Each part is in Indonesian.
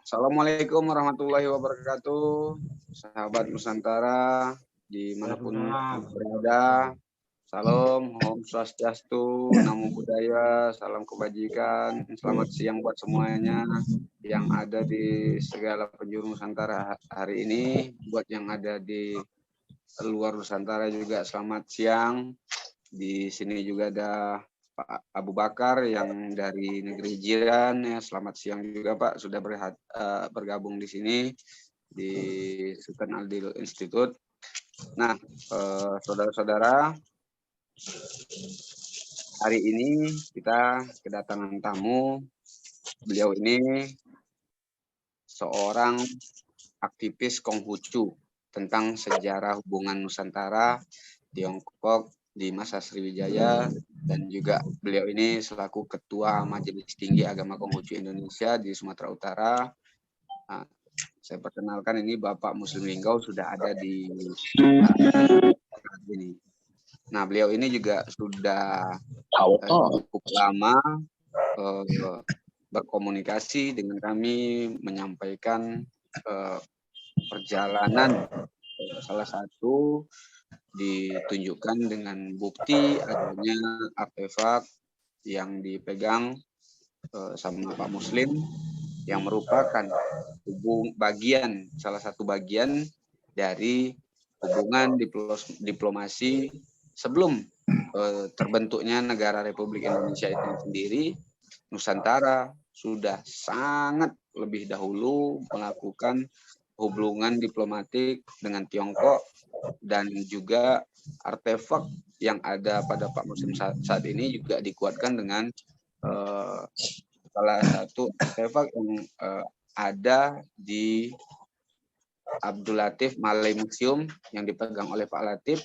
Assalamualaikum warahmatullahi wabarakatuh, sahabat Nusantara dimanapun berada. Salam, Om Swastiastu, Namo Buddhaya, salam kebajikan, selamat siang buat semuanya yang ada di segala penjuru Nusantara hari ini. Buat yang ada di luar Nusantara juga selamat siang. Di sini juga ada Pak Abu Bakar yang dari negeri jiran, ya selamat siang juga Pak, sudah bergabung di sini di Sultan Adil Institute. Nah, saudara-saudara, hari ini kita kedatangan tamu. Beliau ini seorang aktivis Konghucu tentang sejarah hubungan Nusantara, Tiongkok di masa Sriwijaya, dan juga beliau ini selaku Ketua Majelis Tinggi Agama Konghucu Indonesia di Sumatera Utara. Nah, saya perkenalkan, ini Bapak Muslim Linggau sudah ada di sini. Nah, beliau ini juga sudah cukup lama berkomunikasi dengan kami, menyampaikan perjalanan. Salah satu ditunjukkan dengan bukti adanya artefak yang dipegang sama Pak Muslim yang merupakan salah satu bagian dari hubungan diplomasi sebelum terbentuknya negara Republik Indonesia itu sendiri. Nusantara sudah sangat lebih dahulu melakukan hubungan diplomatik dengan Tiongkok, dan juga artefak yang ada pada Pak Muslim saat ini juga dikuatkan dengan salah satu artefak yang ada di Abdul Latif Malay Museum yang dipegang oleh Pak Latif,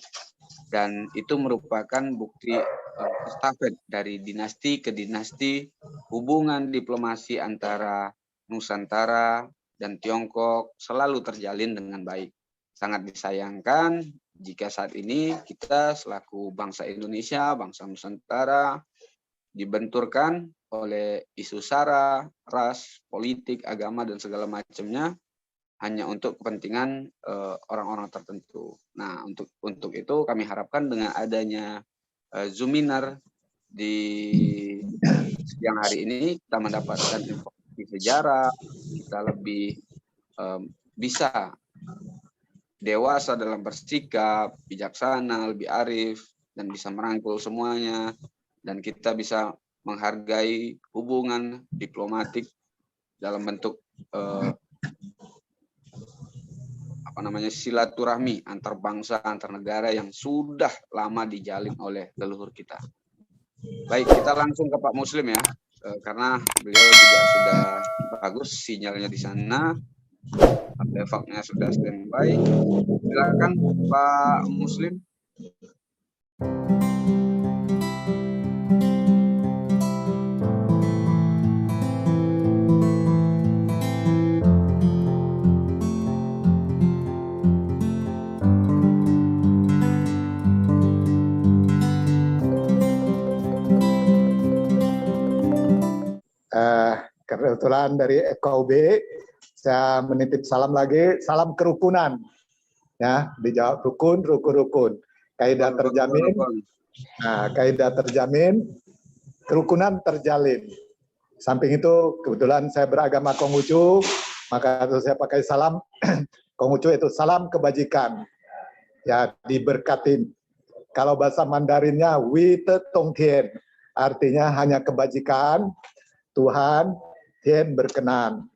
dan itu merupakan bukti estafet dari dinasti ke dinasti hubungan diplomasi antara Nusantara dan Tiongkok selalu terjalin dengan baik. Sangat disayangkan jika saat ini kita selaku bangsa Indonesia, bangsa Nusantara, dibenturkan oleh isu sara, ras, politik, agama, dan segala macamnya hanya untuk kepentingan orang-orang tertentu. Nah, untuk itu kami harapkan dengan adanya Zoominar di siang hari ini, kita mendapatkan informasi sejarah, kita lebih bisa dewasa dalam bersikap, bijaksana, lebih arif, dan bisa merangkul semuanya, dan kita bisa menghargai hubungan diplomatik dalam bentuk silaturahmi antar bangsa, antar negara yang sudah lama dijalin oleh leluhur kita. Baik, kita langsung ke Pak Muslim ya, karena beliau juga sudah bagus sinyalnya di sana, artefaknya sudah standby. Silakan Pak Muslim. Kebetulan dari FKUB, saya menitip salam lagi, salam kerukunan. Ya, dijawab rukun. Kaidah terjamin. Nah, kaidah terjamin, kerukunan terjalin. Samping itu, kebetulan saya beragama Konghucu, maka saya pakai salam Konghucu, itu salam kebajikan. Ya, diberkatin. Kalau bahasa Mandarinnya, Wite Tong Tien, artinya hanya kebajikan, Tuhan, Tien berkenan.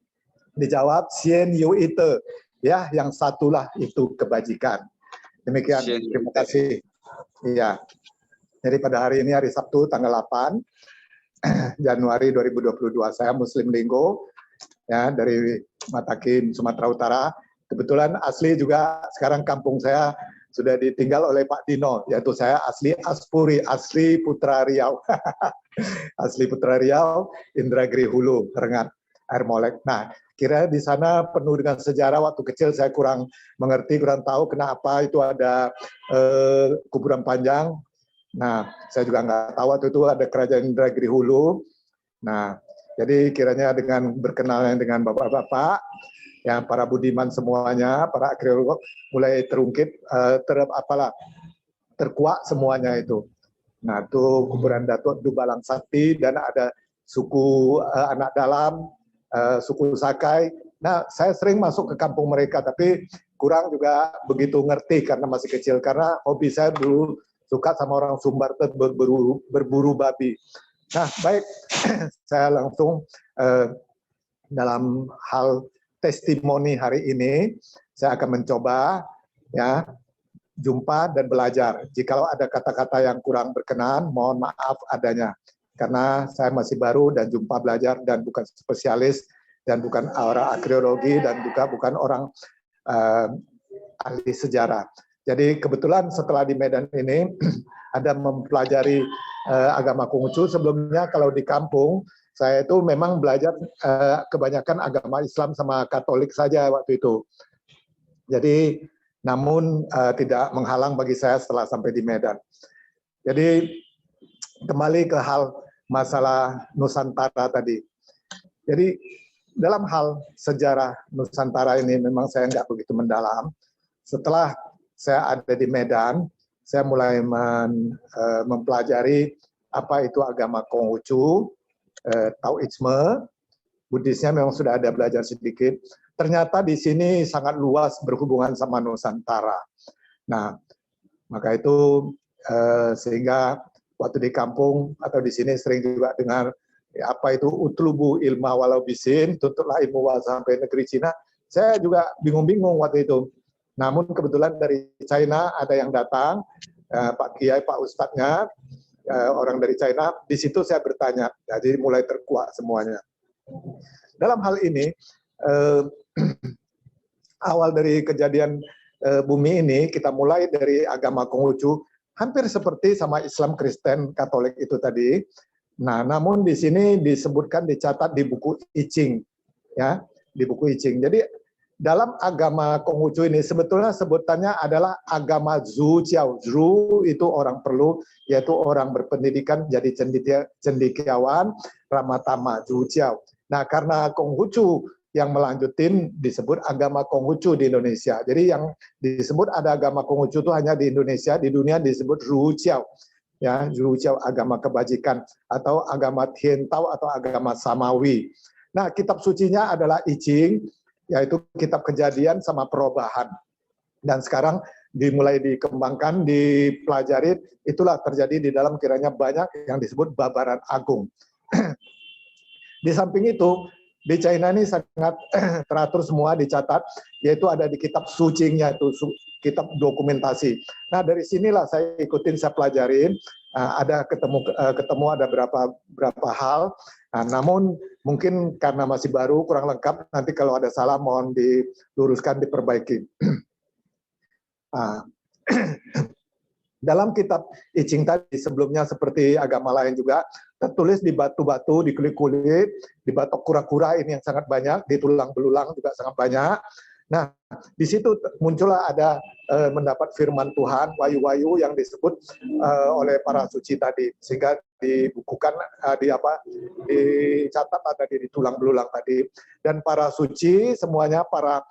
Dijawab, Sien Yu Ite, ya, yang satulah itu kebajikan. Demikian, terima kasih. Iya. Jadi pada hari ini, hari Sabtu, tanggal 8 Januari 2022, saya Muslim Linggo, ya, dari Matakin, Sumatera Utara. Kebetulan asli juga sekarang kampung saya sudah ditinggal oleh Pak Dino, yaitu saya asli Aspuri, asli Putra Riau. Asli Putra Riau, Indragiri Hulu, Rengat, Air Molek. Nah, kira di sana penuh dengan sejarah. Waktu kecil saya kurang mengerti, kurang tahu kenapa itu ada kuburan panjang. Nah, saya juga nggak tahu waktu itu ada kerajaan Indragiri Hulu. Nah, Jadi kiranya dengan berkenalan dengan bapak-bapak, yang para budiman semuanya, para agriolog mulai terungkit, terkuak semuanya itu. Nah, itu kuburan Datuk Dubalang Sakti dan ada suku anak dalam, suku Sakai. Nah, saya sering masuk ke kampung mereka, tapi kurang juga begitu ngerti karena masih kecil. Karena hobi saya dulu suka sama orang Sumbar berburu babi. Nah, baik, saya langsung dalam hal testimoni hari ini, saya akan mencoba ya jumpa dan belajar. Jikalau ada kata-kata yang kurang berkenan, mohon maaf adanya. Karena saya masih baru dan jumpa belajar dan bukan spesialis dan bukan orang agriologi dan juga bukan orang ahli sejarah. Jadi kebetulan setelah di Medan ini ada mempelajari agama Konghucu. Sebelumnya kalau di kampung saya itu memang belajar kebanyakan agama Islam sama Katolik saja waktu itu. Jadi namun tidak menghalang bagi saya setelah sampai di Medan. Jadi kembali ke hal masalah Nusantara tadi. Jadi dalam hal sejarah Nusantara ini memang saya nggak begitu mendalam. Setelah saya ada di Medan, saya mulai mempelajari apa itu agama Konghucu, Taoisme, Buddhisnya memang sudah ada belajar sedikit. Ternyata di sini sangat luas berhubungan sama Nusantara. Nah, maka itu sehingga waktu di kampung atau di sini sering juga dengar apa itu utlubu ilma walau bisin, tuntutlah ilmu sampai negeri Cina. Saya juga bingung-bingung waktu itu. Namun kebetulan dari China ada yang datang, Pak Kiai, Pak Ustadznya, orang dari China. Di situ saya bertanya, jadi mulai terkuak semuanya. Dalam hal ini, awal dari kejadian bumi ini, kita mulai dari agama Konghucu, hampir seperti sama Islam, Kristen, Katolik itu tadi. Nah, namun di sini disebutkan, dicatat di buku I Ching, ya, di buku I Ching. Jadi dalam agama Konghucu ini sebetulnya sebutannya adalah agama Zhu Jiao. Zhu itu orang perlu, yaitu orang berpendidikan, jadi cendekiawan, ramatama, Zhu Jiao. Nah, karena Konghucu yang melanjutin disebut agama Konghucu di Indonesia. Jadi yang disebut ada agama Konghucu itu hanya di Indonesia, di dunia disebut Zhu Jiao. Ya, Zhu Jiao agama kebajikan atau agama Tien Tao atau agama Samawi. Nah, kitab sucinya adalah I Ching, yaitu kitab kejadian sama perubahan. Dan sekarang dimulai dikembangkan, dipelajari, itulah terjadi di dalam kiranya banyak yang disebut babaran agung. Di samping itu, di China ini sangat teratur semua dicatat, yaitu ada di kitab sucinya, itu kitab dokumentasi. Nah, dari sinilah saya ikutin, saya pelajarin, ada ketemu ada berapa hal. Nah, namun mungkin karena masih baru, kurang lengkap, nanti kalau ada salah mohon diluruskan, diperbaiki. Dalam kitab I Ching tadi sebelumnya seperti agama lain juga tertulis di batu-batu, di kulit-kulit, di batok kura-kura ini yang sangat banyak, di tulang belulang juga sangat banyak. Nah, di situ muncullah ada mendapat firman Tuhan, wayu-wayu yang disebut oleh para suci tadi, sehingga dibukukan, dicatat ada di tulang belulang tadi. Dan para suci semuanya, para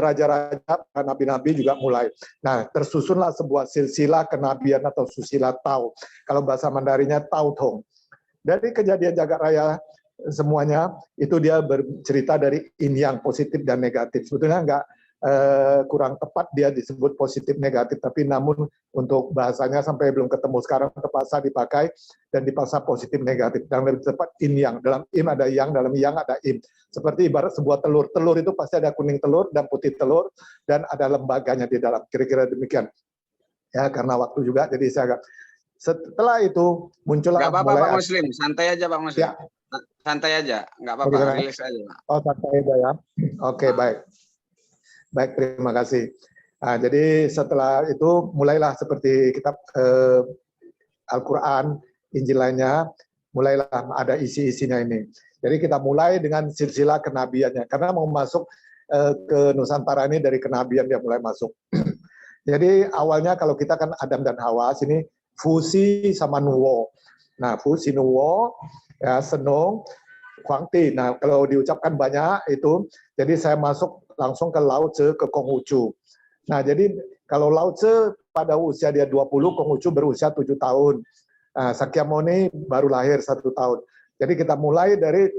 raja-raja, nabi-nabi juga mulai. Nah, tersusunlah sebuah silsilah kenabian atau susila Tao. Kalau bahasa Mandarinnya Tao Tong. Dari kejadian jagat raya semuanya itu dia bercerita dari yin yang positif dan negatif. Sebetulnya enggak kurang tepat dia disebut positif negatif, tapi namun untuk bahasanya sampai belum ketemu sekarang terpaksa dipakai dan dipaksa positif negatif. Dan lebih tepat yin yang. Dalam yin ada yang, dalam yang ada yin. Seperti ibarat sebuah telur. Telur itu pasti ada kuning telur dan putih telur dan ada lembaganya di dalam. Kira-kira demikian. Ya, karena waktu juga jadi saya agak. Setelah itu muncullah. Nggak apa-apa Pak Muslim, santai aja Pak Muslim. Ya. Santai aja, nggak apa-apa, rilis aja Pak. Oh, santai aja ya. Oke, baik. Baik, terima kasih. Nah, jadi setelah itu mulailah seperti kitab Al-Quran, Injil lainnya, mulailah ada isi-isinya ini. Jadi kita mulai dengan silsilah kenabiannya, karena mau masuk ke Nusantara ini dari kenabian dia mulai masuk. Jadi awalnya kalau kita kan Adam dan Hawa, sini fusi sama nuwo. Nah, fusi nuwo, ya, senung, Huangti. Nah, kalau diucapkan banyak itu, jadi saya masuk langsung ke Lao Tse, ke Konghucu. Nah, jadi kalau Lao Tse pada usia dia 20, Konghucu berusia 7 tahun. Nah, Sakyamuni baru lahir 1 tahun. Jadi kita mulai dari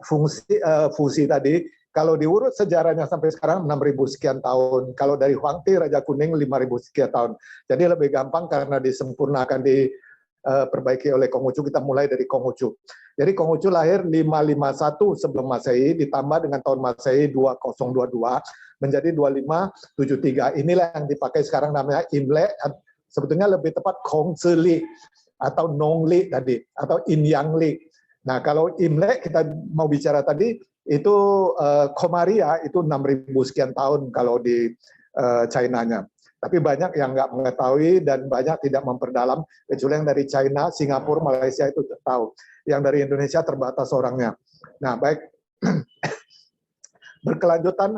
fusi tadi. Kalau diurut sejarahnya sampai sekarang 6.000 sekian tahun. Kalau dari Huangti, Raja Kuning 5.000 sekian tahun. Jadi lebih gampang karena disempurnakan, diperbaiki oleh Konghucu, kita mulai dari Konghucu. Jadi Konghucu lahir 551 sebelum Masehi, ditambah dengan tahun Masehi 2022, menjadi 2573. Inilah yang dipakai sekarang namanya Imlek, sebetulnya lebih tepat Kongzili atau Nongli tadi, atau Inyangli. Nah, kalau Imlek kita mau bicara tadi, itu Komaria itu 6.000 sekian tahun kalau di China-nya. Tapi banyak yang nggak mengetahui dan banyak tidak memperdalam, kecuali yang dari China, Singapura, Malaysia itu tahu. Yang dari Indonesia terbatas orangnya. Nah, baik. Berkelanjutan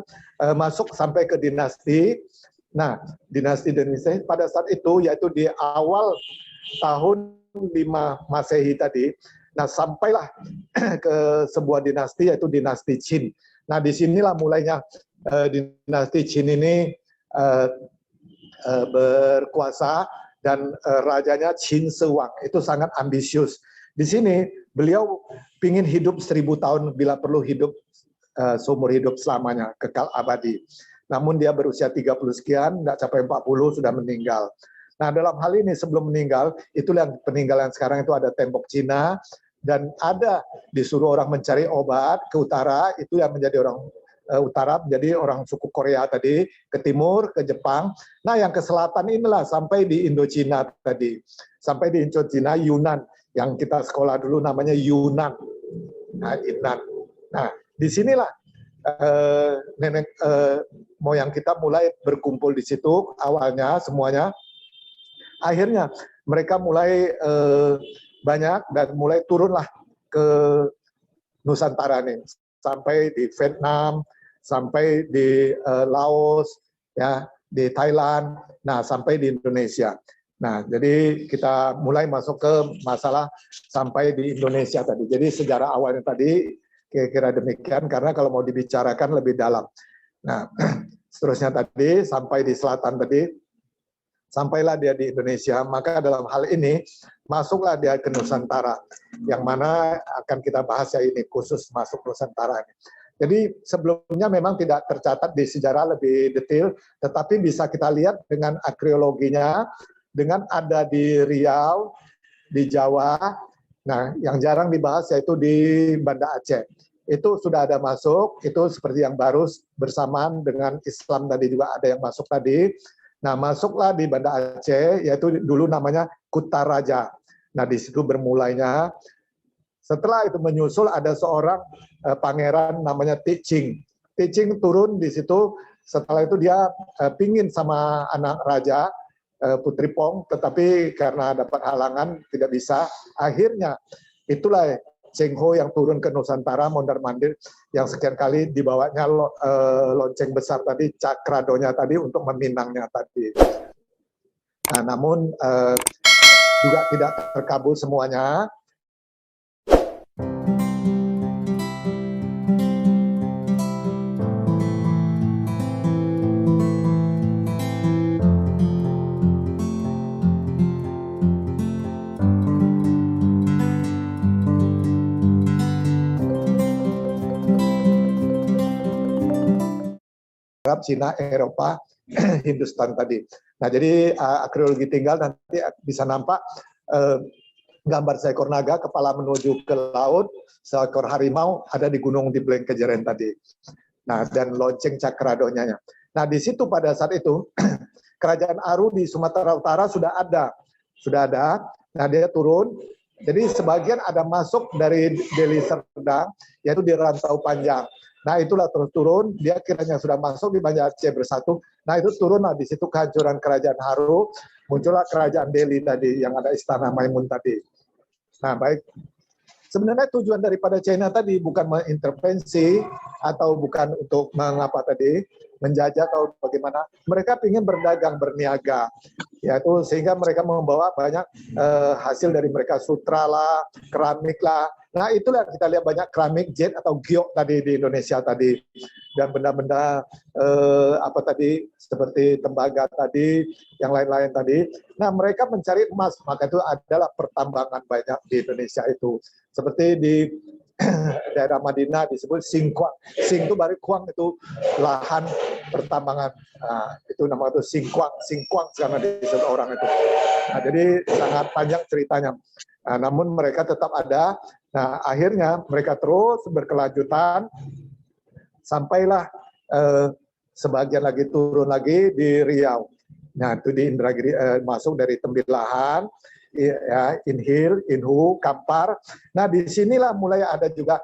masuk sampai ke dinasti. Nah, dinasti Indonesia pada saat itu, yaitu di awal tahun 5 Masehi tadi, nah sampailah ke sebuah dinasti, yaitu dinasti Qin. Nah, disinilah mulainya dinasti Qin ini berkuasa, dan rajanya Qin Shi Huang itu sangat ambisius. Di sini beliau ingin hidup 1000 tahun, bila perlu hidup seumur hidup selamanya, kekal abadi. Namun dia berusia 30 sekian, tidak capai 40, sudah meninggal. Nah, dalam hal ini sebelum meninggal, itulah yang peninggalan sekarang itu ada tembok Cina, dan ada disuruh orang mencari obat ke utara, itu yang menjadi orang utara, jadi orang suku Korea tadi, ke timur, ke Jepang. Nah, yang ke selatan inilah sampai di Indochina tadi. Sampai di Indochina, Yunan, yang kita sekolah dulu namanya Yunan. Nah, Yunan. Nah, disinilah nenek moyang kita mulai berkumpul di situ, awalnya semuanya. Akhirnya mereka mulai banyak dan mulai turunlah ke Nusantara nih, sampai di Vietnam, sampai di Laos, ya, di Thailand, nah sampai di Indonesia. Nah, jadi kita mulai masuk ke masalah sampai di Indonesia tadi. Jadi sejarah awalnya tadi kira-kira demikian, karena kalau mau dibicarakan lebih dalam. Nah, seterusnya tadi sampai di selatan tadi, sampailah dia di Indonesia, maka dalam hal ini masuklah dia ke Nusantara, yang mana akan kita bahas ya ini, khusus masuk Nusantara ini. Jadi sebelumnya memang tidak tercatat di sejarah lebih detail, tetapi bisa kita lihat dengan arkeologinya, dengan ada di Riau, di Jawa. Nah, yang jarang dibahas yaitu di Banda Aceh. Itu sudah ada masuk, itu seperti yang baru bersamaan dengan Islam tadi juga ada yang masuk tadi. Nah, masuklah di Banda Aceh, yaitu dulu namanya Kutaraja. Nah, di situ bermulainya. Setelah itu menyusul ada seorang pangeran namanya Ticing. Ticing turun di situ, setelah itu dia pingin sama anak raja, Putri Pong, tetapi karena dapat halangan tidak bisa. Akhirnya itulah Cheng Ho yang turun ke Nusantara mondar-mandir, yang sekian kali dibawanya lonceng besar tadi, cakradonya tadi untuk meminangnya tadi. Nah, namun juga tidak terkabul semuanya. Arab, Cina, Eropa, Hindustan tadi. Nah, jadi arkeologi tinggal nanti bisa nampak gambar seekor naga, kepala menuju ke laut, seekor harimau ada di gunung di Bleng Kejeren tadi. Nah, dan lonceng cakradonya. Nah, di situ pada saat itu kerajaan Aru di Sumatera Utara sudah ada. Nah, dia turun. Jadi sebagian ada masuk dari Deli Serdang, yaitu di Rantau Panjang. Nah, itulah terus turun, dia kiranya sudah masuk di Banda Aceh Bersatu. Nah, itu turunlah di situ kehancuran kerajaan Haru, muncullah kerajaan Delhi tadi, yang ada istana Maimun tadi. Nah, baik. Sebenarnya tujuan daripada China tadi bukan mengintervensi atau bukan untuk mengapa tadi, menjajah atau bagaimana. Mereka ingin berdagang, berniaga, yaitu sehingga mereka membawa banyak hasil dari mereka, sutra lah, keramik lah. Nah itulah kita lihat banyak keramik jade atau giok tadi di Indonesia tadi, dan benda-benda apa tadi seperti tembaga tadi, yang lain-lain tadi. Nah mereka mencari emas, maka itu adalah pertambangan banyak di Indonesia itu. Seperti di daerah Madinah disebut singkuang. Sing itu bari kuang, itu lahan pertambangan. Nah, itu nama itu singkuang. Singkuang karena disebut orang itu. Nah, jadi sangat panjang ceritanya. Nah, namun mereka tetap ada. Nah, akhirnya mereka terus berkelanjutan sampailah sebagian lagi turun lagi di Riau. Nah, itu di Indragiri, masuk dari Tembilahan, ya, Inhil, Inhu, Kampar. Nah, disinilah mulai ada juga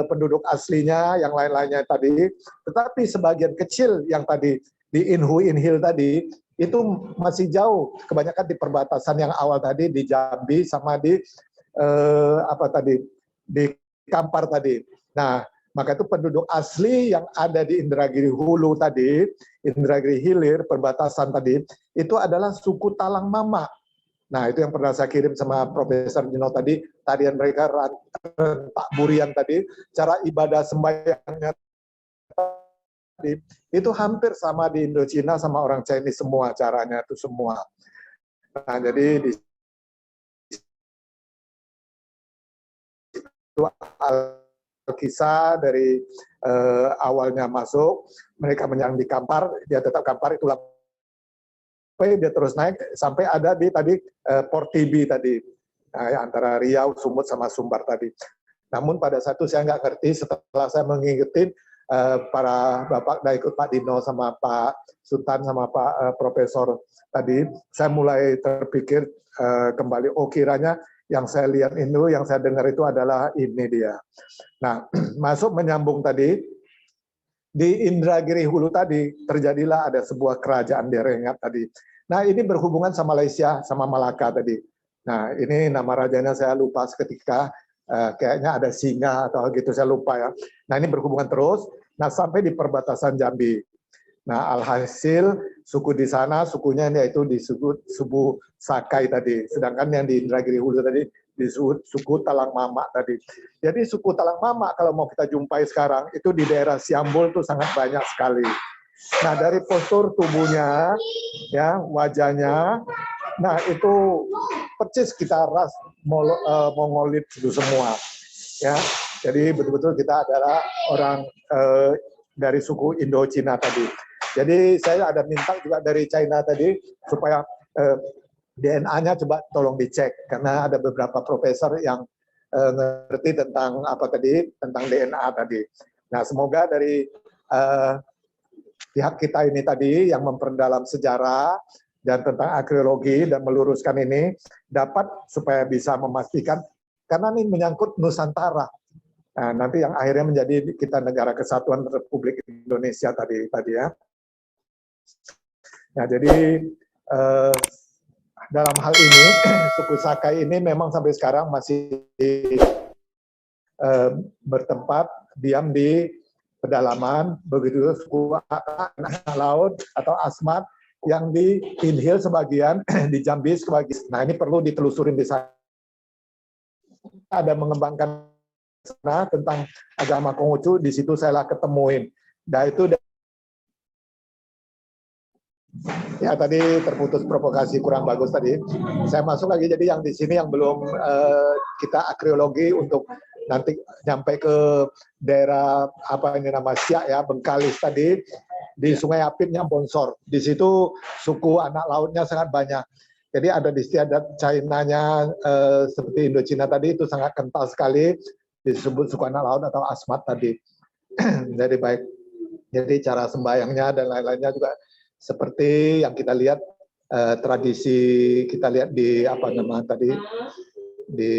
penduduk aslinya, yang lain-lainnya tadi. Tetapi sebagian kecil yang tadi di Inhu, Inhil tadi, itu masih jauh. Kebanyakan di perbatasan yang awal tadi, di Jambi sama di apa tadi, di Kampar tadi. Nah, maka itu penduduk asli yang ada di Indragiri Hulu tadi, Indragiri Hilir, perbatasan tadi, itu adalah suku Talang Mama. Nah, itu yang pernah saya kirim sama Profesor Dino tadi, tarian mereka, rentak burian tadi, cara ibadah sembahyangnya tadi, itu hampir sama di Indochina sama orang Chinese semua, caranya itu semua. Nah, jadi di situ kisah dari awalnya masuk, mereka menyerang di Kampar, dia tetap Kampar, itulah dia terus naik sampai ada di tadi Port Tibi tadi, nah, antara Riau, Sumut sama Sumbar tadi. Namun pada saat itu saya nggak ngerti, setelah saya mengikuti para bapak, dah ikut Pak Dino sama Pak Sultan sama Pak Profesor tadi, saya mulai terpikir kembali, oh kiranya yang saya lihat itu, yang saya dengar itu adalah ini dia. Nah, masuk menyambung tadi, di Indragiri Hulu tadi terjadilah ada sebuah kerajaan Derengat tadi. Nah, ini berhubungan sama Malaysia sama Malaka tadi. Nah, ini nama rajanya saya lupa seketika, kayaknya ada singa atau gitu, saya lupa ya. Nah, ini berhubungan terus. Nah, sampai di perbatasan Jambi. Nah, alhasil suku di sana, sukunya yaitu disebut suku Sakai tadi. Sedangkan yang di Indragiri Hulu tadi disebut suku Talang Mama tadi. Jadi suku Talang Mama kalau mau kita jumpai sekarang, itu di daerah Siambul itu sangat banyak sekali. Nah, dari postur tubuhnya, ya, wajahnya, nah itu persis kita ras Mongolit itu semua. Ya, jadi betul-betul kita adalah orang dari suku Indochina tadi. Jadi saya ada minta juga dari China tadi supaya DNA-nya coba tolong dicek, karena ada beberapa profesor yang ngerti tentang apa tadi, tentang DNA tadi. Nah, semoga dari pihak kita ini tadi yang memperdalam sejarah dan tentang arkeologi dan meluruskan ini dapat supaya bisa memastikan, karena ini menyangkut Nusantara. Nah, nanti yang akhirnya menjadi kita negara kesatuan Republik Indonesia tadi ya. Nah, jadi dalam hal ini suku Sakai ini memang sampai sekarang masih bertempat diam di pedalaman, begitu suku anak laut atau Asmat yang di Inhil sebagian, di Jambi sebagian. Nah, ini perlu ditelusurin di sana. Ada mengembangkan sana tentang agama Konghucu, di situ saya ketemuin. Nah, itu ya tadi terputus provokasi kurang bagus tadi. Saya masuk lagi, jadi yang di sini yang belum kita arkeologi untuk nanti nyampe ke daerah apa ini nama Siak ya, Bengkalis tadi, di Sungai Apit yang Bonsor. Di situ suku anak lautnya sangat banyak. Jadi ada istiadat China-nya seperti Indochina tadi itu sangat kental sekali, disebut suku anak laut atau Asmat tadi. Jadi baik, jadi cara sembahyangnya dan lain-lainnya juga seperti yang kita lihat, tradisi kita lihat di apa nama tadi, di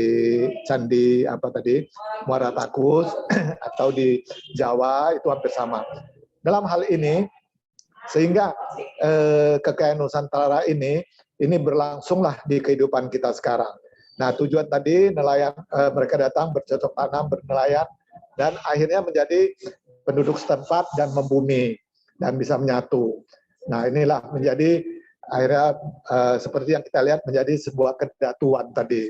Candi apa tadi, Muara Takus atau di Jawa itu hampir sama. Dalam hal ini sehingga kekayaan Nusantara ini berlangsunglah di kehidupan kita sekarang. Nah, tujuan tadi nelayan, mereka datang bercocok tanam, bernelayan, dan akhirnya menjadi penduduk setempat dan membumi. dan bisa menyatu. Nah, inilah menjadi akhirnya seperti yang kita lihat menjadi sebuah kedatuan tadi.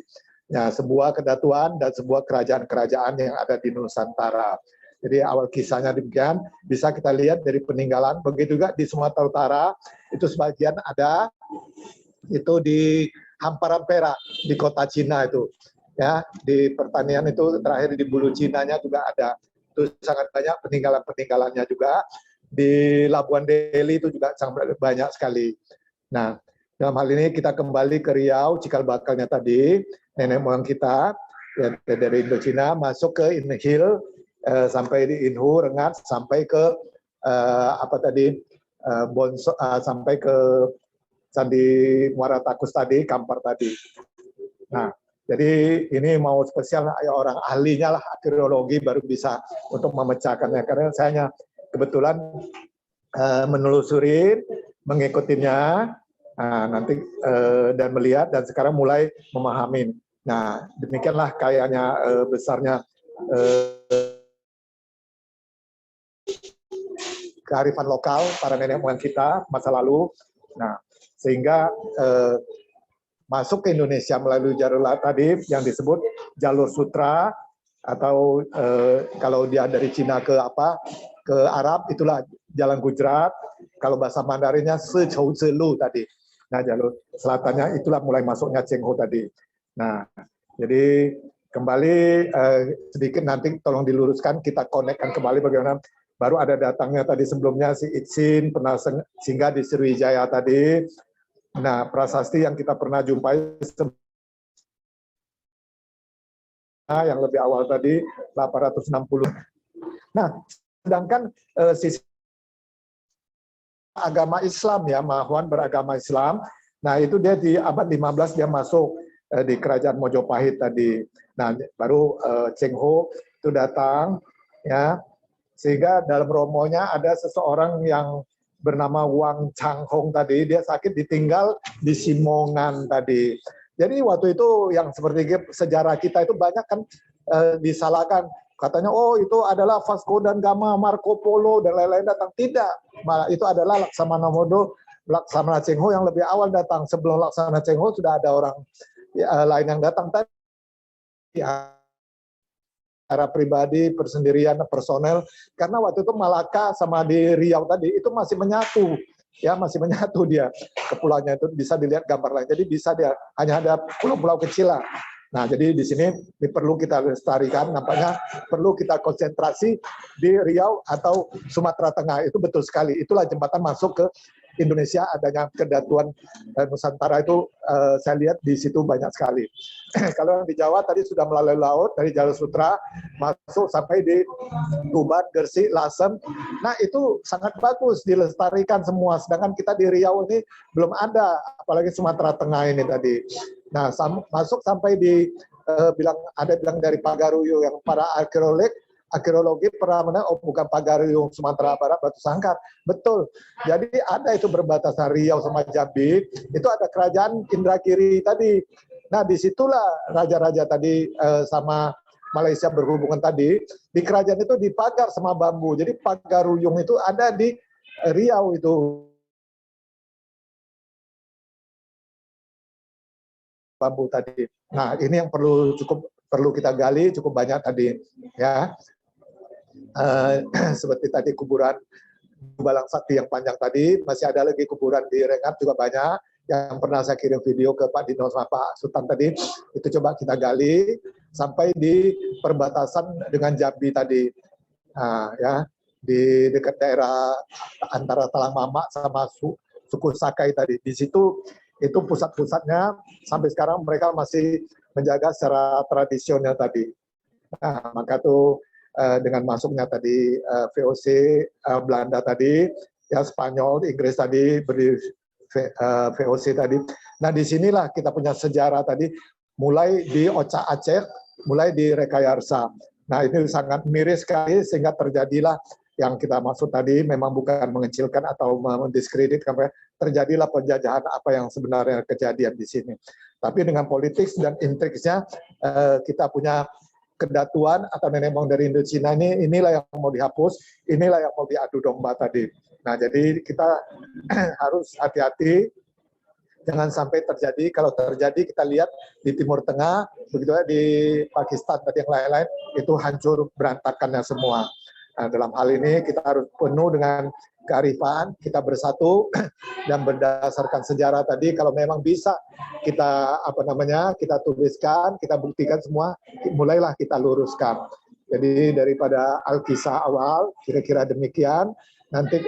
Ya, sebuah kedatuan dan sebuah kerajaan-kerajaan yang ada di Nusantara. Jadi awal kisahnya demikian, bisa kita lihat dari peninggalan. Begitu juga di Sumatera Utara, itu sebagian ada, itu di hamparan perak, di kota Cina itu. Ya, di pertanian itu terakhir di Bulu Cinanya juga ada. Itu sangat banyak peninggalan-peninggalannya juga. Di Labuan Deli itu juga sangat banyak sekali. Nah, dalam hal ini kita kembali ke Riau, cikal bakalnya tadi, nenek moyang kita ya, dari Indochina masuk ke Inhil, sampai di Inhu, Rengat, sampai ke Bonso, sampai ke Candi Muara Takus tadi, Kampar tadi. Nah, jadi ini mau spesial orang ahlinya lah, arkeologi baru bisa untuk memecahkannya. Karena saya kebetulan menelusurin, mengikutinya, nanti dan melihat, dan sekarang mulai memahami. Nah, demikianlah kayaknya besarnya kearifan lokal para nenek moyang kita masa lalu. Nah, sehingga masuk ke Indonesia melalui jalur tadi yang disebut jalur sutra, atau kalau dia dari Cina ke Arab itulah jalan Gujarat. Kalau bahasa Mandarinnya Secou Zelu tadi. Nah, jalur selatannya itulah mulai masuknya Cheng Ho tadi. Nah, jadi kembali sedikit nanti tolong diluruskan, kita konekkan kembali bagaimana baru ada datangnya tadi sebelumnya si Itsin pernah singgah di Sriwijaya tadi. Nah, prasasti yang kita pernah jumpai yang lebih awal tadi 860. Nah, sedangkan sisi agama Islam ya, Mahuan beragama Islam. Nah, itu dia di abad 15 dia masuk di kerajaan Mojopahit tadi. Nah, baru Cheng Ho itu datang ya. Sehingga dalam romonya ada seseorang yang bernama Wang Chang Hong tadi, dia sakit ditinggal di Simongan tadi. Jadi waktu itu yang seperti sejarah kita itu banyak kan disalahkan. Katanya, oh itu adalah Vasco dan Gama, Marco Polo, dan lain-lain datang. Tidak, malah itu adalah Laksamana Modo, Laksamana Cheng Ho yang lebih awal datang. Sebelum Laksamana Cheng Ho sudah ada orang lain yang datang tadi. Secara pribadi, persendirian, personel, karena waktu itu Malaka sama di Riau tadi itu masih menyatu, ya masih menyatu dia kepulauannya itu bisa dilihat gambar lain. Jadi bisa dia hanya ada pulau-pulau kecil lah. Nah, jadi di sini perlu kita lestarikan, nampaknya perlu kita konsentrasi di Riau atau Sumatera Tengah, itu betul sekali. Itulah jembatan masuk ke Indonesia, adanya kedatuan Nusantara itu saya lihat di situ banyak sekali. Kalau yang di Jawa tadi sudah melalui laut dari Jalur Sutra masuk sampai di Tuban, Gresik, Lasem. Nah, itu sangat bagus dilestarikan semua. Sedangkan kita di Riau ini belum ada, apalagi Sumatera Tengah ini tadi. Nah, masuk sampai di bilang dari Pagaruyung yang para arkeologi pernah menang, oh bukan Pagaruyung Sumatera Barat Batu Sangkar, betul. Jadi ada itu berbatasan Riau sama Jambi, itu ada kerajaan Indragiri tadi. Nah, disitulah raja-raja tadi sama Malaysia berhubungan tadi, di kerajaan itu dipagar sama bambu. Jadi Pagaruyung itu ada di Riau itu. Bambu tadi. Nah, ini yang perlu kita gali cukup banyak tadi ya. Seperti tadi kuburan Balang Sakti yang panjang tadi, masih ada lagi kuburan di Rengat juga banyak yang pernah saya kirim video ke Pak Dino sama Pak Sultan tadi. Itu coba kita gali sampai di perbatasan dengan Jambi tadi. Nah, ya di dekat daerah antara Talang Mamak sama suku Sakai tadi. Di situ itu pusat-pusatnya, sampai sekarang mereka masih menjaga secara tradisional tadi. Nah, maka tuh dengan masuknya tadi VOC Belanda tadi, ya Spanyol, Inggris tadi berdiri VOC tadi. Nah, disinilah kita punya sejarah tadi, mulai di Oca Aceh, mulai di Rekayasa. Nah, ini sangat miris sekali sehingga terjadilah yang kita maksud tadi, memang bukan mengecilkan atau mendiskreditkan, terjadilah penjajahan apa yang sebenarnya kejadian di sini. Tapi dengan politik dan intriksnya kita punya kedatuan atau nenek moyang dari Indochina inilah yang mau dihapus, inilah yang mau diadu domba tadi. Nah, jadi kita harus hati-hati, jangan sampai terjadi. Kalau terjadi, kita lihat di Timur Tengah, begitu ya di Pakistan dan yang lain-lain, itu hancur berantakannya semua. Nah, dalam hal ini kita harus penuh dengan kearifan, kita bersatu dan berdasarkan sejarah tadi. Kalau memang bisa kita kita tuliskan, kita buktikan semua, mulailah kita luruskan. Jadi daripada Al-Kisah awal, kira-kira demikian. Nanti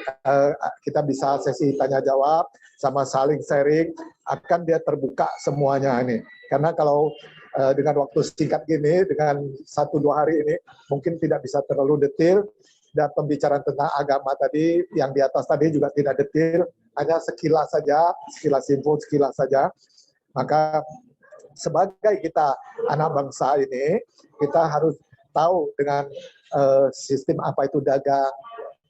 kita bisa sesi tanya jawab sama saling sharing, akan dia terbuka semuanya ini. Karena kalau dengan waktu singkat gini, dengan 1-2 hari ini, mungkin tidak bisa terlalu detail, dan pembicaraan tentang agama tadi, yang di atas tadi juga tidak detail, hanya sekilas saja, sekilas info, sekilas saja. Maka sebagai kita anak bangsa ini, kita harus tahu dengan sistem apa itu dagang,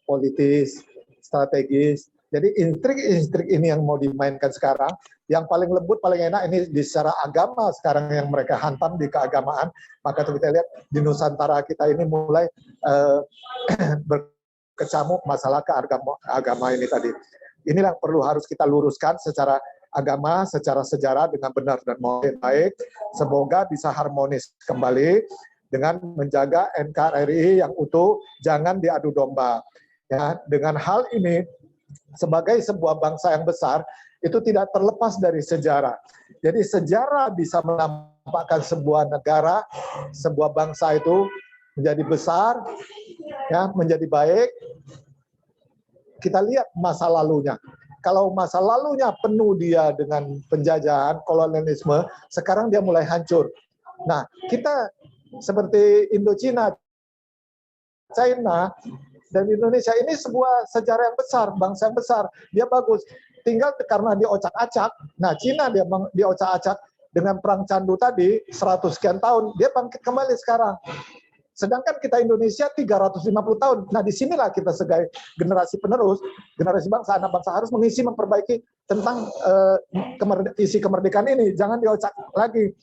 politis, strategis. Jadi intrik-intrik ini yang mau dimainkan sekarang, yang paling lembut, paling enak ini di secara agama sekarang yang mereka hantam di keagamaan. Maka kita lihat di Nusantara kita ini mulai berkecamuk masalah agama ini tadi. Inilah yang perlu harus kita luruskan secara agama, secara sejarah dengan benar dan baik. Semoga bisa harmonis kembali dengan menjaga NKRI yang utuh, jangan diadu domba. Ya, dengan hal ini, sebagai sebuah bangsa yang besar, itu tidak terlepas dari sejarah. Jadi sejarah bisa menampakkan sebuah negara, sebuah bangsa itu menjadi besar, ya, menjadi baik. Kita lihat masa lalunya. Kalau masa lalunya penuh dia dengan penjajahan, kolonialisme, sekarang dia mulai hancur. Nah, kita seperti Indochina, China, dan Indonesia ini sebuah sejarah yang besar, bangsa yang besar, dia bagus. Tinggal karena diocak-acak, nah Cina dia diocak-acak dengan perang candu tadi, 100 sekian tahun, dia bangkit kembali sekarang. Sedangkan kita Indonesia 350 tahun. Nah disinilah kita sebagai generasi penerus, generasi bangsa, anak bangsa harus mengisi, memperbaiki tentang isi kemerdekaan ini, jangan diocak lagi.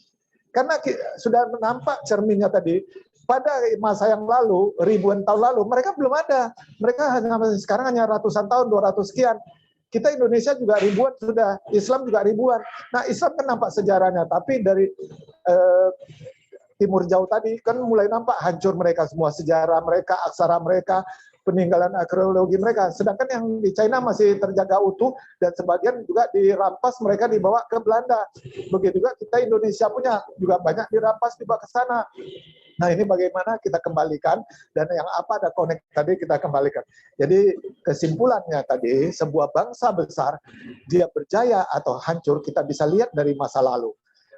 Karena sudah nampak cerminnya tadi, pada masa yang lalu, ribuan tahun lalu, mereka belum ada. Mereka sekarang hanya ratusan tahun, 200 sekian. Kita Indonesia juga ribuan sudah, Islam juga ribuan. Nah Islam kan nampak sejarahnya, tapi dari timur jauh tadi kan mulai nampak hancur mereka semua, sejarah mereka, aksara mereka, peninggalan arkeologi mereka. Sedangkan yang di China masih terjaga utuh dan sebagian juga dirampas, mereka dibawa ke Belanda. Begitu juga kita Indonesia punya juga banyak dirampas, dibawa ke sana. Nah ini bagaimana kita kembalikan, dan yang apa ada connect tadi kita kembalikan. Jadi kesimpulannya tadi, sebuah bangsa besar, dia berjaya atau hancur, kita bisa lihat dari masa lalu.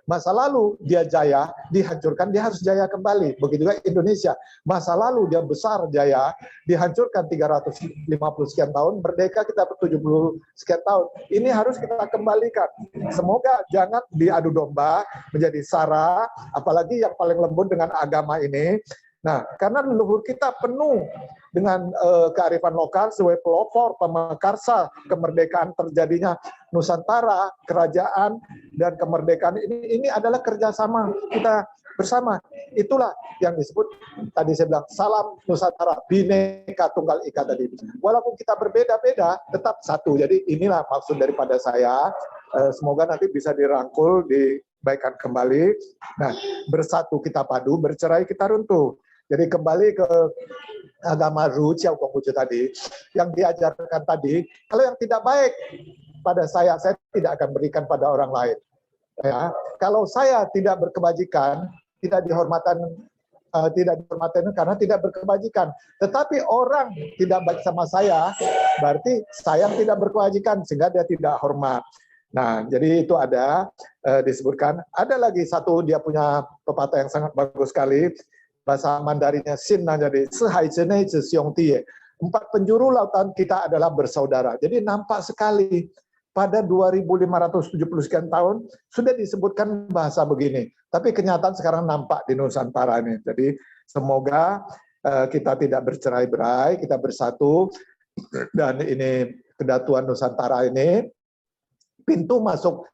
Masa lalu dia jaya, dihancurkan, dia harus jaya kembali. Begitu juga Indonesia. Masa lalu dia besar, jaya, dihancurkan 350 sekian tahun, merdeka kita 70 sekian tahun. Ini harus kita kembalikan. Semoga jangan diadu domba, menjadi sara, apalagi yang paling lembut dengan agama ini. Nah, karena leluhur kita penuh dengan kearifan lokal, sebagai pelopor, pemekarsa kemerdekaan terjadinya Nusantara, kerajaan, dan kemerdekaan ini adalah kerjasama kita bersama. Itulah yang disebut, tadi saya bilang, salam Nusantara, Bhinneka Tunggal Ika tadi. Walaupun kita berbeda-beda, tetap satu. Jadi inilah maksud daripada saya, semoga nanti bisa dirangkul, dibaikkan kembali. Nah, bersatu kita padu, bercerai kita runtuh. Jadi kembali ke agama Ru Chiao Konghucu tadi, yang diajarkan tadi, kalau yang tidak baik pada saya tidak akan berikan pada orang lain. Ya, kalau saya tidak berkebajikan, tidak dihormatan karena tidak berkebajikan. Tetapi orang tidak baik sama saya, berarti saya tidak berkebajikan sehingga dia tidak hormat. Nah, jadi itu ada disebutkan. Ada lagi satu, dia punya pepatah yang sangat bagus sekali. Bahasa Mandarinnya Sin, jadi sehai cenai siong tie. 4 penjuru lautan kita adalah bersaudara. Jadi nampak sekali pada 2570 sekian tahun sudah disebutkan bahasa begini. Tapi kenyataan sekarang nampak di Nusantara ini. Jadi semoga kita tidak bercerai-berai, kita bersatu, dan ini Kedatuan Nusantara ini, pintu masuk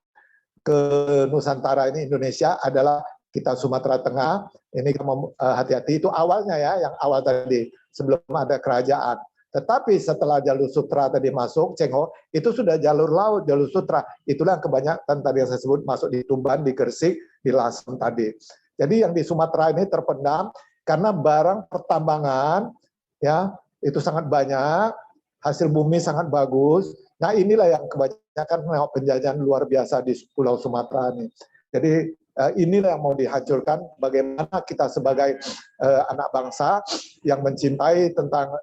ke Nusantara ini, Indonesia adalah kita Sumatera Tengah. Ini hati-hati, itu awalnya ya, yang awal tadi sebelum ada kerajaan. Tetapi setelah jalur sutra tadi masuk, Cheng Ho, itu sudah jalur laut, jalur sutra. Itulah kebanyakan tadi yang saya sebut masuk di Tuban, di Gresik, di Lasem tadi. Jadi yang di Sumatera ini terpendam karena barang pertambangan ya itu sangat banyak, hasil bumi sangat bagus. Nah inilah yang kebanyakan penjajahan luar biasa di Pulau Sumatera ini. Jadi inilah yang mau dihancurkan. Bagaimana kita sebagai anak bangsa yang mencintai tentang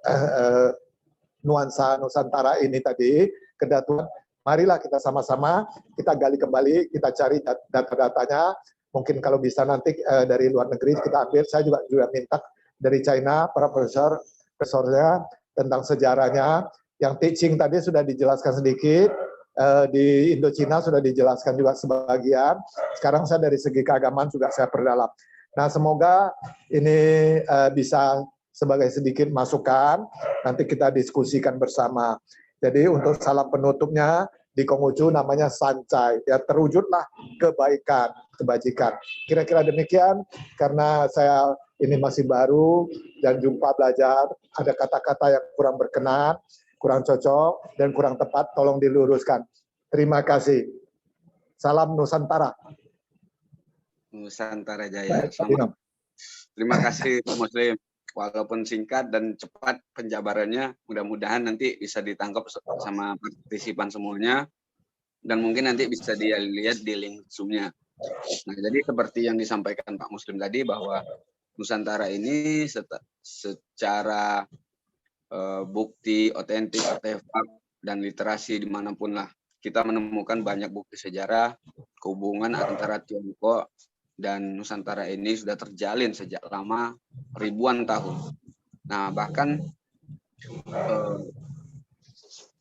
nuansa Nusantara ini tadi, kedatuan, marilah kita sama-sama, kita gali kembali, kita cari data-datanya. Mungkin kalau bisa nanti dari luar negeri kita ambil. Saya juga minta dari China, para profesornya tentang sejarahnya. Yang teaching tadi sudah dijelaskan sedikit, di Indochina sudah dijelaskan juga sebagian. Sekarang saya dari segi keagamaan juga saya perdalam. Nah, semoga ini bisa sebagai sedikit masukan, nanti kita diskusikan bersama. Jadi untuk salam penutupnya di Konghucu namanya sancai, ya terwujudlah kebaikan, kebajikan. Kira-kira demikian, karena saya ini masih baru dan jumpa belajar, ada kata-kata yang kurang berkenan, kurang cocok, dan kurang tepat, tolong diluruskan. Terima kasih. Salam Nusantara. Nusantara Jaya. Selamat. Terima kasih Pak Muslim. Walaupun singkat dan cepat penjabarannya, mudah-mudahan nanti bisa ditangkap sama partisipan semuanya, dan mungkin nanti bisa dilihat di link Zoom-nya. Nah, jadi seperti yang disampaikan Pak Muslim tadi, bahwa Nusantara ini secara bukti otentik, artefak, dan literasi dimanapun lah, kita menemukan banyak bukti sejarah, hubungan antara Tiongkok dan Nusantara ini sudah terjalin sejak lama, ribuan tahun. Nah, bahkan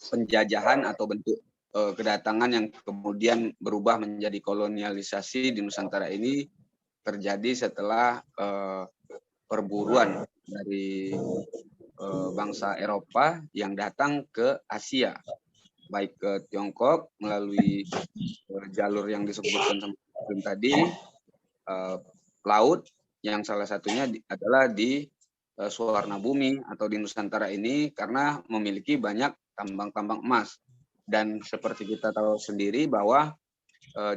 penjajahan atau bentuk kedatangan yang kemudian berubah menjadi kolonialisasi di Nusantara ini terjadi setelah perburuan dari bangsa Eropa yang datang ke Asia, baik ke Tiongkok melalui jalur yang disebutkan sebelum tadi, laut, yang salah satunya adalah di Suwarna Bumi atau di Nusantara ini, karena memiliki banyak tambang-tambang emas. Dan seperti kita tahu sendiri bahwa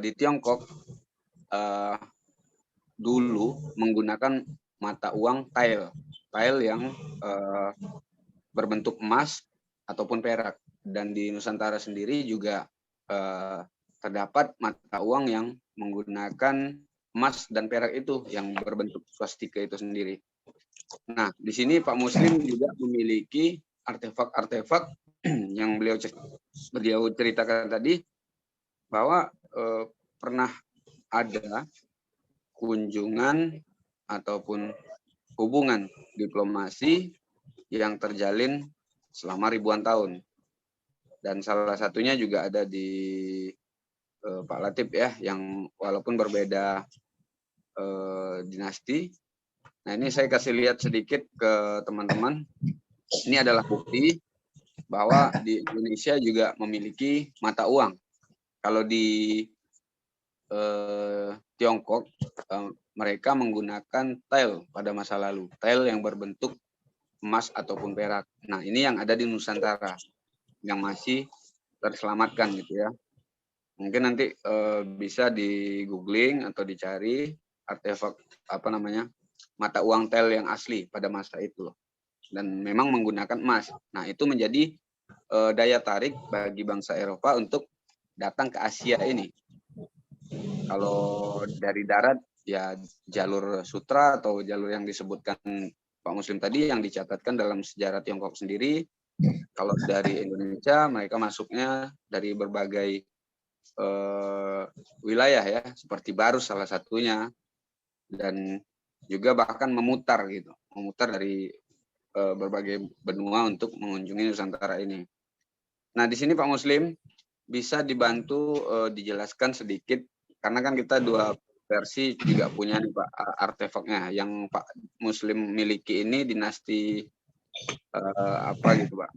di Tiongkok dulu menggunakan mata uang tael yang berbentuk emas ataupun perak. Dan di Nusantara sendiri juga terdapat mata uang yang menggunakan emas dan perak itu yang berbentuk swastika itu sendiri. Nah, di sini Pak Muslim juga memiliki artefak-artefak yang beliau ceritakan tadi, bahwa pernah ada kunjungan ataupun hubungan diplomasi yang terjalin selama ribuan tahun. Dan salah satunya juga ada di Pak Latif ya, yang walaupun berbeda dinasti. Nah, ini saya kasih lihat sedikit ke teman-teman. Ini adalah bukti bahwa di Indonesia juga memiliki mata uang. Kalau di Tiongkok, mereka menggunakan tael pada masa lalu, tael yang berbentuk emas ataupun perak. Nah, ini yang ada di Nusantara yang masih terselamatkan gitu ya. Mungkin nanti bisa di googling atau dicari artefak mata uang tel yang asli pada masa itu, dan memang menggunakan emas. Nah, itu menjadi daya tarik bagi bangsa Eropa untuk datang ke Asia ini. Kalau dari darat ya jalur sutra atau jalur yang disebutkan Pak Muslim tadi yang dicatatkan dalam sejarah Tiongkok sendiri. Kalau dari Indonesia mereka masuknya dari berbagai wilayah ya, seperti Barus salah satunya, dan juga bahkan memutar dari berbagai benua untuk mengunjungi Nusantara ini. Nah, di sini Pak Muslim bisa dibantu dijelaskan sedikit, karena kan kita dua versi juga punya nih Pak artefaknya. Yang Pak Muslim miliki ini dinasti apa gitu Pak?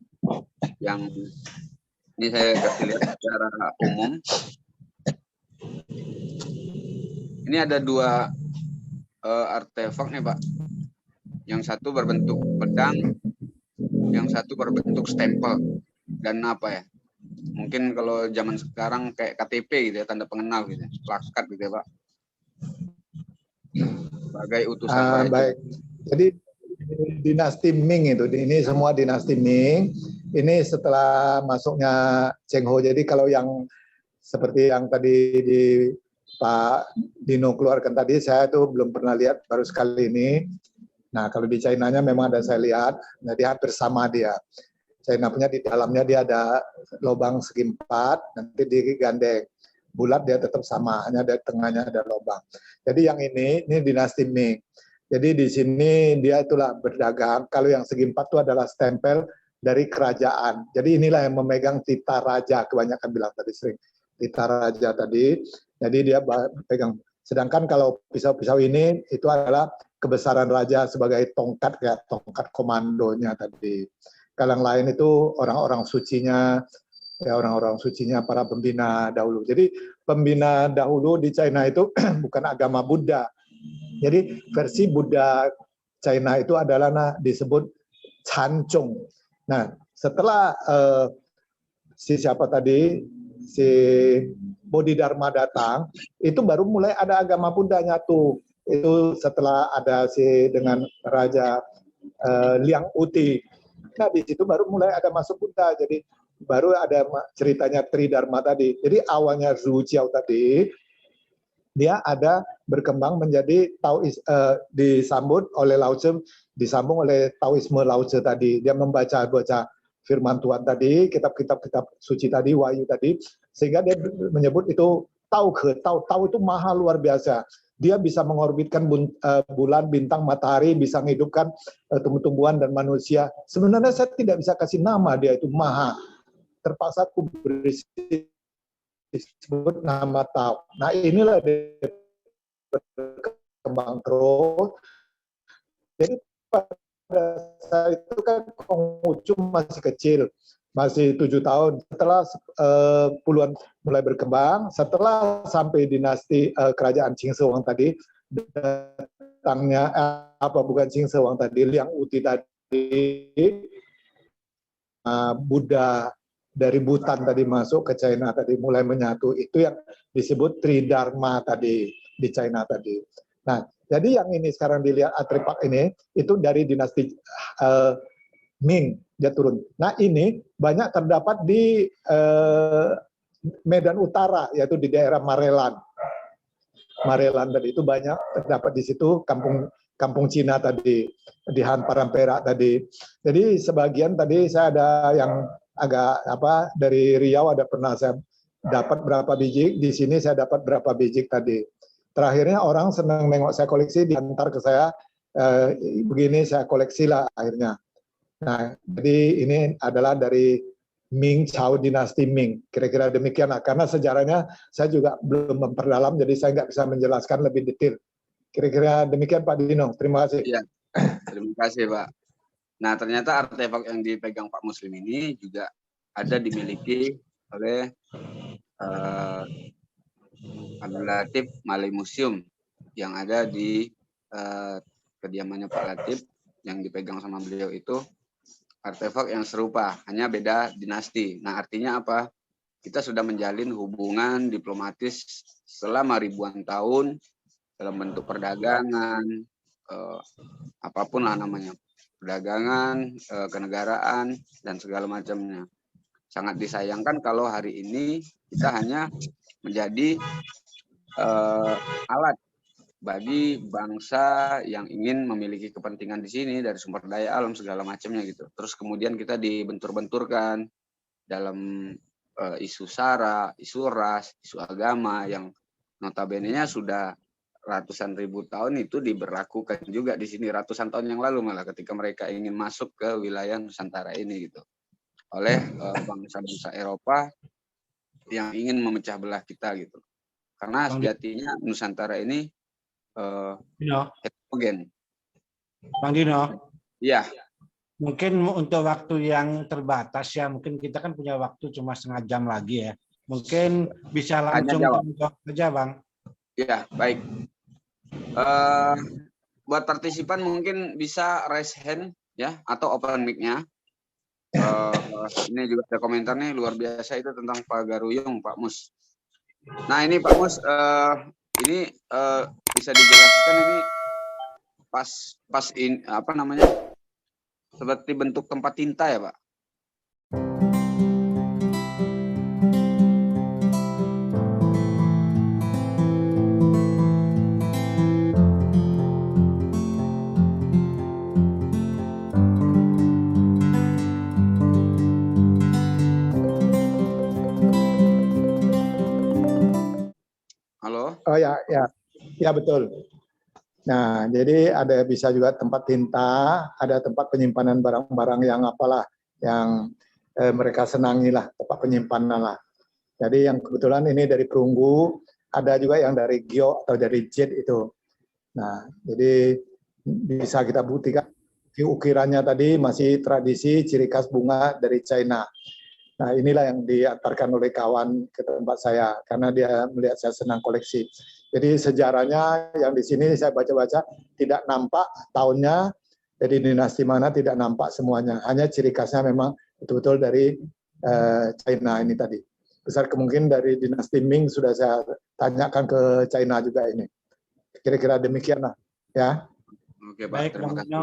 Yang ini saya kasih lihat secara umum. Ini ada dua artefak nih Pak. Yang satu berbentuk pedang, yang satu berbentuk stempel dan apa ya? Mungkin kalau zaman sekarang kayak KTP gitu ya, tanda pengenal gitu, plakat gitu ya Pak. Sebagai utusan raja. Baik. Jadi dinasti Ming itu, ini semua dinasti Ming. Ini setelah masuknya Cheng Ho. Jadi kalau yang seperti yang tadi di Pak Dino keluarkan tadi, saya tuh belum pernah lihat, baru sekali ini. Nah, kalau di China-nya memang ada saya lihat, jadi hampir sama dia. China punya di dalamnya dia ada lubang segi 4, nanti digandeng. Bulat dia tetap sama, hanya di tengahnya ada lubang. Jadi yang ini dinasti Ming. Jadi di sini dia itulah berdagang. Kalau yang segi 4 itu adalah stempel dari kerajaan. Jadi inilah yang memegang tita raja, kebanyakan bilang tadi sering. Tita raja tadi, jadi dia pegang. Sedangkan kalau pisau-pisau ini itu adalah kebesaran raja sebagai tongkat, kayak tongkat komandonya tadi. Kalau yang lain itu orang-orang sucinya, ya orang-orang sucinya para pembina dahulu. Jadi pembina dahulu di China itu bukan agama Buddha. Jadi versi Buddha China itu adalah disebut Chancung. Nah, setelah si siapa tadi, si Bodhidharma datang, itu baru mulai ada agama Buddha nyatu. Itu setelah ada si dengan Raja Liang Uti. Nah, di situ baru mulai ada masuk Buddha. Jadi baru ada ceritanya Tridharma tadi. Jadi awalnya Zhu Jiao tadi, dia ada berkembang menjadi disambut oleh Lao Tzu, disambung oleh Taoisme Lao Tzu tadi. Dia membaca firman Tuhan tadi, kitab-kitab suci tadi, wahyu tadi, sehingga dia menyebut itu Tao itu maha luar biasa. Dia bisa mengorbitkan bulan, bintang, matahari, bisa menghidupkan tumbuh-tumbuhan dan manusia. Sebenarnya saya tidak bisa kasih nama dia itu maha. Terpaksa aku beri disebut nama Tao. Nah, inilah dia berkembang terus. Jadi pada saat itu kan Konghucu masih kecil, masih 7 tahun. Setelah puluhan mulai berkembang, setelah sampai dinasti kerajaan Qing Shi Huang tadi, datangnya bukan Qing Shi Huang tadi, Liang Uti tadi, Buddha dari Butan tadi masuk ke China tadi mulai menyatu, itu yang disebut Tridharma tadi di China tadi. Nah, jadi yang ini sekarang dilihat Atripak ini itu dari dinasti Ming dia turun. Nah, ini banyak terdapat di Medan Utara, yaitu di daerah Marelan. Marelan tadi itu banyak terdapat di situ kampung Cina tadi, di Han Parampera tadi. Jadi sebagian tadi saya ada yang agak dari Riau ada pernah saya dapat berapa biji, di sini saya dapat berapa biji tadi. Terakhirnya orang senang nengok saya koleksi, diantar ke saya begini, saya koleksi lah akhirnya. Nah, jadi ini adalah dari Ming, Chao dinasti Ming, kira-kira demikian lah. Karena sejarahnya saya juga belum memperdalam, jadi saya nggak bisa menjelaskan lebih detail. Kira-kira demikian Pak Dino, terima kasih. Ya, terima kasih Pak. Nah, ternyata artefak yang dipegang Pak Muslim ini juga ada dimiliki oleh Abdul Latif Malay Museum yang ada di kediamannya Pak Latif, yang dipegang sama beliau itu artefak yang serupa, hanya beda dinasti. Nah, artinya apa? Kita sudah menjalin hubungan diplomatis selama ribuan tahun dalam bentuk perdagangan, apapun lah namanya, perdagangan, kenegaraan, dan segala macamnya. Sangat disayangkan kalau hari ini kita hanya menjadi alat bagi bangsa yang ingin memiliki kepentingan di sini dari sumber daya alam segala macamnya gitu. Terus kemudian kita dibentur-benturkan dalam isu SARA, isu ras, isu agama yang notabene-nya sudah ratusan ribu tahun itu diberlakukan juga di sini ratusan tahun yang lalu malah ketika mereka ingin masuk ke wilayah Nusantara ini gitu oleh bangsa-bangsa Eropa yang ingin memecah belah kita gitu. Karena sejatinya Nusantara ini heterogen. Bang Dino. Iya. Mungkin untuk waktu yang terbatas ya, mungkin kita kan punya waktu cuma setengah jam lagi ya. Mungkin bisa langsung jawab saja Bang. Ya, baik. Buat partisipan mungkin bisa raise hand ya atau open mic-nya. Ini juga ada komentar nih luar biasa itu tentang Pak Garuyung, Pak Mus. Nah ini Pak Mus, ini bisa dijelaskan ini pas ini apa namanya, seperti bentuk tempat tinta ya Pak? Halo? Oh ya, ya betul. Nah, jadi ada bisa juga tempat tinta, ada tempat penyimpanan barang-barang yang apalah, yang mereka senangi lah, tempat penyimpanan lah. Jadi yang kebetulan ini dari perunggu, ada juga yang dari giok atau dari jet itu. Nah, jadi bisa kita buktikan ukirannya tadi masih tradisi ciri khas bunga dari China. Nah, inilah yang diantarkan oleh kawan ke tempat saya karena dia melihat saya senang koleksi. Jadi sejarahnya yang di sini saya baca-baca tidak nampak tahunnya, jadi dinasti mana tidak nampak semuanya. Hanya ciri khasnya memang betul-betul dari China ini tadi. Besar kemungkinan dari dinasti Ming sudah saya tanyakan ke China juga ini. Kira-kira demikianlah ya. Oke, Pak. Baik, Terima Bang kasih. Gino.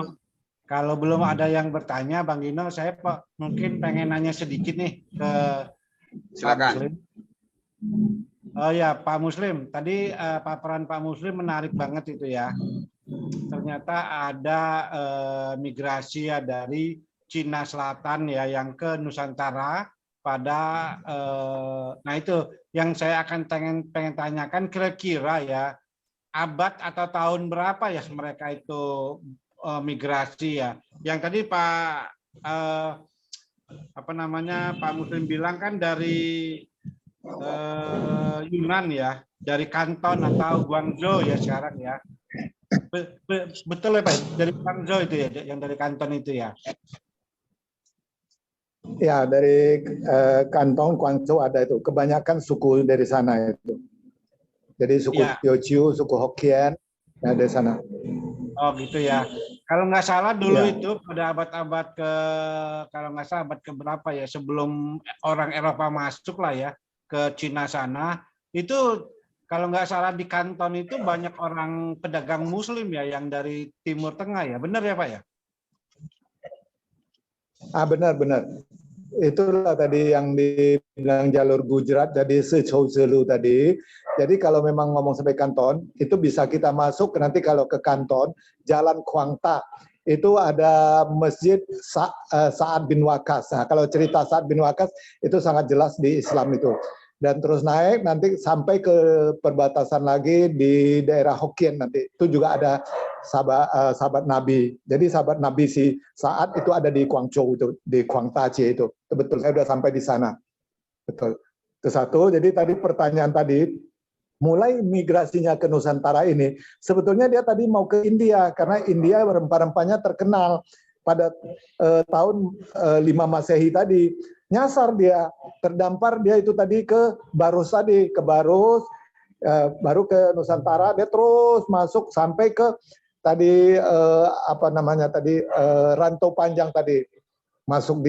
Kalau belum ada yang bertanya, Bang Gino, saya mungkin pengen nanya sedikit nih ke Silakan. Pak Muslim. Oh ya, Pak Muslim. Tadi paparan Pak Muslim menarik banget itu ya. Ternyata ada migrasi ya dari Cina Selatan ya yang ke Nusantara pada nah itu yang saya akan pengen tanyakan kira-kira ya abad atau tahun berapa ya mereka itu migrasi ya. Yang tadi Pak apa namanya Pak Muslim bilang kan dari Yunan ya, dari Kanton atau Guangzhou ya sekarang ya. Betul ya Pak, dari Guangzhou itu ya, yang dari Kanton itu ya. Ya, dari Kantong, Guangzhou ada itu. Kebanyakan suku dari sana itu. Jadi suku Ya. Teochew, suku Hokkien, ya dari sana. Oh gitu ya. Kalau nggak salah dulu Ya. itu pada abad-abad kalau nggak salah abad keberapa ya sebelum orang Eropa masuk lah ya ke Cina sana itu kalau nggak salah di Kanton itu banyak orang pedagang Muslim ya yang dari Timur Tengah ya, benar ya Pak ya? Benar. Itulah tadi yang dibilang jalur Gujarat, jadi Sechou Zelu tadi. Jadi kalau memang ngomong sampai Kanton, itu bisa kita masuk nanti kalau ke Kanton, Jalan Kwangta. Itu ada Masjid Sa'ad bin Waqqas. Nah, kalau cerita Sa'ad bin Waqqas itu sangat jelas di Islam itu. Dan terus naik nanti sampai ke perbatasan lagi di daerah Hokkien nanti. Itu juga ada sahabat Nabi. Jadi sahabat Nabi si Sa'ad itu ada di Guangzhou itu, di Guangtaji itu. Betul, saya sudah sampai di sana. Betul. Itu satu. Jadi tadi pertanyaan tadi, mulai migrasinya ke Nusantara ini, sebetulnya dia tadi mau ke India karena India rempah-rempahnya terkenal pada tahun 5 Masehi tadi. Nyasar dia, terdampar dia itu tadi ke Barus tadi, ke Barus, baru ke Nusantara, dia terus masuk sampai ke tadi apa namanya tadi Rantau Panjang tadi, masuk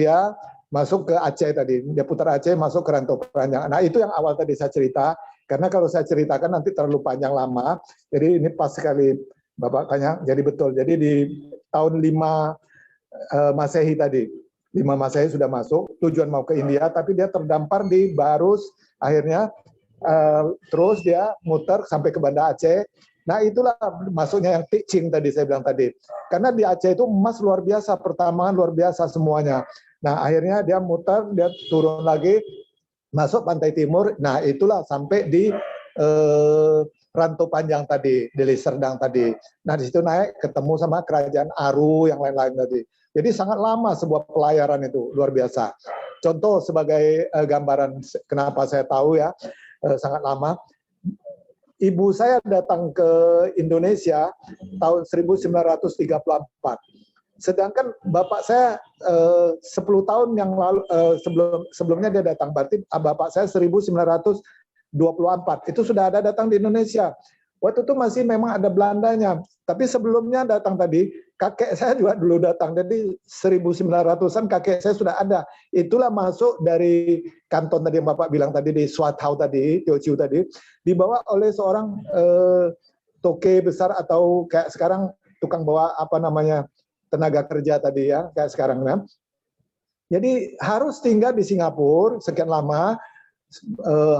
ke Aceh tadi, dia putar Aceh masuk ke Rantau Panjang. Nah itu yang awal tadi saya cerita, karena kalau saya ceritakan nanti terlalu panjang lama, jadi ini pas sekali Bapak tanya, jadi betul. Jadi di tahun 5 Masehi tadi, 5 Masehi sudah masuk, tujuan mau ke India, tapi dia terdampar di Barus, akhirnya terus dia muter sampai ke Banda Aceh. Nah itulah masuknya yang teaching tadi saya bilang tadi. Karena di Aceh itu emas luar biasa, pertambangan luar biasa semuanya. Nah akhirnya dia muter, dia turun lagi, masuk pantai timur. Nah itulah sampai di Rantau Panjang tadi, di Serdang tadi. Nah di situ naik ketemu sama kerajaan Aru yang lain-lain tadi. Jadi sangat lama sebuah pelayaran itu, luar biasa. Contoh sebagai gambaran kenapa saya tahu ya, sangat lama. Ibu saya datang ke Indonesia tahun 1934. Sedangkan bapak saya 10 tahun yang lalu sebelumnya dia datang. Berarti bapak saya 1924. Itu sudah ada datang di Indonesia. Waktu itu masih memang ada Belandanya. Tapi sebelumnya datang tadi, kakek saya juga dulu datang. Jadi 1900-an kakek saya sudah ada. Itulah masuk dari kanton tadi yang Bapak bilang tadi di Swatau tadi, Teochew tadi, dibawa oleh seorang toke besar atau kayak sekarang tukang bawa apa namanya tenaga kerja tadi ya, kayak sekarang kan. Jadi harus tinggal di Singapura sekian lama,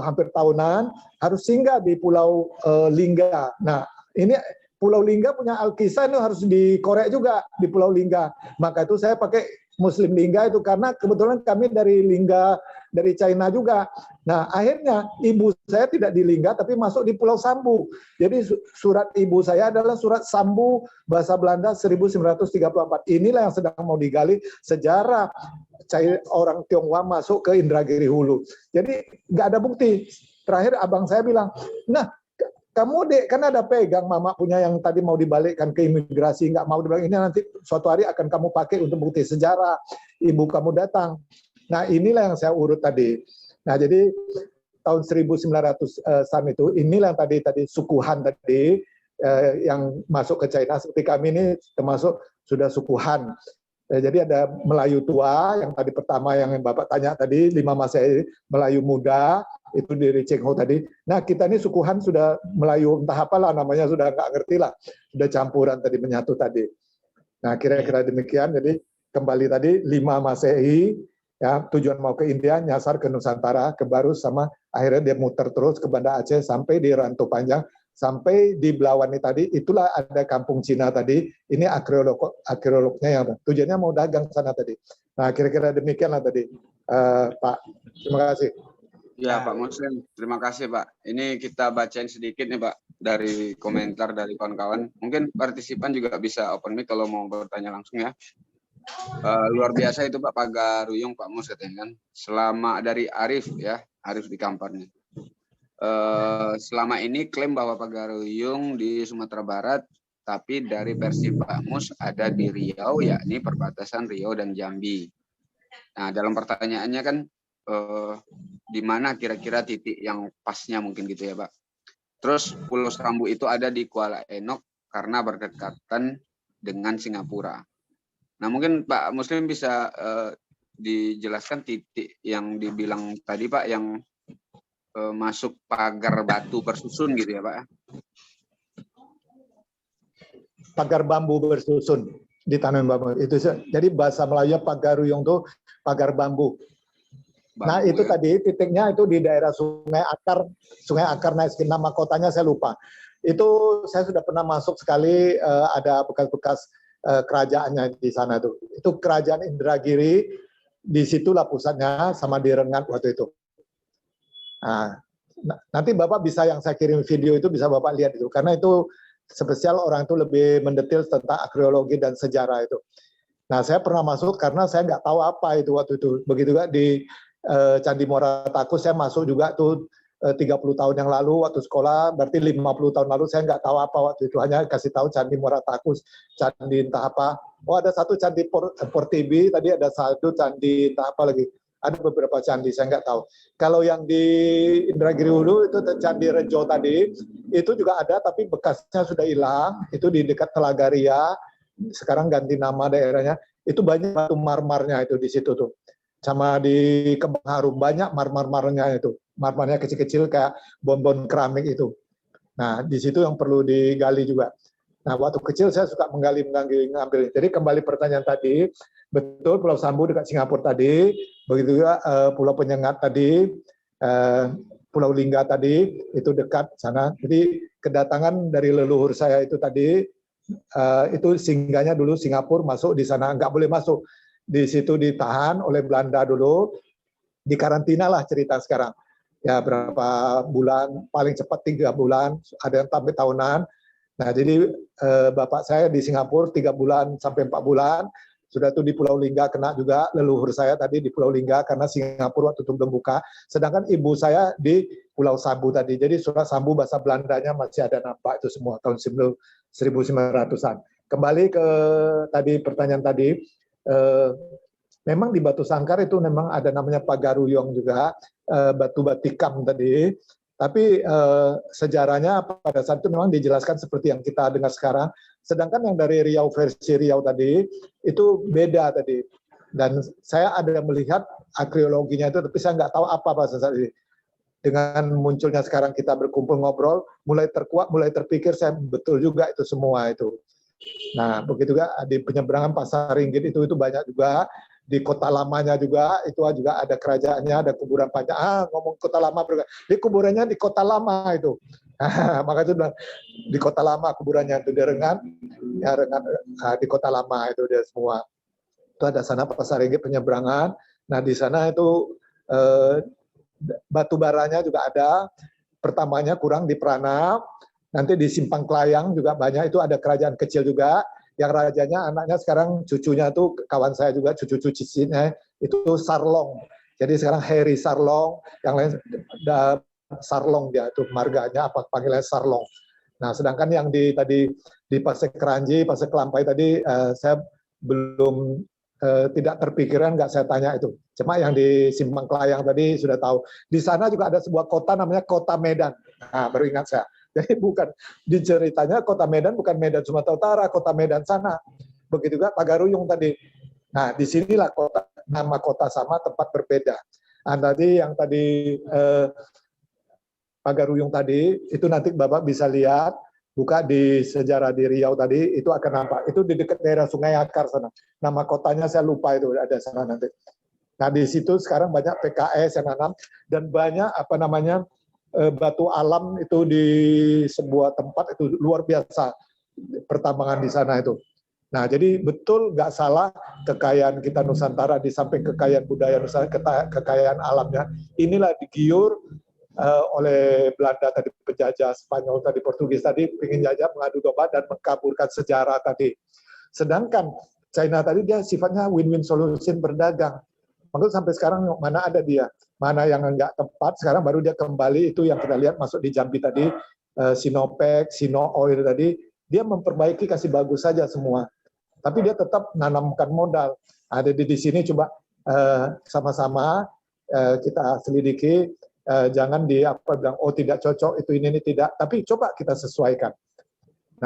hampir tahunan, harus singgah di Pulau Lingga. Nah, ini Pulau Lingga punya Alkisah ini harus dikorek juga di Pulau Lingga. Maka itu saya pakai Muslim Lingga itu karena kebetulan kami dari Lingga, dari China juga. Nah, akhirnya ibu saya tidak di Lingga tapi masuk di Pulau Sambu. Jadi surat ibu saya adalah surat Sambu bahasa Belanda 1934. Inilah yang sedang mau digali sejarah orang Tionghoa masuk ke Indragiri Hulu. Jadi nggak ada bukti. Terakhir abang saya bilang, nah kamu dek kan ada pegang mama punya yang tadi mau dibalikkan ke imigrasi, nggak mau dibalik, ini nanti suatu hari akan kamu pakai untuk bukti sejarah ibu kamu datang. Nah inilah yang saya urut tadi. Nah jadi tahun 1900-an itu inilah yang tadi suku Han tadi yang masuk ke China, seperti kami ini termasuk sudah suku Han. Jadi ada Melayu tua yang tadi pertama yang Bapak tanya tadi 5 Masehi, Melayu muda itu dari Cheng Ho tadi. Nah kita ini suku Han sudah Melayu entah apalah namanya, sudah nggak ngerti lah, sudah campuran tadi menyatu tadi. Nah kira-kira demikian. Jadi kembali tadi 5 Masehi ya, tujuan mau ke India, nyasar ke Nusantara, ke Barus, sama akhirnya dia muter terus ke Banda Aceh sampai di Rantau Panjang. Sampai di Belawani tadi, itulah ada kampung Cina tadi. Ini arkeolognya yang tujuannya mau dagang sana tadi. Nah, kira-kira demikianlah tadi, Pak. Terima kasih. Ya, Pak Muslim. Terima kasih, Pak. Ini kita bacain sedikit nih, Pak, dari komentar dari kawan-kawan. Mungkin partisipan juga bisa open mic kalau mau bertanya langsung ya. Luar biasa itu, Pak, Pagaruyung, Pak Mus katanya kan. Selama dari Arif ya, Arif di Kamparnya. Selama ini klaim bahwa Pagaruyung di Sumatera Barat, tapi dari versi Pak Mus ada di Riau, yakni perbatasan Riau dan Jambi. Nah, dalam pertanyaannya kan di mana kira-kira titik yang pasnya mungkin gitu ya, Pak. Terus Pulau Sambu itu ada di Kuala Enok karena berdekatan dengan Singapura. Nah, mungkin Pak Muslim bisa dijelaskan titik yang dibilang tadi, Pak, yang masuk pagar batu bersusun gitu ya, Pak? Pagar bambu bersusun ditanam bambu. Itu jadi bahasa Melayunya Pagaruyung itu pagar bambu. Nah itu ya. Tadi titiknya itu di daerah Sungai Akar naik nama kotanya saya lupa. Itu saya sudah pernah masuk sekali, ada bekas-bekas kerajaannya di sana tuh. Itu kerajaan Indragiri, disitulah pusatnya sama di Rengat waktu itu. Nah, nanti Bapak bisa yang saya kirim video itu bisa Bapak lihat itu, karena itu spesial orang itu lebih mendetail tentang arkeologi dan sejarah itu. Nah saya pernah masuk karena saya nggak tahu apa itu waktu itu. Begitu juga di Candi Muara Takus saya masuk juga tuh 30 tahun yang lalu waktu sekolah, berarti 50 tahun lalu saya nggak tahu apa waktu itu, hanya kasih tahu Candi Muara Takus, candi entah apa. Oh ada satu candi Portibi, tadi ada satu candi entah apa lagi. Ada beberapa candi, saya nggak tahu. Kalau yang di Indragiri Hulu itu Candi Rejo tadi, itu juga ada, tapi bekasnya sudah hilang. Itu di dekat Telaga Ria, sekarang ganti nama daerahnya. Itu banyak batu marmarnya itu di situ tuh. Sama di Kembang Harum, banyak marmarnya itu. Marmarnya kecil-kecil kayak bonbon keramik itu. Nah, di situ yang perlu digali juga. Nah, waktu kecil saya suka ngambil. Jadi kembali pertanyaan tadi, betul Pulau Sambu dekat Singapura tadi, begitu juga Pulau Penyengat tadi, Pulau Lingga tadi, itu dekat sana. Jadi kedatangan dari leluhur saya itu tadi, itu singgahnya dulu Singapura, masuk di sana, nggak boleh masuk. Di situ ditahan oleh Belanda dulu, di karantina lah cerita sekarang. Ya berapa bulan, paling cepat 3 bulan, ada yang sampai tahunan. Nah, jadi bapak saya di Singapura 3 bulan sampai 4 bulan, sudah tuh di Pulau Lingga kena juga, leluhur saya tadi di Pulau Lingga karena Singapura waktu itu belum buka. Sedangkan ibu saya di Pulau Sambu tadi. Jadi surat Sambu bahasa Belandanya masih ada nampak itu semua tahun 1900-an. Kembali ke tadi pertanyaan tadi, memang di Batu Sangkar itu memang ada namanya Pagaruyung juga, batu batikam tadi. Tapi sejarahnya pada saat itu memang dijelaskan seperti yang kita dengar sekarang, Sedangkan yang dari Riau versi Riau tadi itu beda tadi. Dan saya ada melihat arkeologinya itu, tapi saya nggak tahu apa pada saat ini. Dengan munculnya sekarang kita berkumpul ngobrol, mulai terkuat, mulai terpikir saya betul juga itu semua itu. Nah, begitu juga di penyeberangan Pasar Ringgit itu banyak juga. Di Kota Lamanya juga itu juga ada kerajaannya, ada kuburan panjang. Ngomong Kota Lama, di kuburannya di Kota Lama itu. Maka itu bilang di Kota Lama kuburannya itu di Rengan, ya Rengan di Kota Lama itu dia semua. Itu ada sana Pasar Ringgit penyeberangan. Nah di sana itu batu baranya juga ada. Pertamanya kurang di Pranap, nanti di Simpang Kelayang juga banyak. Itu ada kerajaan kecil juga. Yang rajanya anaknya sekarang cucunya tuh kawan saya juga, cucu-cucu cicitnya itu Sarlong. Jadi sekarang Heri Sarlong, yang lain Sarlong dia itu marganya apa panggilannya Sarlong. Nah, sedangkan yang tadi di Pasir Keranji, Pasir Kelampai tadi saya belum tidak terpikiran, nggak saya tanya itu. Cuma yang di Simpang Kelayang tadi sudah tahu. Di sana juga ada sebuah kota namanya Kota Medan. Nah, baru ingat saya. Jadi bukan di ceritanya Kota Medan bukan Medan Sumatera Utara, Kota Medan sana. Begitu juga Pagaruyung tadi. Nah, disinilah nama kota sama, tempat berbeda. Nah, tadi yang tadi Pagaruyung tadi, itu nanti Bapak bisa lihat, buka di sejarah di Riau tadi, itu akan nampak. Itu di dekat daerah Sungai Akar sana. Nama kotanya saya lupa itu, ada sana nanti. Nah, di situ sekarang banyak PKS yang nanam, dan banyak batu alam itu di sebuah tempat itu luar biasa pertambangan di sana itu. Nah, jadi betul nggak salah kekayaan kita Nusantara di samping kekayaan budaya Nusantara, kekayaan alamnya, inilah digiur oleh Belanda tadi, penjajah Spanyol tadi, Portugis tadi, ingin jajah mengadu domba dan mengkaburkan sejarah tadi. Sedangkan China tadi dia sifatnya win-win solution berdagang. Maka sampai sekarang mana ada dia, mana yang nggak tepat, sekarang baru dia kembali itu yang kita lihat masuk di Jambi tadi, Sinopec, Sino Oil tadi, dia memperbaiki kasih bagus saja semua. Tapi dia tetap menanamkan modal. Ada di sini coba sama-sama kita selidiki, jangan bilang oh tidak cocok itu ini tidak, tapi coba kita sesuaikan.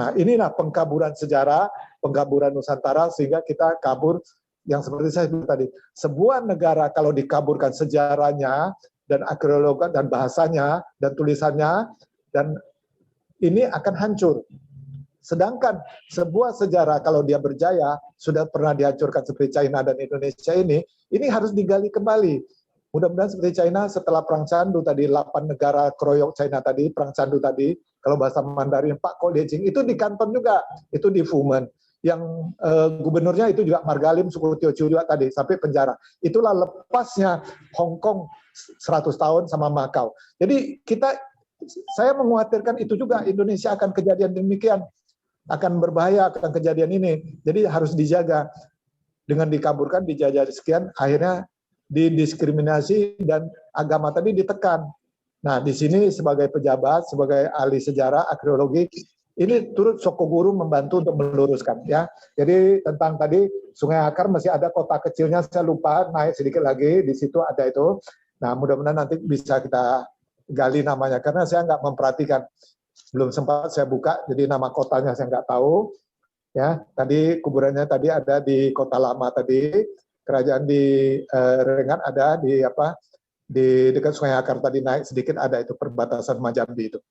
Nah inilah pengkaburan sejarah, pengkaburan Nusantara sehingga kita kabur. Yang seperti saya bilang tadi, sebuah negara kalau dikaburkan sejarahnya dan arkeologi dan bahasanya dan tulisannya, dan ini akan hancur. Sedangkan sebuah sejarah kalau dia berjaya, sudah pernah dihancurkan seperti China dan Indonesia ini harus digali kembali. Mudah-mudahan seperti China setelah Perang Candu tadi, 8 negara keroyok China tadi, Perang Candu tadi, kalau bahasa Mandarin Pak Ko Dejing, itu di Kanton juga, itu di Fumen. Yang gubernurnya itu juga Margalim suku Teochew juga tadi, sampai penjara. Itulah lepasnya Hong Kong 100 tahun sama Macau. Jadi saya mengkhawatirkan itu juga Indonesia akan kejadian demikian, akan berbahaya akan kejadian ini. Jadi harus dijaga. Dengan dikaburkan, dijajah sekian, akhirnya didiskriminasi dan agama tadi ditekan. Nah, di sini sebagai pejabat, sebagai ahli sejarah, arkeologi, ini turut Sokoguru membantu untuk meluruskan ya. Jadi tentang tadi Sungai Akar masih ada kota kecilnya, saya lupa, naik sedikit lagi di situ ada itu. Nah mudah-mudahan nanti bisa kita gali namanya karena saya nggak memperhatikan, belum sempat saya buka, jadi nama kotanya saya nggak tahu. Ya tadi kuburannya tadi ada di Kota Lama tadi, kerajaan di Rengat ada di di dekat Sungai Akar tadi naik sedikit ada itu perbatasan Jambi itu.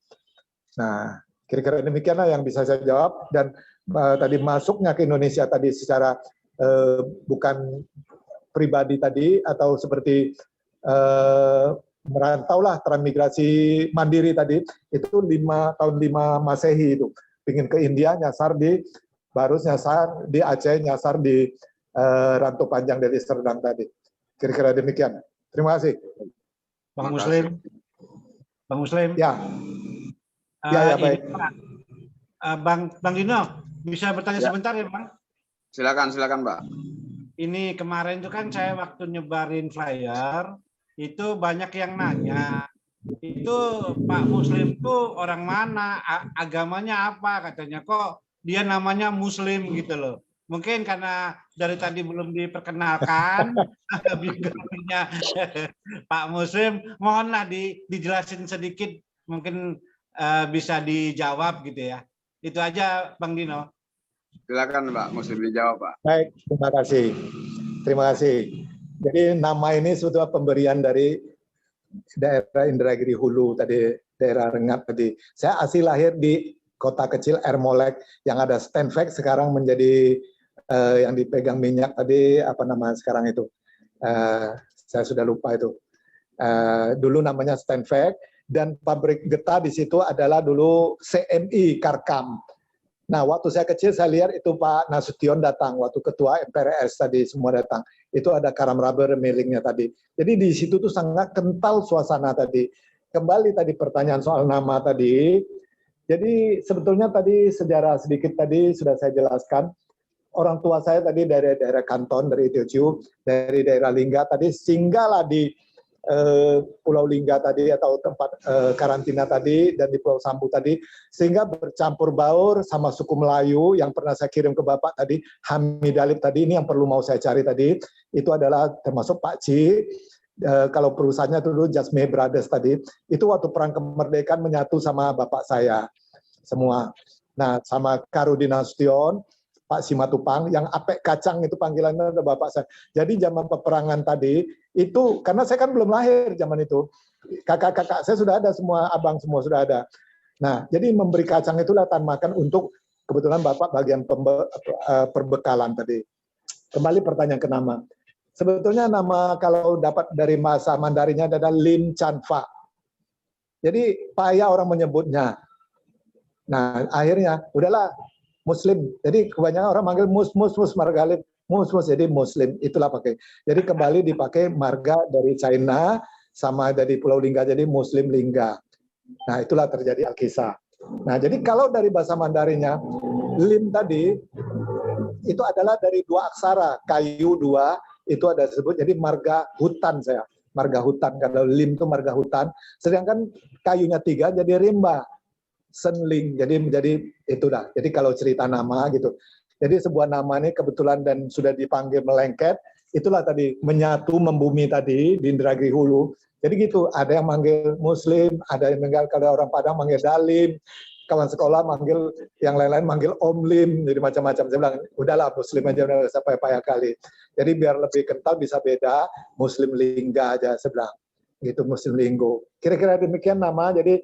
Nah kira-kira demikianlah yang bisa saya jawab. Dan tadi masuknya ke Indonesia tadi secara bukan pribadi tadi atau seperti merantau lah, transmigrasi mandiri tadi, itu tahun 5 Masehi itu. Pingin ke India, nyasar baru nyasar di Aceh, nyasar di Rantu Panjang dari Serdang tadi. Kira-kira demikian. Terima kasih. Bang Muslim. Bang Muslim. Ya. Ya, baik. Bang Dino, bisa bertanya sebentar ya, Bang? Silakan, Pak. Ini kemarin itu kan saya waktu nyebarin flyer, itu banyak yang nanya, itu Pak Muslim tuh orang mana, agamanya apa, katanya kok dia namanya Muslim gitu loh. Mungkin karena dari tadi belum diperkenalkan biografinya Pak Muslim, mohonlah dijelasin sedikit, mungkin bisa dijawab gitu ya. Itu aja Bang Dino. Silakan Pak Muslim dijawab Pak. Baik, terima kasih. Terima kasih. Jadi nama ini sebetulnya pemberian dari daerah Indragiri Hulu tadi, daerah Rengat tadi. Saya asli lahir di kota kecil Ermolek yang ada Stenvac, sekarang menjadi yang dipegang minyak tadi, apa nama sekarang itu? Saya sudah lupa itu. Dulu namanya Stenvac, dan pabrik getah di situ adalah dulu CMI Karkam. Nah, waktu saya kecil saya lihat itu Pak Nasution datang, waktu ketua MPRS tadi semua datang. Itu ada Karam Rubber millingnya tadi. Jadi di situ tuh sangat kental suasana tadi. Kembali tadi pertanyaan soal nama tadi. Jadi sebetulnya tadi sejarah sedikit tadi sudah saya jelaskan. Orang tua saya tadi dari daerah Kanton, dari Teochew, dari daerah Lingga tadi, singgahlah di Pulau Lingga tadi atau tempat karantina tadi, dan di Pulau Sambu tadi, sehingga bercampur baur sama suku Melayu yang pernah saya kirim ke Bapak tadi, Hamidalip tadi, ini yang perlu mau saya cari tadi, itu adalah termasuk Pak Ci, kalau perusahaannya dulu Jasmine Brothers tadi, itu waktu perang kemerdekaan menyatu sama Bapak saya semua. Nah, sama Karudin Nasution, Pak Simatupang, yang apek kacang itu panggilannya ada Bapak saya. Jadi zaman peperangan tadi, itu karena saya kan belum lahir zaman itu, kakak-kakak saya sudah ada semua, abang semua sudah ada. Nah, jadi memberi kacang itu latan makan untuk kebetulan Bapak bagian perbekalan tadi. Kembali pertanyaan ke nama. Sebetulnya nama kalau dapat dari bahasa Mandarinnya adalah Lim Chan Fa. Jadi payah orang menyebutnya. Nah, akhirnya udahlah Muslim. Jadi kebanyakan orang manggil mus Margalip. Mus, jadi Muslim, itulah pakai. Jadi kembali dipakai marga dari China sama dari Pulau Lingga, jadi Muslim Lingga. Nah, itulah terjadi Alkisah. Nah, jadi kalau dari bahasa Mandarinnya, Lim tadi itu adalah dari dua aksara, kayu dua, itu ada disebut, jadi marga hutan saya. Marga hutan, kalau Lim itu marga hutan, sedangkan kayunya tiga jadi rimba. Senling, jadi menjadi itu dah. Jadi kalau cerita nama gitu. Jadi sebuah nama ini kebetulan dan sudah dipanggil melengket, itulah tadi menyatu membumi tadi di Indragiri Hulu. Jadi gitu, ada yang manggil Muslim, ada yang manggil, kalau orang Padang manggil Dalim, kawan sekolah manggil, yang lain-lain manggil Om Lim, jadi macam-macam. Saya bilang, udahlah Muslim aja, udah sampai payah kali. Jadi biar lebih kental bisa beda, Muslim Lingga aja saya bilang. Gitu, Muslim Linggo. Kira-kira demikian nama, jadi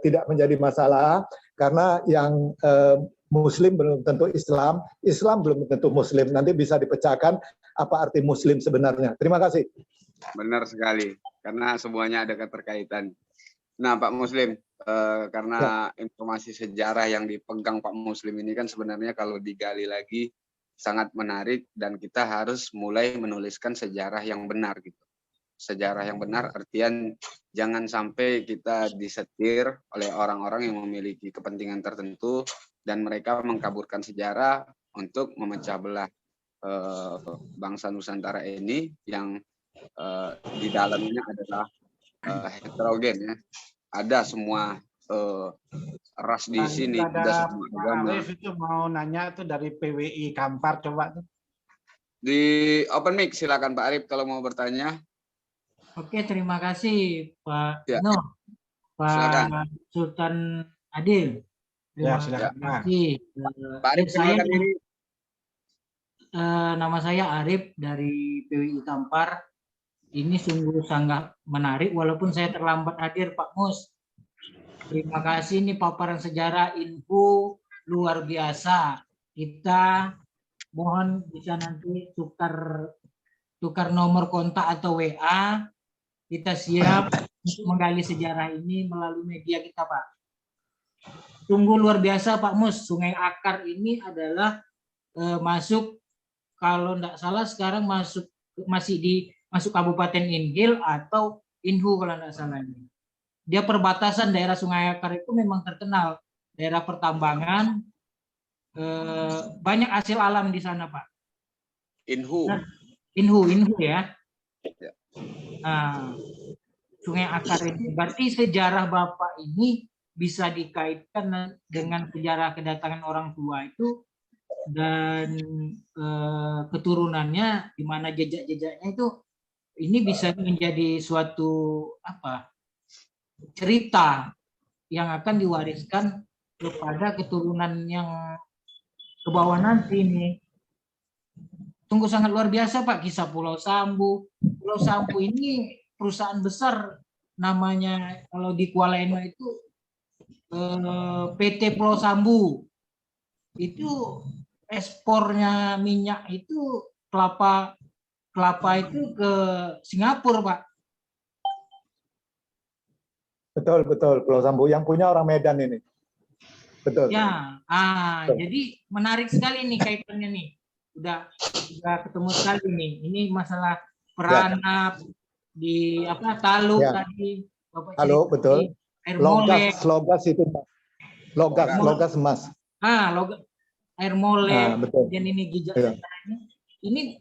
tidak menjadi masalah, karena yang Muslim belum tentu Islam, Islam belum tentu Muslim. Nanti bisa dipecahkan apa arti Muslim sebenarnya. Terima kasih. Benar sekali, karena semuanya ada keterkaitan. Nah, Pak Muslim, karena informasi sejarah yang dipegang Pak Muslim ini kan sebenarnya kalau digali lagi sangat menarik, dan kita harus mulai menuliskan sejarah yang benar gitu. Sejarah yang benar artian jangan sampai kita disetir oleh orang-orang yang memiliki kepentingan tertentu dan mereka mengkaburkan sejarah untuk memecah belah bangsa Nusantara ini yang di dalamnya adalah heterogen ya. Ada semua ras di sini, ada semua agama. Arif itu mau nanya tuh dari PWI Kampar, coba tuh. Di open mic silakan Pak Arif kalau mau bertanya. Oke, terima kasih Pak Ya. Pak Silakan. Sultan Adil. Terima kasih. Pak Arif, saya nama saya Arif dari PWI Kampar. Ini sungguh sangat menarik walaupun saya terlambat hadir Pak Mus. Terima kasih, ini paparan sejarah info luar biasa. Kita mohon bisa nanti tukar nomor kontak atau WA. Kita siap untuk menggali sejarah ini melalui media kita, Pak. Sungguh luar biasa, Pak Mus. Sungai Akar ini adalah masuk, kalau tidak salah sekarang masuk Kabupaten Inhil atau Inhu kalau tidak salah ini. Dia perbatasan daerah Sungai Akar itu memang terkenal daerah pertambangan, banyak hasil alam di sana, Pak. Inhu. Inhu ya. Nah, Sungai Akar ini berarti sejarah Bapak ini bisa dikaitkan dengan sejarah kedatangan orang tua itu dan keturunannya, di mana jejak-jejaknya itu ini bisa menjadi suatu cerita yang akan diwariskan kepada keturunan yang ke bawah nanti nih. Sungguh sangat luar biasa Pak, kisah Pulau Sambu. Pulau Sambu ini perusahaan besar namanya, kalau di Kuala Eno itu PT Pulau Sambu. Itu ekspornya minyak itu kelapa itu ke Singapura, Pak. Betul, betul. Pulau Sambu yang punya orang Medan ini. Betul. Ya, betul. Jadi menarik sekali nih kaitannya nih. Udah ketemu sekali nih. Ini masalah peranap di Taluk tadi. Bapak Halo, betul. Air molek. Logas itu. Logas emas. Air molek. Betul. Dan ini jejak ini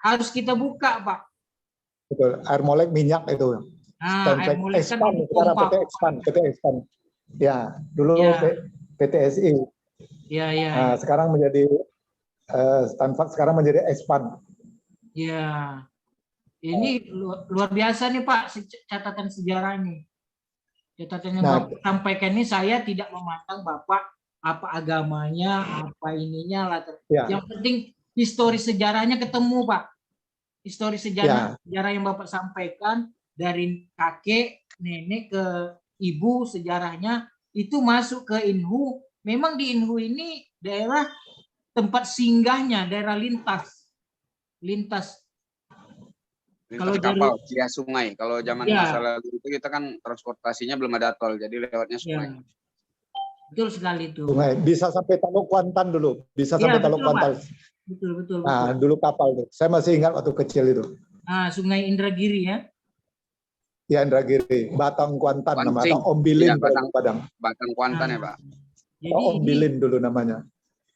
harus kita buka, Pak. Betul. Air molek minyak itu. Air molek kan PT Expand. Ya, dulu PT SI. Iya. Sekarang menjadi Stanford, sekarang menjadi Expand. Ya. Ini luar biasa nih Pak, catatan sejarah nih. Catatan yang Bapak sampaikan ini, saya tidak memandang Bapak apa agamanya, apa ininya latar. Yang penting histori sejarahnya ketemu, Pak. Histori sejarah yang Bapak sampaikan dari kakek, nenek ke ibu, sejarahnya itu masuk ke Inhu. Memang di Inhu ini daerah tempat singgahnya, daerah lintas kalau kapal via sungai. Kalau zaman masa lalu itu kita kan transportasinya belum ada tol, jadi lewatnya sungai. Betul sekali itu. Sungai bisa sampai Teluk Kuantan dulu, sampai Teluk Kuantan. Betul. Nah, dulu kapal tuh. Saya masih ingat waktu kecil itu. Sungai Indragiri ya. Ya, Indragiri, Batang Kuantan namanya, atau Ombilin Padang. Batang Kuantan ya, Pak. Jadi Ombilin dulu namanya.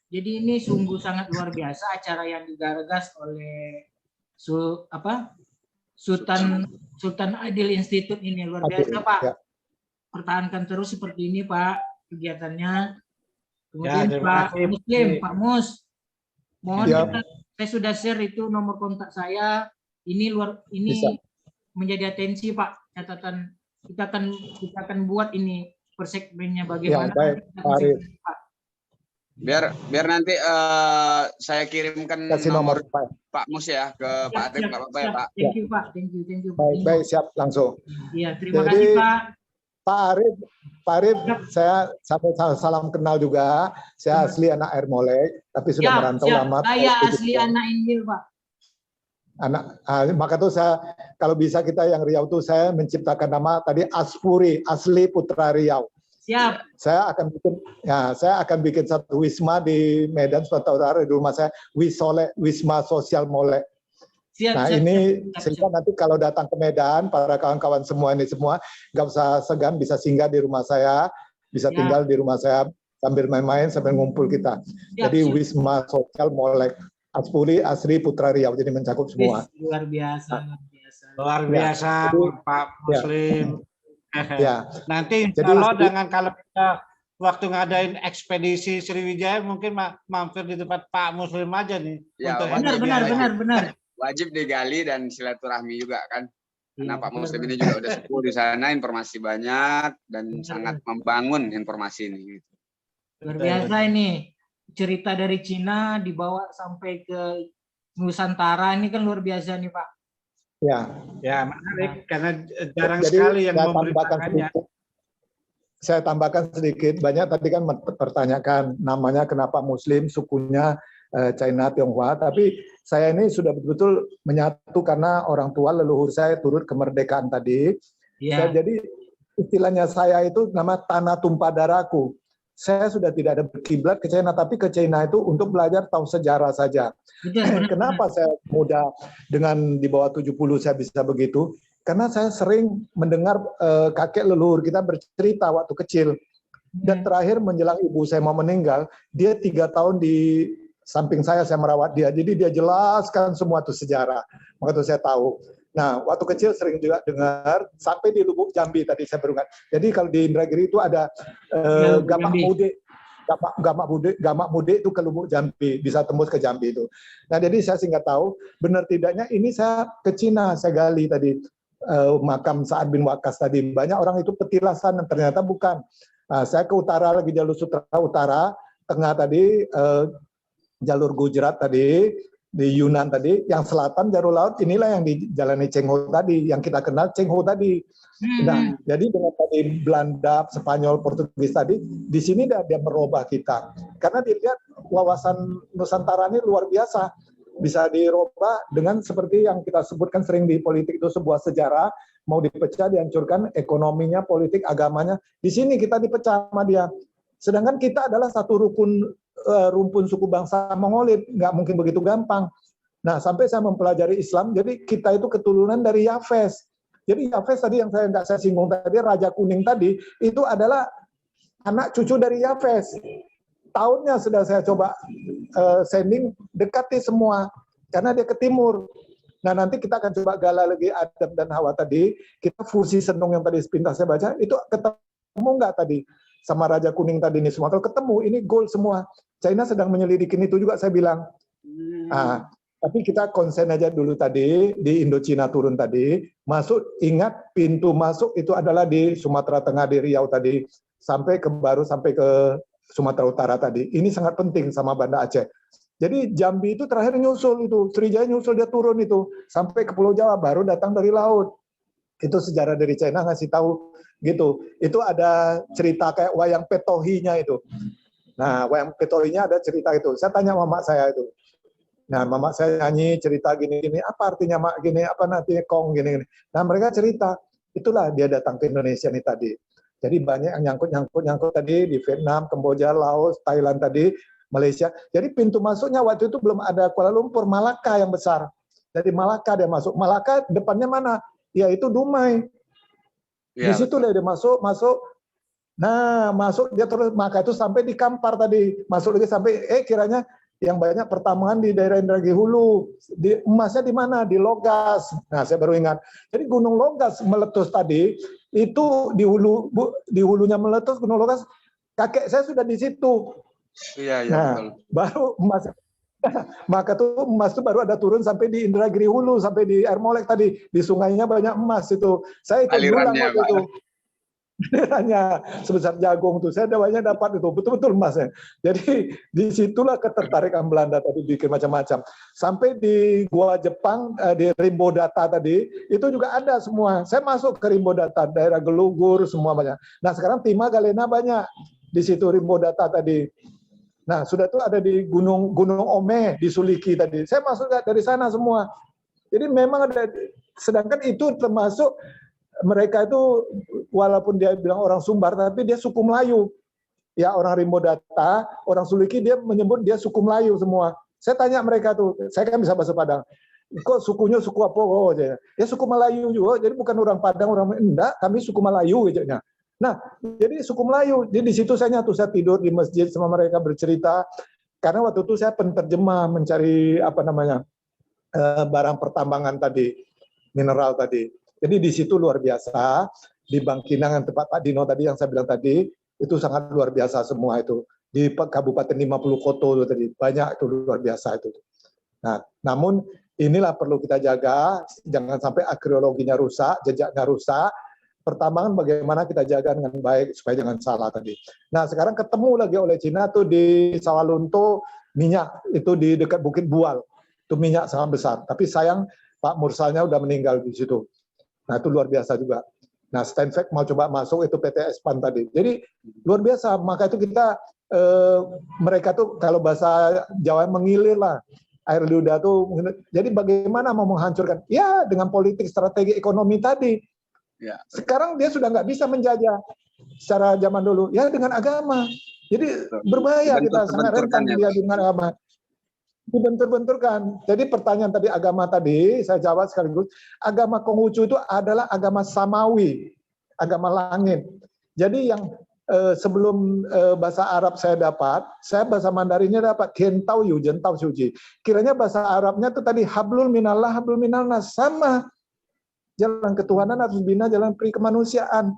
Jadi ini sungguh sangat luar biasa acara yang digagas oleh Sultan Adil Institute ini, luar biasa Pak. Ya. Pertahankan terus seperti ini Pak kegiatannya. Kemudian Pak Muslim, Pak Mus, mohon saya sudah share itu nomor kontak saya. Ini menjadi atensi Pak. Catatan kita akan buat ini per segmennya bagaimana. Ya, baik, Pak. Biar nanti saya kirimkan nomor Pak Mus ya ke Pak Arif, nggak apa-apa ya Pak. Thank you Pak, thank you. Baik, siap langsung. Iya, terima kasih Pak. Pak Arif, saya sampai salam kenal juga. Saya asli anak Air Molek, tapi sudah merantau lama. Saya asli anak Injil Pak. Maka tuh saya, kalau bisa kita yang Riau tuh saya menciptakan nama tadi Aspuri, asli Putra Riau. Siap. Saya akan bikin satu wisma di Medan Sumatera Utara di rumah saya, Wisma Sosial Molek. Siap. Sehingga nanti kalau datang ke Medan, para kawan-kawan semua nggak usah segan, bisa singgah di rumah saya, bisa tinggal di rumah saya sambil main-main, sambil ngumpul kita. Jadi Wisma Sosial Molek, Aspuri Asri Putra Riau, jadi mencakup semua. Luar biasa. Pak Muslim. Ya. Nanti kalau kita waktu ngadain ekspedisi Sriwijaya mungkin mampir di tempat Pak Muslim aja nih. Ya, benar. Wajib digali dan silaturahmi juga kan. Karena Pak Muslim ini juga udah sepuh di sana, informasi banyak dan sangat membangun informasi ini. Luar biasa ini. Cerita dari Cina dibawa sampai ke Nusantara, ini kan luar biasa nih Pak. Ya menarik karena jarang sekali yang memberitakannya. Saya tambahkan sedikit, banyak tadi kan pertanyakan namanya kenapa Muslim, sukunya China, Tionghoa, tapi saya ini sudah betul-betul menyatu karena orang tua leluhur saya turut kemerdekaan tadi. Jadi istilahnya saya itu nama tanah tumpah darahku. Saya sudah tidak ada berkiblat ke China, tapi ke China itu untuk belajar tahu sejarah saja. Kenapa saya muda dengan di bawah 70 saya bisa begitu? Karena saya sering mendengar kakek leluhur kita bercerita waktu kecil. Dan terakhir menjelang ibu saya mau meninggal, dia 3 tahun di samping saya merawat dia. Jadi dia jelaskan semua itu sejarah. Maka itu saya tahu. Nah, waktu kecil sering juga dengar, sampai di Lubuk Jambi tadi saya berungat. Jadi kalau di Indragiri itu ada Gamak Mude itu ke Lubuk Jambi, bisa tembus ke Jambi itu. Nah, jadi saya singkat tahu, benar tidaknya ini saya ke Cina, saya gali tadi, makam Sa'ad bin Waqqas tadi. Banyak orang itu petilasan, ternyata bukan. Saya ke utara lagi, jalur Sumatera Utara, tengah tadi, jalur Gujarat tadi, di Yunan tadi, yang selatan jalur laut inilah yang dijalani Cheng Ho tadi, yang kita kenal Cheng Ho tadi. Nah, jadi dengan tadi Belanda, Spanyol, Portugis tadi, di sini dia merubah kita. Karena dilihat wawasan Nusantara ini luar biasa. Bisa dirubah dengan seperti yang kita sebutkan sering di politik itu sebuah sejarah, mau dipecah, dihancurkan ekonominya, politik, agamanya. Di sini kita dipecah sama dia. Sedangkan kita adalah satu rumpun suku bangsa Mongolit, nggak mungkin begitu gampang. Nah, sampai saya mempelajari Islam, jadi kita itu keturunan dari Yafes. Jadi Yafes tadi yang saya singgung tadi, Raja Kuning tadi, itu adalah anak cucu dari Yafes. Tahunnya sudah saya coba sending, dekati semua, karena dia ke timur. Nah, nanti kita akan coba gala lagi Adam dan Hawa tadi, kita fusi senung yang tadi sepintas saya baca, itu ketemu nggak tadi? Sama Raja Kuning tadi ini semua. Kalau ketemu, ini gold semua. China sedang menyelidikin itu juga saya bilang. Nah, tapi kita konsen aja dulu tadi, di Indochina turun tadi, masuk, ingat pintu masuk itu adalah di Sumatera Tengah, di Riau tadi, sampai ke Sumatera Utara tadi. Ini sangat penting sama Banda Aceh. Jadi Jambi itu terakhir nyusul itu, Sriwijaya nyusul dia turun itu, sampai ke Pulau Jawa, baru datang dari laut. Itu sejarah dari China ngasih tahu gitu. Itu ada cerita kayak wayang petohinya itu. Nah, wayang petohinya ada cerita itu. Saya tanya mama saya itu. Nah, mama saya nyanyi cerita gini-gini, apa artinya mak gini, apa nanti kong gini-gini. Nah, mereka cerita, itulah dia datang ke Indonesia nih tadi. Jadi banyak yang nyangkut tadi di Vietnam, Kamboja, Laos, Thailand tadi, Malaysia. Jadi pintu masuknya waktu itu belum ada Kuala Lumpur, Malaka yang besar. Dari Malaka dia masuk. Malaka depannya mana? Yaitu Dumai. Di situ dia masuk. Nah, masuk dia terus, maka itu sampai di Kampar tadi. Masuk lagi sampai, kiranya yang banyak pertambangan di daerah Indragiri Hulu. Emasnya di mana? Di Logas. Nah, saya baru ingat. Jadi Gunung Logas meletus tadi, itu di hulunya meletus Gunung Logas. Kakek saya sudah di situ. Iya, nah, betul. Baru emas. Maka tuh emas itu baru ada turun sampai di Indragiri Hulu, sampai di Air Molek tadi, di sungainya banyak emas itu. Saya ikut pulang waktu itu. Alirannya sebesar jagung tuh, saya banyak dapat itu, betul-betul emasnya. Jadi disitulah ketertarikan Belanda tadi bikin macam-macam. Sampai di Gua Jepang, di Rimbo Data tadi, itu juga ada semua. Saya masuk ke Rimbo Data, daerah Gelugur, semua banyak. Nah sekarang Timah Galena banyak di situ Rimbo Data tadi. Nah, sudah tuh ada di Gunung Ome, di Suliki tadi. Saya masuk dari sana semua. Jadi memang ada, sedangkan itu termasuk mereka itu, walaupun dia bilang orang Sumbar, tapi dia suku Melayu. Ya, orang Rimbo Data, orang Suliki, dia menyebut dia suku Melayu semua. Saya tanya mereka tuh, saya kan bisa bahasa Padang. Kok sukunya suku apa? Oh, ya suku Melayu juga, jadi bukan orang Padang, orang enggak, kami suku Melayu gitu. Nah, jadi suku Melayu. Jadi di situ saya tidur di masjid sama mereka bercerita. Karena waktu itu saya penterjemah mencari barang pertambangan tadi, mineral tadi. Jadi di situ luar biasa. Di Bangkinang tempat Pak Dino tadi yang saya bilang tadi, itu sangat luar biasa semua itu. Di Kabupaten 50 Koto itu tadi, banyak itu luar biasa itu. Nah, namun inilah perlu kita jaga, jangan sampai arkeologinya rusak, jejaknya rusak. Pertambangan bagaimana kita jaga dengan baik supaya jangan salah tadi. Nah sekarang ketemu lagi oleh Cina tuh di Sawalunto minyak itu di dekat Bukit Bual itu minyak sangat besar. Tapi sayang Pak Mursalnya udah meninggal di situ. Nah itu luar biasa juga. Nah Steinfeld mau coba masuk itu PT Espan tadi. Jadi luar biasa. Maka itu kita mereka tuh kalau bahasa Jawa mengilir lah. Air liudah tuh. Jadi bagaimana mau menghancurkan? Ya dengan politik strategi ekonomi tadi. Ya. Sekarang dia sudah nggak bisa menjajah secara zaman dulu ya dengan agama. Jadi berbahaya kita sangat rentan dia dengan agama. Dibentur-benturkan. Jadi pertanyaan tadi agama tadi saya jawab sekaligus. Agama Konghucu itu adalah agama samawi, agama langit. Jadi yang sebelum bahasa Arab saya dapat, saya bahasa Mandarinnya dapat Gentau Yu, Jentau Suci. Kiranya bahasa Arabnya itu tadi hablul minallah, hablul minalnas sama. Jalan ketuhanan harus bina jalan peri kemanusiaan.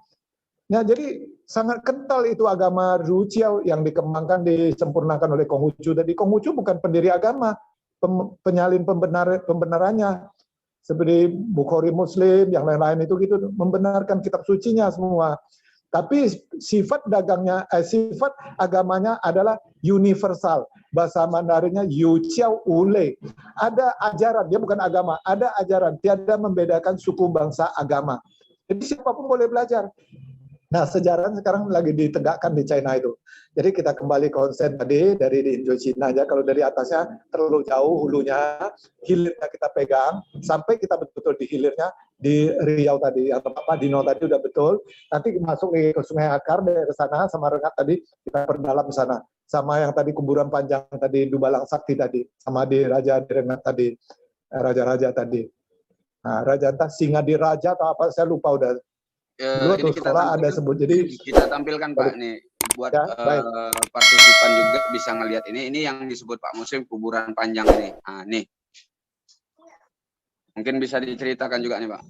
Ya, jadi sangat kental itu agama Ruciao yang dikembangkan, disempurnakan oleh Konghucu. Jadi Konghucu bukan pendiri agama, penyalin pembenarannya. Seperti Bukhari Muslim, yang lain-lain itu gitu, membenarkan kitab sucinya semua. Tapi sifat sifat agamanya adalah universal. Bahasa Mandarinnya Yu Qiao Wu Lei. Ada ajaran, dia bukan agama, ada ajaran, tiada membedakan suku, bangsa, agama. Jadi siapapun boleh belajar. Nah, sejarah sekarang lagi ditegakkan di China itu. Jadi kita kembali konsep tadi dari di Indochina aja. Kalau dari atasnya terlalu jauh hulunya, hilirnya kita pegang sampai kita betul-betul di hilirnya di Riau tadi atau Pak Dino tadi udah betul. Nanti masuk ke Sungai Akar dari sana sama Rengat tadi kita perdalam di sana. Sama yang tadi kuburan panjang tadi Dubalang Sakti tadi, sama di Raja di Rengat tadi, raja-raja tadi. Nah, raja entah singa di raja atau apa saya lupa udah. Dulu Ini kita sekolah ada sebut, jadi kita tampilkan Pak nih buat ya, partisipan juga bisa ngelihat ini yang disebut Pak Muslim kuburan panjang ini. Nah, nih. Mungkin bisa diceritakan juga nih, Pak.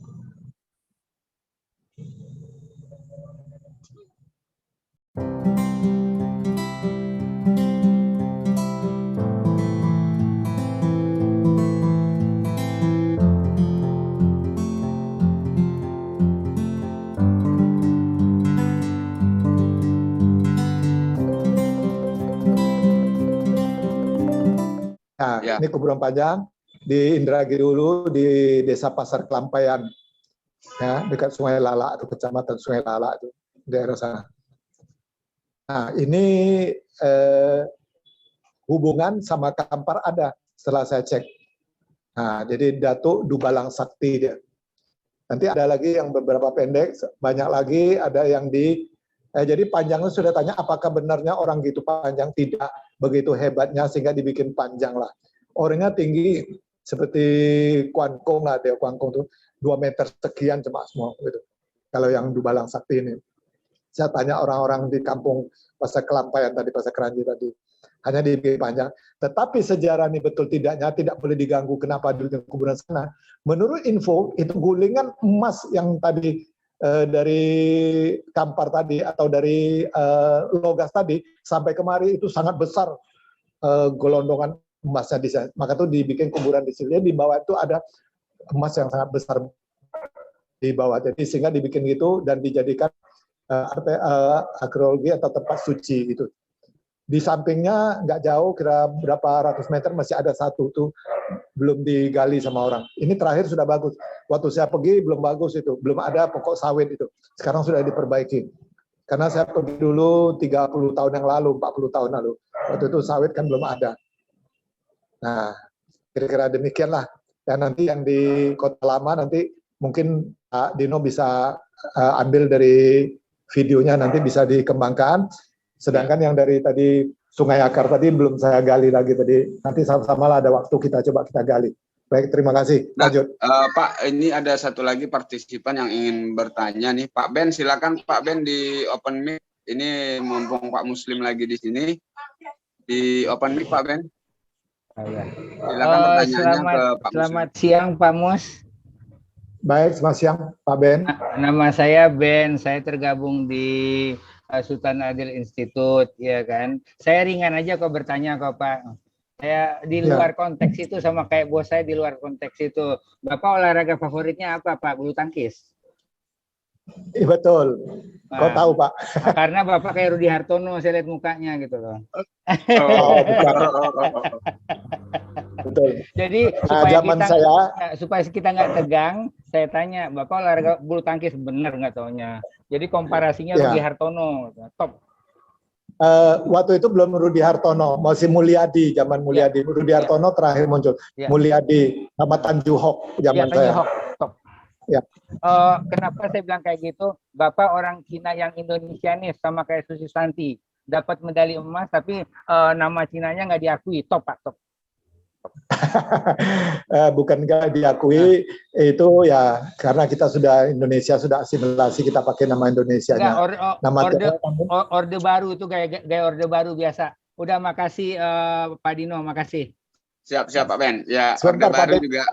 Nah, ini kuburan panjang di Indragiri dulu di Desa Pasar Kelampaian, ya dekat Sungai Lala atau Kecamatan Sungai Lala itu daerah sana. Nah, ini hubungan sama Kampar ada setelah saya cek. Nah, jadi Datuk Dubalang Sakti dia. Nanti ada lagi yang beberapa pendek, banyak lagi ada yang jadi panjangnya sudah tanya apakah benarnya orang gitu panjang, tidak begitu hebatnya sehingga dibikin panjang lah. Orangnya tinggi seperti Kuankong lah, dia Kuankong tuh 2 meter sekian cuma semua gitu. Kalau yang Dubalang Sakti ini. Saya tanya orang-orang di kampung Pasar Kelampaian tadi, Pasar Keranji tadi. Hanya dibikin panjang. Tetapi sejarah ini betul tidaknya tidak boleh diganggu. Kenapa di kuburan sana? Menurut info, itu gulingan emas yang tadi dari Kampar tadi atau dari Logas tadi sampai kemari itu sangat besar gelondongan emasnya di sana. Maka itu dibikin kuburan di sini. Di bawah itu ada emas yang sangat besar di bawah. Jadi sehingga dibikin gitu dan dijadikan arkeologi atau tempat suci gitu. Di sampingnya nggak jauh, kira berapa ratus meter masih ada satu tuh belum digali sama orang. Ini terakhir sudah bagus. Waktu saya pergi belum bagus itu, belum ada pokok sawit itu. Sekarang sudah diperbaiki. Karena saya pergi dulu 30 tahun yang lalu, 40 tahun lalu. Waktu itu sawit kan belum ada. Nah, kira-kira demikianlah. Dan nanti yang di Kota Lama nanti mungkin Pak Dino bisa ambil dari videonya, nanti bisa dikembangkan. Sedangkan yang dari tadi Sungai Akar tadi belum saya gali lagi tadi. Nanti sama-sama lah ada waktu kita coba kita gali. Baik, terima kasih. Lanjut. Pak, ini ada satu lagi partisipan yang ingin bertanya nih. Pak Ben, silakan Pak Ben di open mic. Ini mumpung Pak Muslim lagi di sini. Di open mic Pak Ben. Silakan pertanyaannya ke Pak Selamat siang Pak Mus. Baik, selamat siang Pak Ben. Nama saya Ben, saya tergabung di Sultan Adil Institute, ya kan. Saya ringan aja kok bertanya kok Pak. Saya di luar konteks itu sama kayak bos saya di luar konteks itu. Bapak olahraga favoritnya apa Pak? Bulu tangkis? Iya betul. Kau tahu Pak? Karena Bapak kayak Rudi Hartono, saya lihat mukanya gitu loh. Betul. Jadi supaya kita nggak tegang, saya tanya Bapak olahraga bulu tangkis bener nggak taunya? Jadi komparasinya Rudi Hartono, top. Waktu itu belum Rudi Hartono, masih Mulyadi, zaman Mulyadi. Rudi Hartono terakhir muncul. Mulyadi sama Tan Ju Hock zaman saya. Top. Ya. Kenapa saya bilang kayak gitu? Bapak orang Cina yang Indonesianis sama kayak Susi Santi, dapat medali emas tapi nama Cinanya nggak diakui, top Pak, top. Bukan nggak diakui, itu ya karena kita sudah Indonesia sudah asimilasi, kita pakai nama Indonesianya. Orde baru itu gaya orde baru biasa. Udah, makasih Pak Dino, makasih. Siap Pak Ben. Ya, sebentar, orde baru Ben. juga.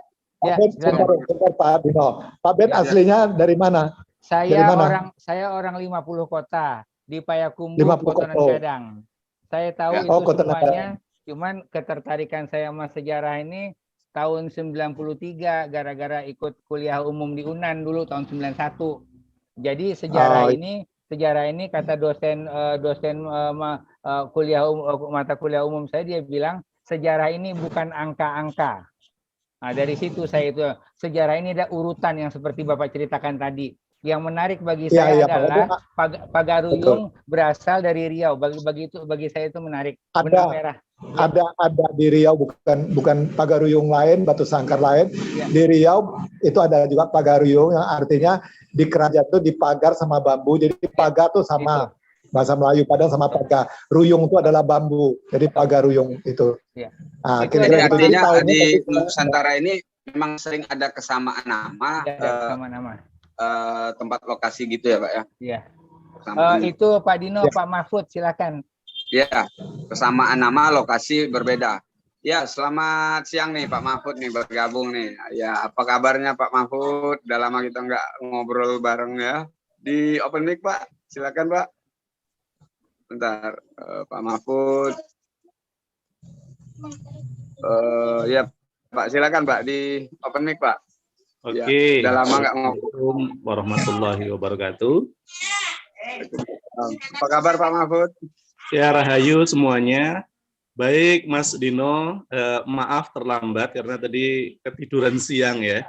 Sebentar Pak Dino. Pak Ben aslinya dari mana? Saya orang 50 kota di Payakumbuh, Kota Gadang. Saya tahu itu semuanya. Cuman ketertarikan saya sama sejarah ini tahun 93 gara-gara ikut kuliah umum di UNAN dulu tahun 91. Jadi sejarah ini sejarah ini kata dosen mata kuliah umum saya, dia bilang sejarah ini bukan angka-angka. Nah, dari situ saya itu sejarah ini ada urutan yang seperti Bapak ceritakan tadi. Yang menarik bagi saya adalah Pagaruyung berasal dari Riau. Bagi saya itu menarik. Benang merah. Ada di Riau, bukan Pagaruyung lain, batu sangkar lain. Ya. Di Riau itu ada juga Pagaruyung yang artinya di kerajaan itu dipagar sama bambu. Jadi pagar tuh sama bahasa Melayu Padang sama pagar. Ruyung itu adalah bambu. Jadi Pagaruyung itu. Ya. Nah, kira-kira artinya di Nusantara ini memang sering ada kesamaan nama. Ya, nama-nama. Tempat lokasi gitu ya Pak ya? Iya. Itu Pak Dino, ya. Pak Mahfud silakan. Ya, kesamaan nama, lokasi berbeda. Ya, selamat siang nih Pak Mahfud nih bergabung nih. Ya, apa kabarnya Pak Mahfud? Udah lama kita nggak ngobrol bareng ya. Di open mic Pak, silakan Pak. Bentar, Pak Mahfud. Ya Pak, silakan Pak di open mic Pak. Oke. Ya, udah lama nggak ngobrol. Assalamualaikum warahmatullahi wabarakatuh. Apa kabar Pak Mahfud? Ya, rahayu semuanya. Baik Mas Dino, maaf terlambat karena tadi ketiduran siang ya.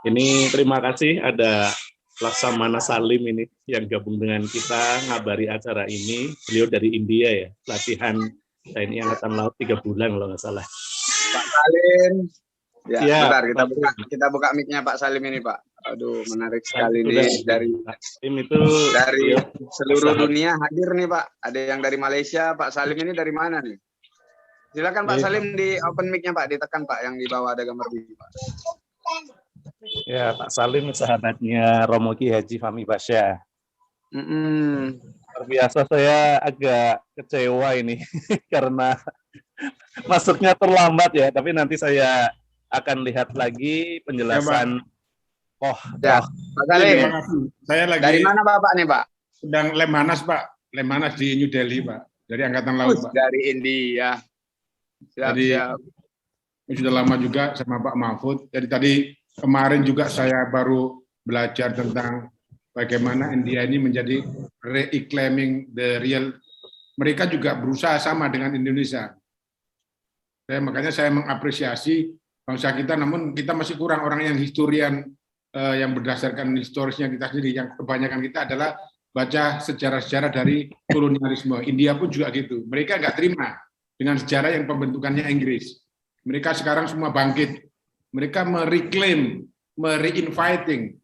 Ini terima kasih ada Laksamana Salim ini yang gabung dengan kita ngabari acara ini. Beliau dari India ya, latihan TNI Angkatan Laut 3 bulan kalau nggak salah. Pak Salim. Ya, bentar kita buka mic-nya Pak Salim ini Pak. Aduh, menarik sekali nih dari seluruh dunia hadir nih Pak. Ada yang dari Malaysia, Pak Salim ini dari mana nih? Silakan Pak Salim di open mic-nya Pak, ditekan Pak yang di bawah ada gambar ini Pak. Ya, Pak Salim sahabatnya Romo Ki Haji Fahmi Pasha. Luar biasa, saya agak kecewa ini karena masuknya terlambat ya, tapi nanti saya akan lihat lagi penjelasan. Ya, Pak Salim. Saya lagi dari mana Bapak nih Pak? Sedang Lemhanas Pak, Lemhanas di New Delhi Pak, dari Angkatan Laut Pak. Dari India. Jadi sudah lama juga sama Pak Mahfud. Jadi tadi kemarin juga saya baru belajar tentang bagaimana India ini menjadi reclaiming the real. Mereka juga berusaha sama dengan Indonesia. Makanya saya mengapresiasi bangsa kita, namun kita masih kurang orang yang historian, yang berdasarkan historisnya kita sendiri. Yang kebanyakan kita adalah baca sejarah-sejarah dari kolonialisme. India pun juga gitu. Mereka nggak terima dengan sejarah yang pembentukannya Inggris. Mereka sekarang semua bangkit. Mereka mereclaim, mereinviting,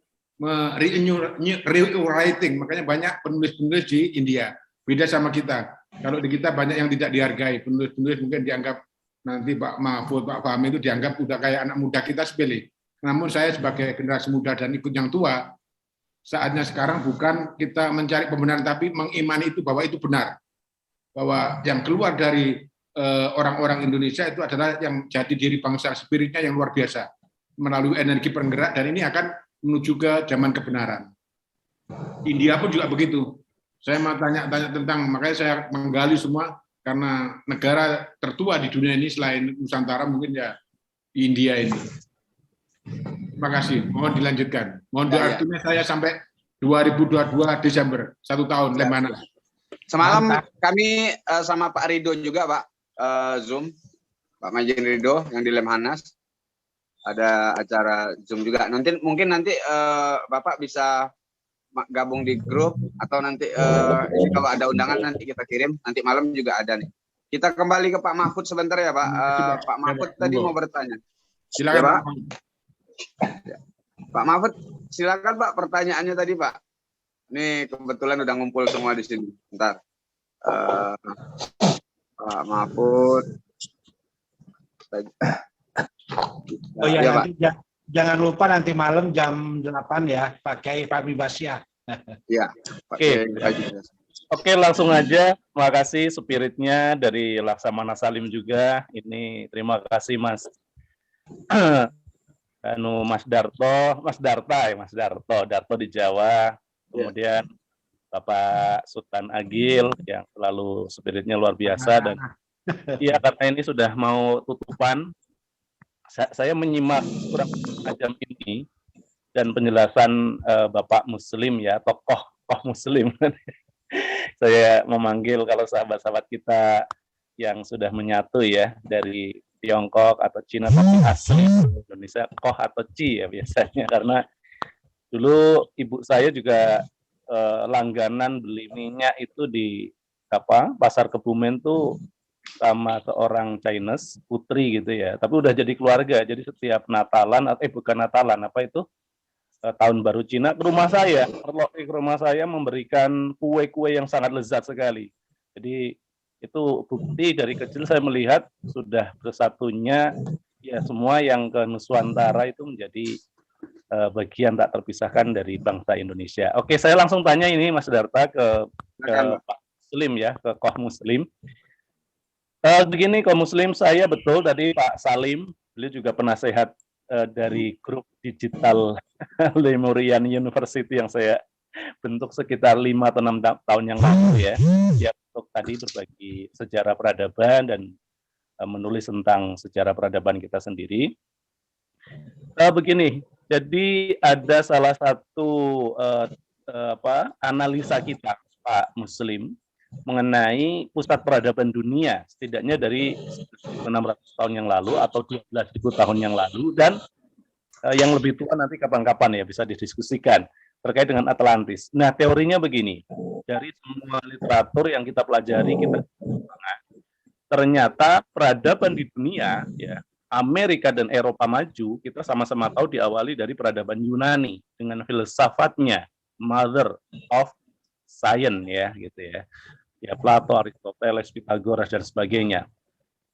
rewriting. Makanya banyak penulis-penulis di India. Beda sama kita. Kalau di kita banyak yang tidak dihargai. Penulis-penulis mungkin dianggap nanti Pak Mahfud, Pak Fahmi itu dianggap udah kayak anak muda kita sepele. Namun saya sebagai generasi muda dan ikut yang tua, saatnya sekarang bukan kita mencari pembenaran, tapi mengimani itu bahwa itu benar. Bahwa yang keluar dari orang-orang Indonesia itu adalah yang jadi diri bangsa, spiritnya yang luar biasa. Melalui energi penggerak, dan ini akan menuju ke zaman kebenaran. India pun juga begitu. Saya mau tanya-tanya tentang, makanya saya menggali semua, karena negara tertua di dunia ini selain Nusantara mungkin ya India ini. Terima kasih. Mohon dilanjutkan. Mohon doa saya sampai 2022 Desember, 1 tahun Lemhanas. Semalam kami sama Pak Ridho juga Pak, Zoom, Pak Majen Ridho yang di Lemhanas. Ada acara Zoom juga. Mungkin nanti Bapak bisa gabung di grup atau nanti kalau ada undangan nanti kita kirim, nanti malam juga ada nih. Kita kembali ke Pak Mahfud sebentar ya Pak. Pak Mahfud tadi mau bertanya. Silakan ya, Pak. Pak Mahfud, silakan Pak pertanyaannya tadi Pak. Ini kebetulan udah ngumpul semua di sini. Bentar. Pak Mahfud. Oh ya, nanti jangan lupa nanti malam jam 8 ya, pakai Pak Bibasya. Ya. Oke, langsung aja. Terima kasih spiritnya dari Laksamana Salim juga. Ini terima kasih Mas Mas Darto di Jawa. Kemudian Bapak Sultan Agil yang selalu spiritnya luar biasa, dan iya karena ini sudah mau tutupan. Saya menyimak kurang jam ini dan penjelasan Bapak Muslim ya, tokoh Koh Muslim. Saya memanggil kalau sahabat-sahabat kita yang sudah menyatu ya dari Tiongkok atau Cina tapi asli Indonesia, Koh atau Ci ya biasanya, karena dulu ibu saya juga langganan beli minyak itu di pasar Kebumen tuh sama seorang Chinese putri gitu ya, tapi udah jadi keluarga, jadi setiap Natalan bukan Natalan tahun baru Cina ke rumah saya memberikan kue-kue yang sangat lezat sekali. Jadi itu bukti dari kecil saya melihat sudah bersatunya ya semua yang ke Nuswantara itu menjadi bagian tak terpisahkan dari bangsa Indonesia. Oke, saya langsung tanya ini Mas Darta ke Pak Muslim ya, ke Koh Muslim. Begini Koh Muslim, saya betul tadi Pak Salim, beliau juga penasehat dari grup digital Lemurian University yang saya bentuk sekitar 5 atau 6 tahun yang lalu ya. Ya untuk tadi berbagi sejarah peradaban dan menulis tentang sejarah peradaban kita sendiri. Begini, jadi ada salah satu analisa kita Pak Muslim mengenai pusat peradaban dunia setidaknya dari 600 tahun yang lalu atau 12.000 tahun yang lalu, dan yang lebih tua nanti kapan-kapan ya bisa didiskusikan terkait dengan Atlantis. Nah, teorinya begini, dari semua literatur yang kita pelajari, ternyata peradaban di dunia ya, Amerika dan Eropa maju, kita sama-sama tahu diawali dari peradaban Yunani dengan filsafatnya Mother of Science ya gitu ya. Ya Plato, Aristoteles, Pythagoras dan sebagainya.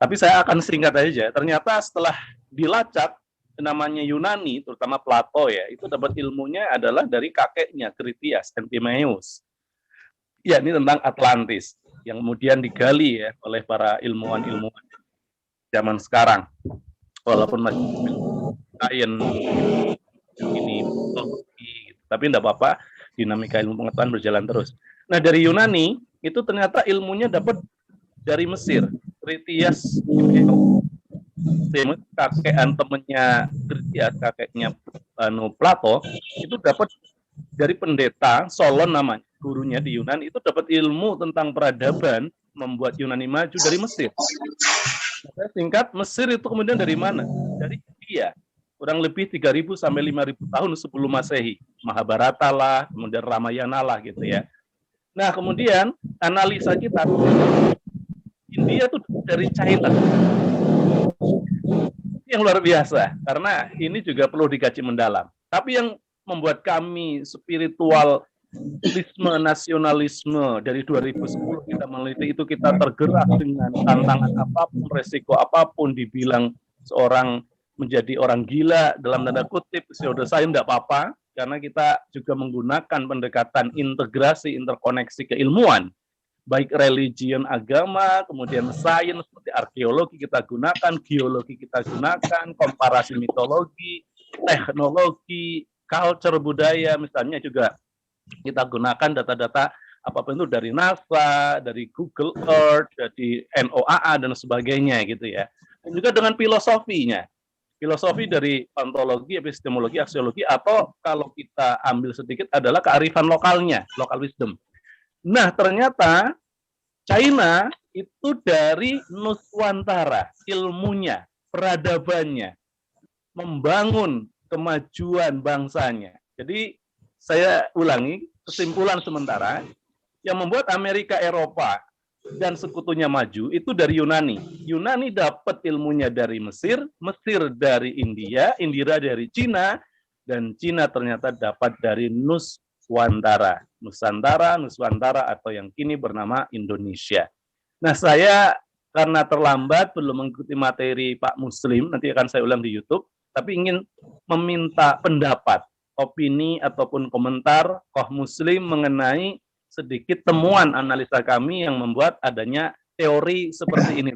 Tapi saya akan singkat aja. Ternyata setelah dilacak namanya Yunani, terutama Plato ya, itu dapat ilmunya adalah dari kakeknya Critias, Antimaeus. Ya, ini tentang Atlantis yang kemudian digali ya oleh para ilmuwan-ilmuwan zaman sekarang. Walaupun masih sains ini tapi tidak apa-apa, dinamika ilmu pengetahuan berjalan terus. Nah, dari Yunani itu ternyata ilmunya dapat dari Mesir. Critias, kakek temennya Critias, kakeknya Plato, itu dapat dari pendeta Solon namanya, gurunya di Yunani, itu dapat ilmu tentang peradaban membuat Yunani maju dari Mesir. Nah, singkat, Mesir itu kemudian dari mana? Dari India. Kurang lebih 3.000 sampai 5.000 tahun sebelum Masehi. Mahabharata lah, kemudian Ramayana lah gitu ya. Nah, kemudian analisa kita, India itu dari China. Yang luar biasa, karena ini juga perlu dikaji mendalam. Tapi yang membuat kami spiritualisme, nasionalisme dari 2010 kita meneliti itu, kita tergerak dengan tantangan apapun, resiko apapun, dibilang seorang menjadi orang gila dalam tanda kutip, pseudoscience tidak apa-apa, karena kita juga menggunakan pendekatan integrasi, interkoneksi keilmuan, baik religion, agama, kemudian sains seperti arkeologi kita gunakan, geologi kita gunakan, komparasi mitologi, teknologi, culture, budaya, misalnya juga kita gunakan data-data apapun itu dari NASA, dari Google Earth, dari NOAA dan sebagainya gitu ya. Dan juga dengan filosofinya. Filosofi dari ontologi, epistemologi, aksiologi, atau kalau kita ambil sedikit adalah kearifan lokalnya, local wisdom. Nah, ternyata China itu dari Nuswantara, ilmunya, peradabannya, membangun kemajuan bangsanya. Jadi saya ulangi, kesimpulan sementara, yang membuat Amerika, Eropa, dan sekutunya maju itu dari Yunani. Yunani dapat ilmunya dari Mesir, Mesir dari India, Indira dari Cina, dan Cina ternyata dapat dari Nuswantara. Nuswantara atau yang kini bernama Indonesia. Nah, saya karena terlambat belum mengikuti materi Pak Muslim, nanti akan saya ulang di YouTube, tapi ingin meminta pendapat, opini ataupun komentar Koh Muslim mengenai sedikit temuan analisa kami yang membuat adanya teori seperti ini.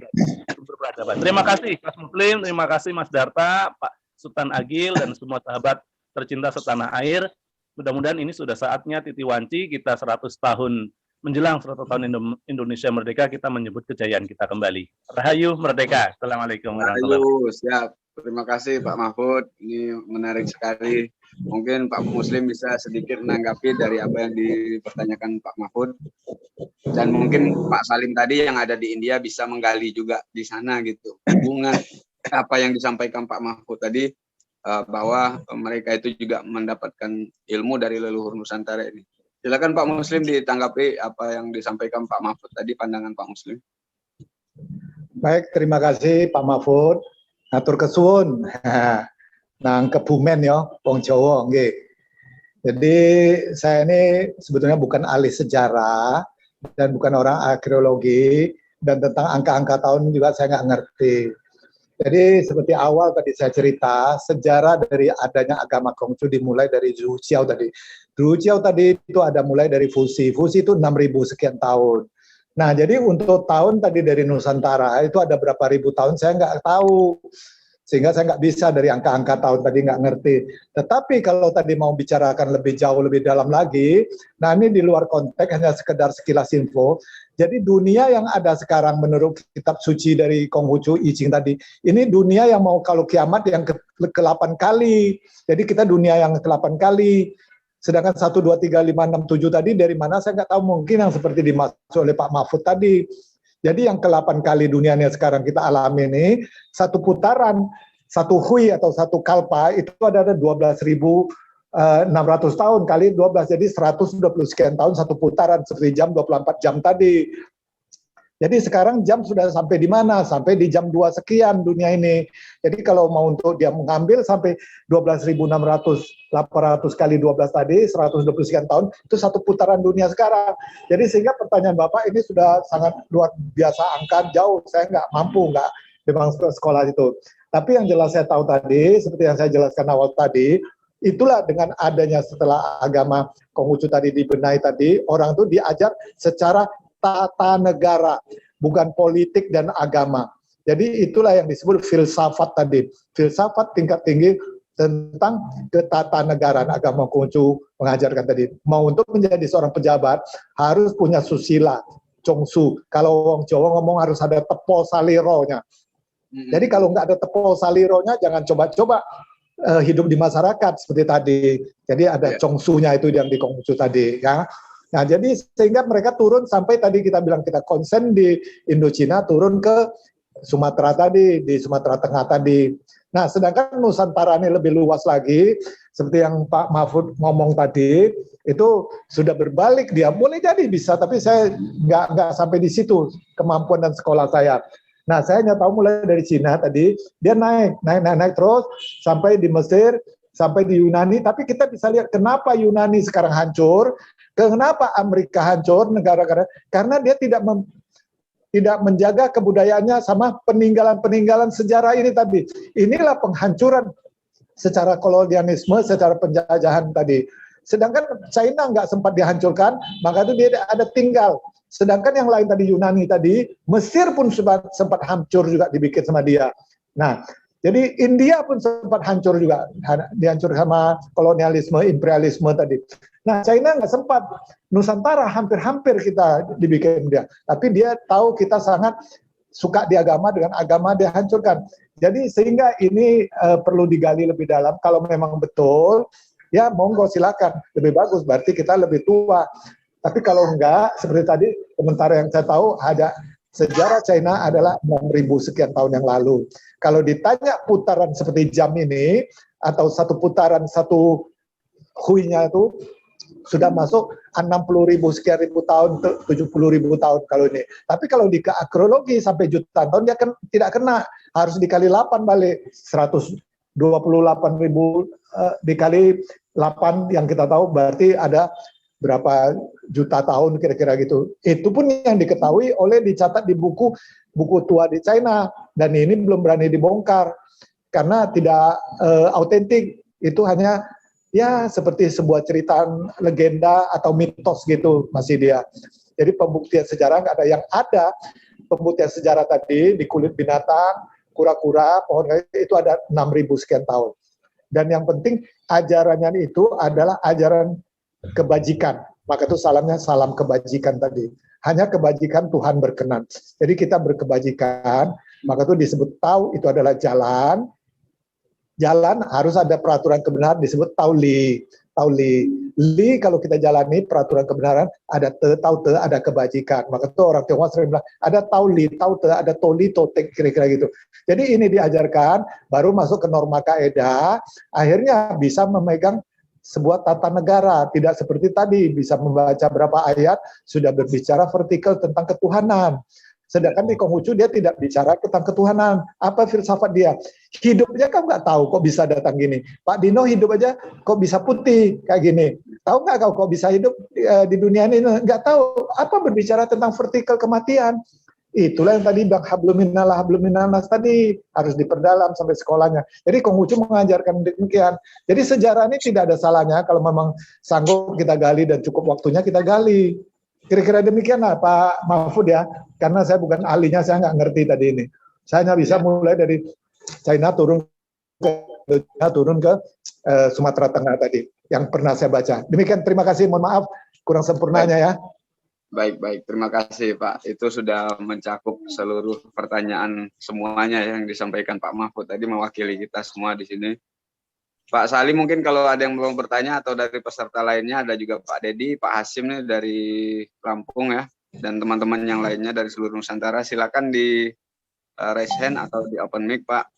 Terima kasih Mas Muslim, terima kasih Mas Darta, Pak Sultan Agil, dan semua sahabat tercinta setanah air. Mudah-mudahan ini sudah saatnya Titi Wanci, kita 100 tahun menjelang 100 tahun Indonesia Merdeka, kita menyebut kejayaan kita kembali. Rahayu Merdeka. Assalamualaikum warahmatullahi wabarakatuh. Siap. Terima kasih Pak Mahfud, ini menarik sekali. Mungkin Pak Muslim bisa sedikit menanggapi dari apa yang dipertanyakan Pak Mahfud. Dan mungkin Pak Salim tadi yang ada di India bisa menggali juga di sana gitu. Hubungan apa yang disampaikan Pak Mahfud tadi, bahwa mereka itu juga mendapatkan ilmu dari leluhur Nusantara ini. Silakan Pak Muslim ditanggapi apa yang disampaikan Pak Mahfud tadi, pandangan Pak Muslim. Baik, terima kasih Pak Mahfud. Atur kesuwun. Nang kebumen ya, wong Jawa nggih. Jadi saya ini sebetulnya bukan ahli sejarah dan bukan orang arkeologi, dan tentang angka-angka tahun juga saya nggak ngerti. Jadi seperti awal tadi saya cerita, sejarah dari adanya agama Konghucu dimulai dari Zhu Xiao tadi. Zhu Xiao tadi itu ada mulai dari Fusi. Fusi itu 6.000 sekian tahun. Nah, jadi untuk tahun tadi dari Nusantara itu ada berapa ribu tahun saya nggak tahu. Sehingga saya nggak bisa dari angka-angka tahun tadi nggak ngerti. Tetapi kalau tadi mau bicarakan lebih jauh, lebih dalam lagi, nah ini di luar konteks, hanya sekedar sekilas info. Jadi dunia yang ada sekarang menurut kitab suci dari Konghucu I Ching tadi, ini dunia yang mau kalau kiamat yang ke-8 kali. Jadi kita dunia yang ke-8 kali. Sedangkan 1, 2, 3, 5, 6, 7 tadi dari mana saya nggak tahu, mungkin yang seperti dimaksud oleh Pak Mahfud tadi. Jadi yang ke-8 kali dunia yang sekarang kita alami ini, satu putaran, satu hui atau satu kalpa itu ada 12.600 tahun kali 12, jadi 120 sekian tahun satu putaran, seperti jam 24 jam tadi. Jadi sekarang jam sudah sampai di mana? Sampai di jam 2 sekian dunia ini. Jadi kalau mau untuk dia mengambil sampai 12.600, 800 kali 12 tadi, 120 sekian tahun, itu satu putaran dunia sekarang. Jadi sehingga pertanyaan Bapak ini sudah sangat luar biasa, angka jauh. Saya nggak mampu, nggak memang sekolah itu. Tapi yang jelas saya tahu tadi, seperti yang saya jelaskan awal tadi, itulah dengan adanya setelah agama Konghucu tadi dibenahi tadi, orang itu diajar secara tata negara, bukan politik dan agama. Jadi itulah yang disebut filsafat tadi. Filsafat tingkat tinggi tentang ketatanegaraan. Agama Konghucu mengajarkan tadi. Mau untuk menjadi seorang pejabat, harus punya susila, congsu. Kalau orang Jawa ngomong harus ada tepo salironya. Jadi kalau nggak ada tepo salironya, jangan coba-coba hidup di masyarakat seperti tadi. Jadi ada congsunya itu yang di Konghucu tadi, ya. Nah, jadi sehingga mereka turun sampai tadi kita bilang kita konsen di Indochina, turun ke Sumatera tadi, di Sumatera Tengah tadi. Nah, sedangkan Nusantara ini lebih luas lagi, seperti yang Pak Mahfud ngomong tadi, itu sudah berbalik dia. Boleh jadi bisa, tapi saya nggak sampai di situ kemampuan dan sekolah saya. Nah, saya hanya tahu mulai dari Cina tadi, dia naik terus sampai di Mesir, sampai di Yunani. Tapi kita bisa lihat kenapa Yunani sekarang hancur, kenapa Amerika hancur, negara-negara, karena dia tidak menjaga kebudayaannya sama peninggalan-peninggalan sejarah ini tadi. Inilah penghancuran secara kolonialisme, secara penjajahan tadi. Sedangkan China nggak sempat dihancurkan, maka itu dia ada tinggal. Sedangkan yang lain tadi Yunani tadi, Mesir pun sempat hancur juga dibikin sama dia. Nah, jadi India pun sempat hancur juga, dihancur sama kolonialisme, imperialisme tadi. Nah, China nggak sempat. Nusantara hampir-hampir kita dibikin dia. Tapi dia tahu kita sangat suka di agama, dengan agama dia hancurkan. Jadi sehingga ini perlu digali lebih dalam. Kalau memang betul, ya monggo silakan. Lebih bagus, berarti kita lebih tua. Tapi kalau enggak, seperti tadi, sementara yang saya tahu ada sejarah China adalah 6.000 sekian tahun yang lalu. Kalau ditanya putaran seperti jam ini, atau satu putaran satu hui-nya itu, sudah masuk 60.000 sekian ribu tahun, 70.000 tahun kalau ini. Tapi kalau di arkeologi sampai jutaan tahun, dia tidak kena. Harus dikali 8 balik, 128.000 dikali 8 yang kita tahu berarti ada berapa juta tahun kira-kira gitu. Itu pun yang diketahui oleh dicatat di buku tua di China, dan ini belum berani dibongkar karena tidak autentik. Itu hanya ya seperti sebuah cerita legenda atau mitos gitu masih dia. Jadi pembuktian sejarah nggak ada. Yang ada pembuktian sejarah tadi di kulit binatang, kura-kura, pohon kayu itu ada 6.000 sekian tahun. Dan yang penting ajarannya itu adalah ajaran kebajikan. Maka itu salamnya salam kebajikan tadi. Hanya kebajikan Tuhan berkenan. Jadi kita berkebajikan, maka itu disebut tahu itu adalah jalan, jalan harus ada peraturan kebenaran disebut tauli. Li kalau kita jalani peraturan kebenaran ada taute, ada kebajikan. Maka itu orang Tionghoa sering bilang ada tauli, taute, ada toli, totek, kira-kira gitu. Jadi ini diajarkan, baru masuk ke norma kaedah, akhirnya bisa memegang sebuah tata negara. Tidak seperti tadi, bisa membaca berapa ayat, sudah berbicara vertikal tentang ketuhanan. Sedangkan di Konghucu dia tidak bicara tentang ketuhanan. Apa filsafat dia? Hidupnya kan nggak tahu kok bisa datang gini. Pak Dino hidup aja kok bisa putih kayak gini. Tahu nggak kau kok bisa hidup di dunia ini? Nggak tahu. Apa berbicara tentang vertikal kematian? Itulah yang tadi Bang habluminanas tadi harus diperdalam sampai sekolahnya. Jadi Konghucu mengajarkan demikian. Jadi sejarah ini tidak ada salahnya kalau memang sanggup kita gali dan cukup waktunya kita gali. Kira-kira demikianlah Pak Mahfud ya, karena saya bukan ahlinya, saya nggak ngerti tadi ini. Saya hanya bisa mulai dari China turun ke Sumatera Tengah tadi, yang pernah saya baca. Demikian, terima kasih, mohon maaf kurang sempurnanya ya. Baik, terima kasih Pak. Itu sudah mencakup seluruh pertanyaan semuanya yang disampaikan Pak Mahfud tadi, mewakili kita semua di sini. Pak Salim mungkin kalau ada yang belum bertanya atau dari peserta lainnya, ada juga Pak Dedi, Pak Hasim nih dari Lampung ya, dan teman-teman yang lainnya dari seluruh Nusantara, silakan di raise hand atau di open mic Pak.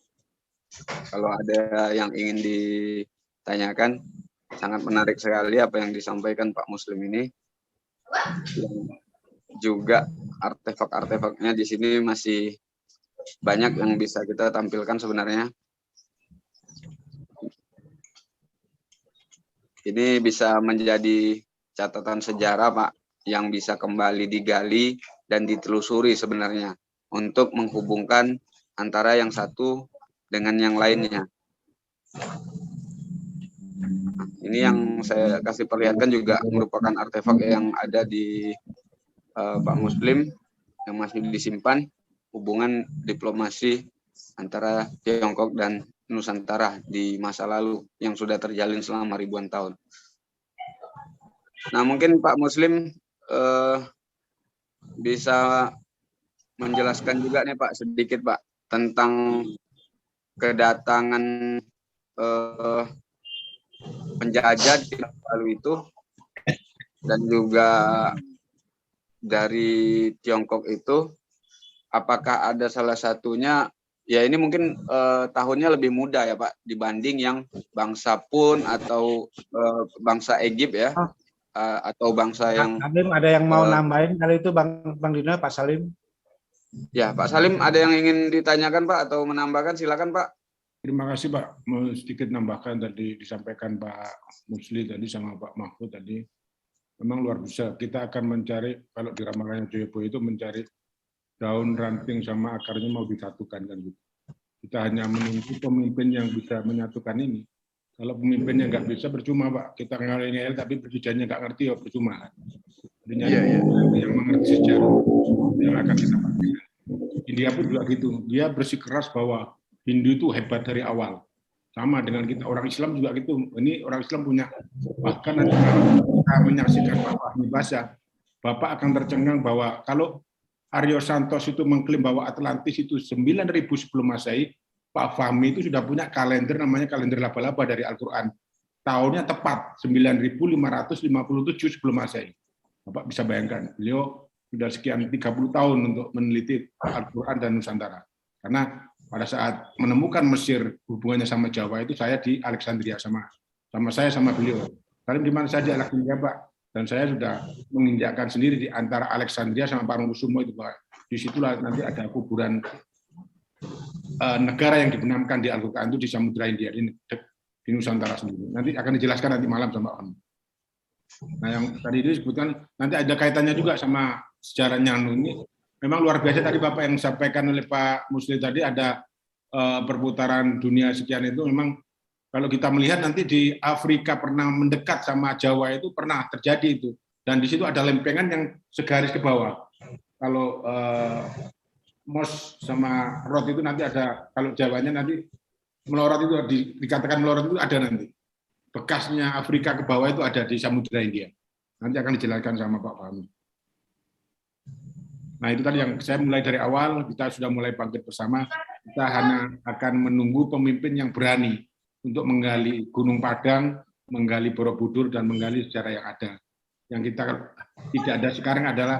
Kalau ada yang ingin ditanyakan, sangat menarik sekali apa yang disampaikan Pak Muslim ini. Juga artefak-artefaknya di sini masih banyak yang bisa kita tampilkan sebenarnya. Ini bisa menjadi catatan sejarah, Pak, yang bisa kembali digali dan ditelusuri sebenarnya untuk menghubungkan antara yang satu dengan yang lainnya. Ini yang saya kasih perlihatkan juga merupakan artefak yang ada di Pak Muslim yang masih disimpan, hubungan diplomasi antara Tiongkok dan Nusantara di masa lalu yang sudah terjalin selama ribuan tahun. Nah, mungkin Pak Muslim bisa menjelaskan juga nih Pak sedikit Pak tentang kedatangan penjajah di lalu itu dan juga dari Tiongkok itu, apakah ada salah satunya? Ya ini mungkin tahunnya lebih muda ya Pak dibanding yang bangsa Pun atau bangsa Egypt ya, atau bangsa yang Salim ada yang mau nambahin kali itu Bang Dino, Pak Salim? Ya Pak Salim ada yang ingin ditanyakan Pak atau menambahkan, silakan Pak. Terima kasih Pak. Mau sedikit nambahkan tadi disampaikan Pak Musli tadi sama Pak Mahfud tadi. Memang luar biasa. Kita akan mencari, kalau di ramalan Joyobo itu mencari daun ranting sama akarnya mau disatukan kan gitu. Kita hanya menunggu pemimpin yang bisa menyatukan ini. Kalau pemimpinnya nggak bisa percuma Pak. Kita ngel-ngel tapi berbicaranya nggak ngerti ya percuma. Jadi yang mengerti sejarah yang akan kita pakai. India pun juga gitu. Dia bersikeras bahwa Hindu itu hebat dari awal. Sama dengan kita orang Islam juga gitu. Ini orang Islam punya, bahkan nanti kalau kita menyaksikan Pak Fahmi Basa, Bapak akan tercengang bahwa kalau Aryo Santos itu mengklaim bahwa Atlantis itu 9.000 sebelum Masehi, Pak Fahmi itu sudah punya kalender namanya kalender laba-laba dari Al-Quran. Tahunnya tepat 9.557 sebelum Masehi. Bapak bisa bayangkan, beliau sudah sekian 30 tahun untuk meneliti Al-Quran dan Nusantara. Karena pada saat menemukan Mesir hubungannya sama Jawa itu saya di Alexandria sama beliau. Salim di mana saya di Alexandria Pak, dan saya sudah menginjakkan sendiri di antara Alexandria sama Parungkusumo itu Pak. Disitulah nanti ada kuburan negara yang dibenamkan di Al-Quran itu di Samudra Hindia di Nusantara sendiri. Nanti akan dijelaskan nanti malam sama Om. Nah yang tadi disebutkan nanti ada kaitannya juga sama sejarahnya ini. Memang luar biasa tadi Bapak yang disampaikan oleh Pak Musli tadi ada perputaran dunia sekian itu memang kalau kita melihat nanti di Afrika pernah mendekat sama Jawa itu pernah terjadi itu dan di situ ada lempengan yang segaris ke bawah. Kalau Mos sama Rot itu nanti ada, kalau Jawanya nanti melorot itu dikatakan melorot itu ada nanti. Bekasnya Afrika ke bawah itu ada di Samudra Hindia. Nanti akan dijelaskan sama Pak Fahmi. Nah itu tadi yang saya mulai dari awal, kita sudah mulai bangkit bersama, kita hanya akan menunggu pemimpin yang berani. untuk menggali Gunung Padang, menggali Borobudur, dan menggali sejarah yang ada. Yang kita tidak ada sekarang adalah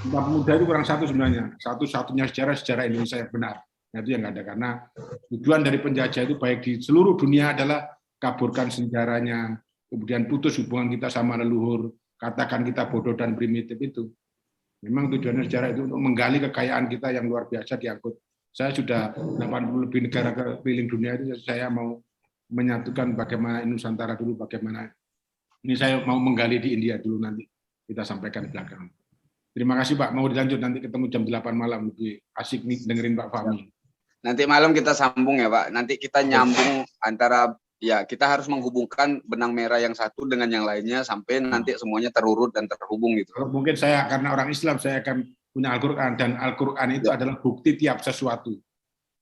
Sumpah Pemuda itu kurang satu sebenarnya. Satu-satunya sejarah Indonesia yang benar. Nah, itu yang nggak ada. Karena tujuan dari penjajah itu baik di seluruh dunia adalah kaburkan sejarahnya, kemudian putus hubungan kita sama leluhur, katakan kita bodoh dan primitif itu. Memang tujuannya sejarah itu untuk menggali kekayaan kita yang luar biasa diangkut. Saya sudah 80 lebih negara keliling dunia itu, saya mau menyatukan bagaimana Nusantara dulu, bagaimana ini saya mau menggali di India dulu, nanti kita sampaikan belakangan. Terima kasih Pak, mau dilanjut nanti ketemu jam 8 malam, lebih asik nih dengerin Pak Fahmi. Nanti malam kita sambung ya Pak, nanti kita nyambung antara, ya kita harus menghubungkan benang merah yang satu dengan yang lainnya sampai nanti semuanya terurut dan terhubung gitu. Mungkin saya karena orang Islam saya akan punya Al-Quran, dan Al-Quran itu adalah bukti tiap sesuatu.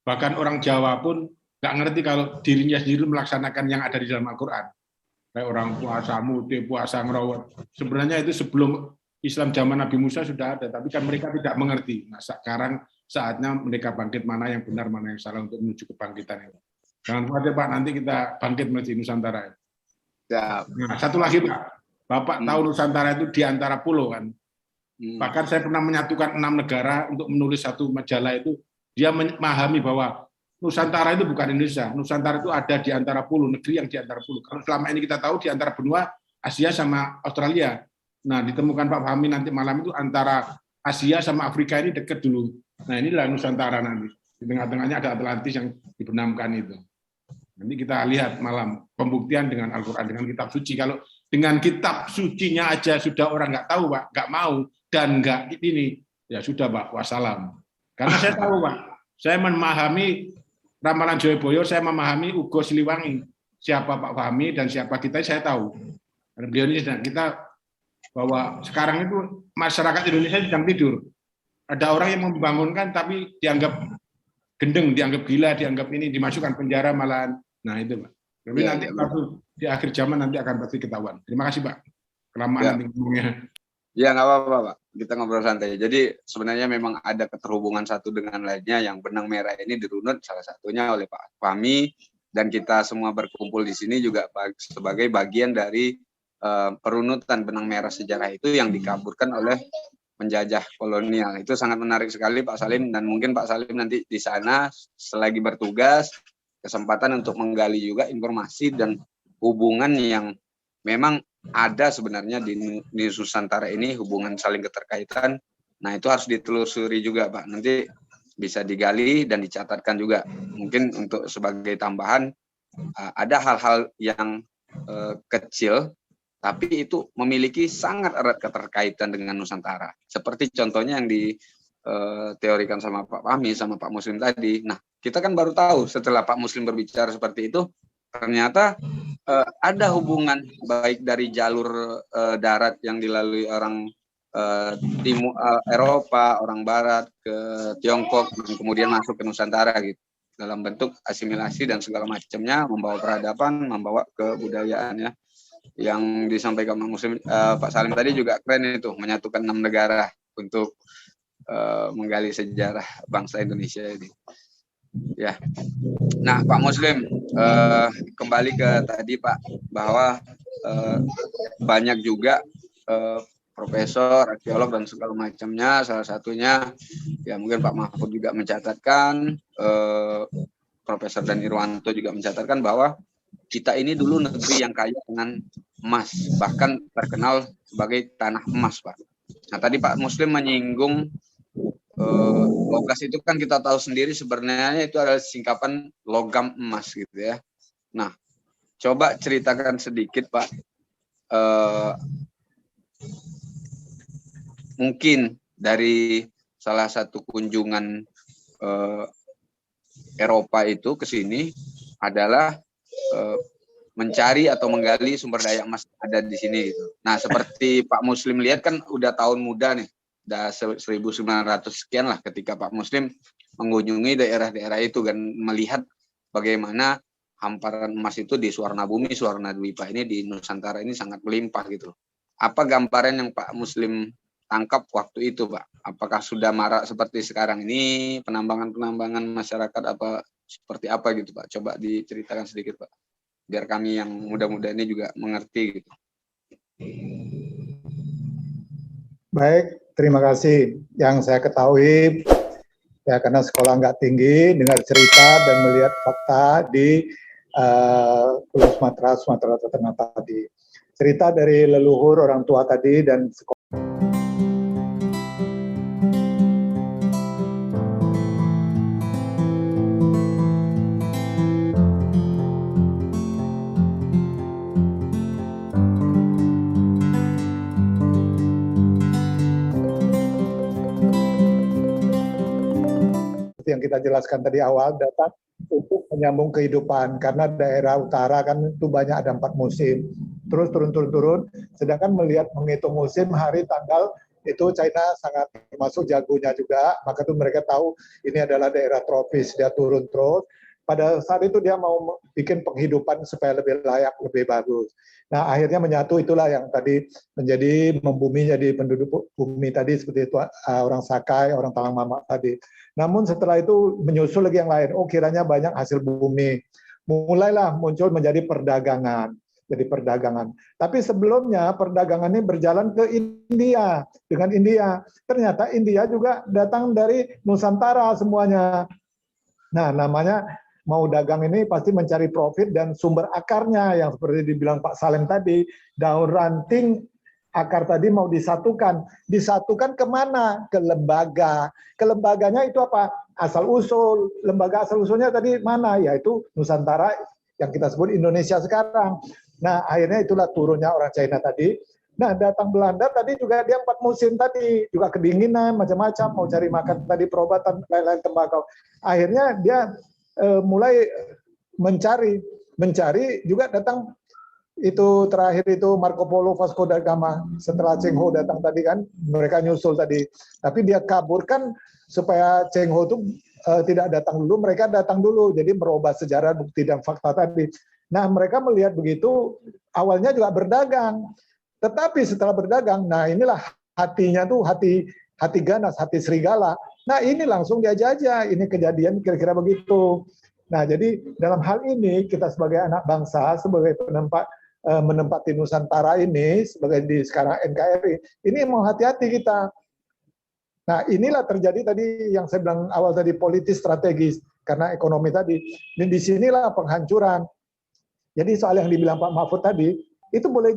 Bahkan orang Jawa pun nggak ngerti kalau dirinya sendiri melaksanakan yang ada di dalam Al-Quran. Kayak orang puasa muti, puasa ngerawat. Sebenarnya itu sebelum Islam zaman Nabi Musa sudah ada, tapi kan mereka tidak mengerti. Nah, sekarang saatnya mereka bangkit, mana yang benar, mana yang salah untuk menuju kebangkitan itu. Jangan khawatir Pak, nanti kita bangkit menuju Nusantara. Ya. Nah, satu lagi Pak, Bapak tahu Nusantara itu di antara pulau kan. Bahkan saya pernah menyatukan 6 negara untuk menulis satu majalah itu. Dia memahami bahwa Nusantara itu bukan Indonesia. Nusantara itu ada di antara pulau, negeri yang di antara pulau. Kalau selama ini kita tahu di antara benua Asia sama Australia. Nah, ditemukan Pak Fahmi nanti malam itu antara Asia sama Afrika ini dekat dulu. Nah, inilah Nusantara nanti. Di tengah-tengahnya ada Atlantis yang dibenamkan itu. Nanti kita lihat malam pembuktian dengan Al-Quran, dengan kitab suci. Kalau dengan kitab sucinya aja sudah orang nggak tahu Pak, nggak mau, dan nggak ini, ya sudah Pak, wassalam. Karena saya tahu Pak, saya memahami ramalan Joyoboyo, saya memahami Ugo Siliwangi, siapa Pak Fahmi dan siapa kita, saya tahu. Karena beliau ini kita bahwa sekarang itu masyarakat Indonesia sedang tidur. Ada orang yang membangunkan tapi dianggap gendeng, dianggap gila, dianggap ini, dimasukkan penjara malahan. Nah itu Pak. Tapi ya, nanti ya, di akhir zaman nanti akan pasti ketahuan. Terima kasih Pak. Kelamaan nanti ngomongnya. Ya nggak apa-apa Pak, kita ngobrol santai. Jadi sebenarnya memang ada keterhubungan satu dengan lainnya, yang benang merah ini dirunut salah satunya oleh Pak Fahmi, dan kita semua berkumpul di sini juga sebagai bagian dari perunutan benang merah sejarah itu yang dikaburkan oleh penjajah kolonial. Itu sangat menarik sekali Pak Salim, dan mungkin Pak Salim nanti di sana selagi bertugas kesempatan untuk menggali juga informasi dan hubungan yang memang ada sebenarnya di Nusantara ini, hubungan saling keterkaitan. Nah itu harus ditelusuri juga Pak, nanti bisa digali dan dicatatkan juga. Mungkin untuk sebagai tambahan, ada hal-hal yang kecil tapi itu memiliki sangat erat keterkaitan dengan Nusantara. Seperti contohnya yang diteorikan sama Pak Fahmi sama Pak Muslim tadi. Nah kita kan baru tahu setelah Pak Muslim berbicara seperti itu, ternyata ada hubungan baik dari jalur darat yang dilalui orang timur Eropa, orang Barat ke Tiongkok, dan kemudian masuk ke Nusantara gitu, dalam bentuk asimilasi dan segala macamnya, membawa peradaban, membawa kebudayaannya. Yang disampaikan Pak Muslim, Pak Salim tadi juga keren itu, menyatukan 6 negara untuk menggali sejarah bangsa Indonesia ini. Ya, nah Pak Muslim, kembali ke tadi Pak, bahwa banyak juga profesor, arkeolog dan segala macamnya, salah satunya ya mungkin Pak Mahfud juga mencatatkan, Profesor Dan Irwanto juga mencatatkan bahwa kita ini dulu negeri yang kaya dengan emas, bahkan terkenal sebagai tanah emas Pak. Nah tadi Pak Muslim menyinggung logas itu kan kita tahu sendiri sebenarnya itu adalah singkapan logam emas gitu ya. Nah, coba ceritakan sedikit Pak, mungkin dari salah satu kunjungan Eropa itu ke sini adalah mencari atau menggali sumber daya emas ada di sini gitu. Nah, seperti Pak Muslim lihat kan udah tahun muda nih. Udah 1900 sekian lah ketika Pak Muslim mengunjungi daerah-daerah itu dan melihat bagaimana hamparan emas itu di Suwarnabumi, Suwarnadwipa ini di Nusantara ini sangat melimpah gitu. Apa gambaran yang Pak Muslim tangkap waktu itu Pak? Apakah sudah marak seperti sekarang ini penambangan masyarakat, apa seperti apa gitu Pak? Coba diceritakan sedikit Pak, biar kami yang muda-muda ini juga mengerti gitu. Baik, terima kasih. Yang saya ketahui, ya karena sekolah nggak tinggi, dengar cerita dan melihat fakta di Pulau Sumatera Tengah tadi. Cerita dari leluhur orang tua tadi dan sekolah. Yang kita jelaskan tadi awal, datang untuk menyambung kehidupan, karena daerah utara kan itu banyak ada 4 musim, terus turun, sedangkan menghitung musim, hari, tanggal, itu China sangat termasuk jagonya juga, maka itu mereka tahu ini adalah daerah tropis, dia turun terus. Pada saat itu dia mau bikin penghidupan supaya lebih layak, lebih bagus. Nah akhirnya menyatu, itulah yang tadi menjadi membumi, jadi penduduk bumi tadi seperti itu, orang Sakai, orang Talang Mama tadi. Namun setelah itu menyusul lagi yang lain. Oh kiranya banyak hasil bumi. Mulailah muncul menjadi perdagangan. Jadi perdagangan. Tapi sebelumnya perdagangan ini berjalan ke India. Dengan India. Ternyata India juga datang dari Nusantara semuanya. Nah namanya mau dagang ini pasti mencari profit dan sumber akarnya yang seperti dibilang Pak Salem tadi. Daun ranting akar tadi mau disatukan. Disatukan kemana? Ke lembaga. Ke lembaganya itu apa? Asal-usul. Lembaga asal-usulnya tadi mana? Yaitu Nusantara yang kita sebut Indonesia sekarang. Nah, akhirnya itulah turunnya orang China tadi. Nah, datang Belanda tadi juga dia 4 musim tadi. Juga kedinginan, macam-macam. Mau cari makan tadi, perobatan, lain-lain tembakau. Akhirnya dia mulai mencari juga datang. Itu terakhir itu Marco Polo, Vasco da Gama, setelah Cheng Ho datang tadi kan, mereka nyusul tadi. Tapi dia kaburkan supaya Cheng Ho itu tidak datang dulu, mereka datang dulu. Jadi merubah sejarah, bukti dan fakta tadi. Nah mereka melihat begitu, awalnya juga berdagang. Tetapi setelah berdagang, nah inilah hatinya tuh hati ganas, hati serigala. Nah ini langsung diajajah, ini kejadian kira-kira begitu. Nah jadi dalam hal ini kita sebagai anak bangsa, sebagai menempati Nusantara ini sebagai di sekarang NKRI, ini mau hati-hati kita. Nah inilah terjadi tadi yang saya bilang awal tadi, politis strategis karena ekonomi tadi. Dan disinilah penghancuran. Jadi soal yang dibilang Pak Mahfud tadi itu boleh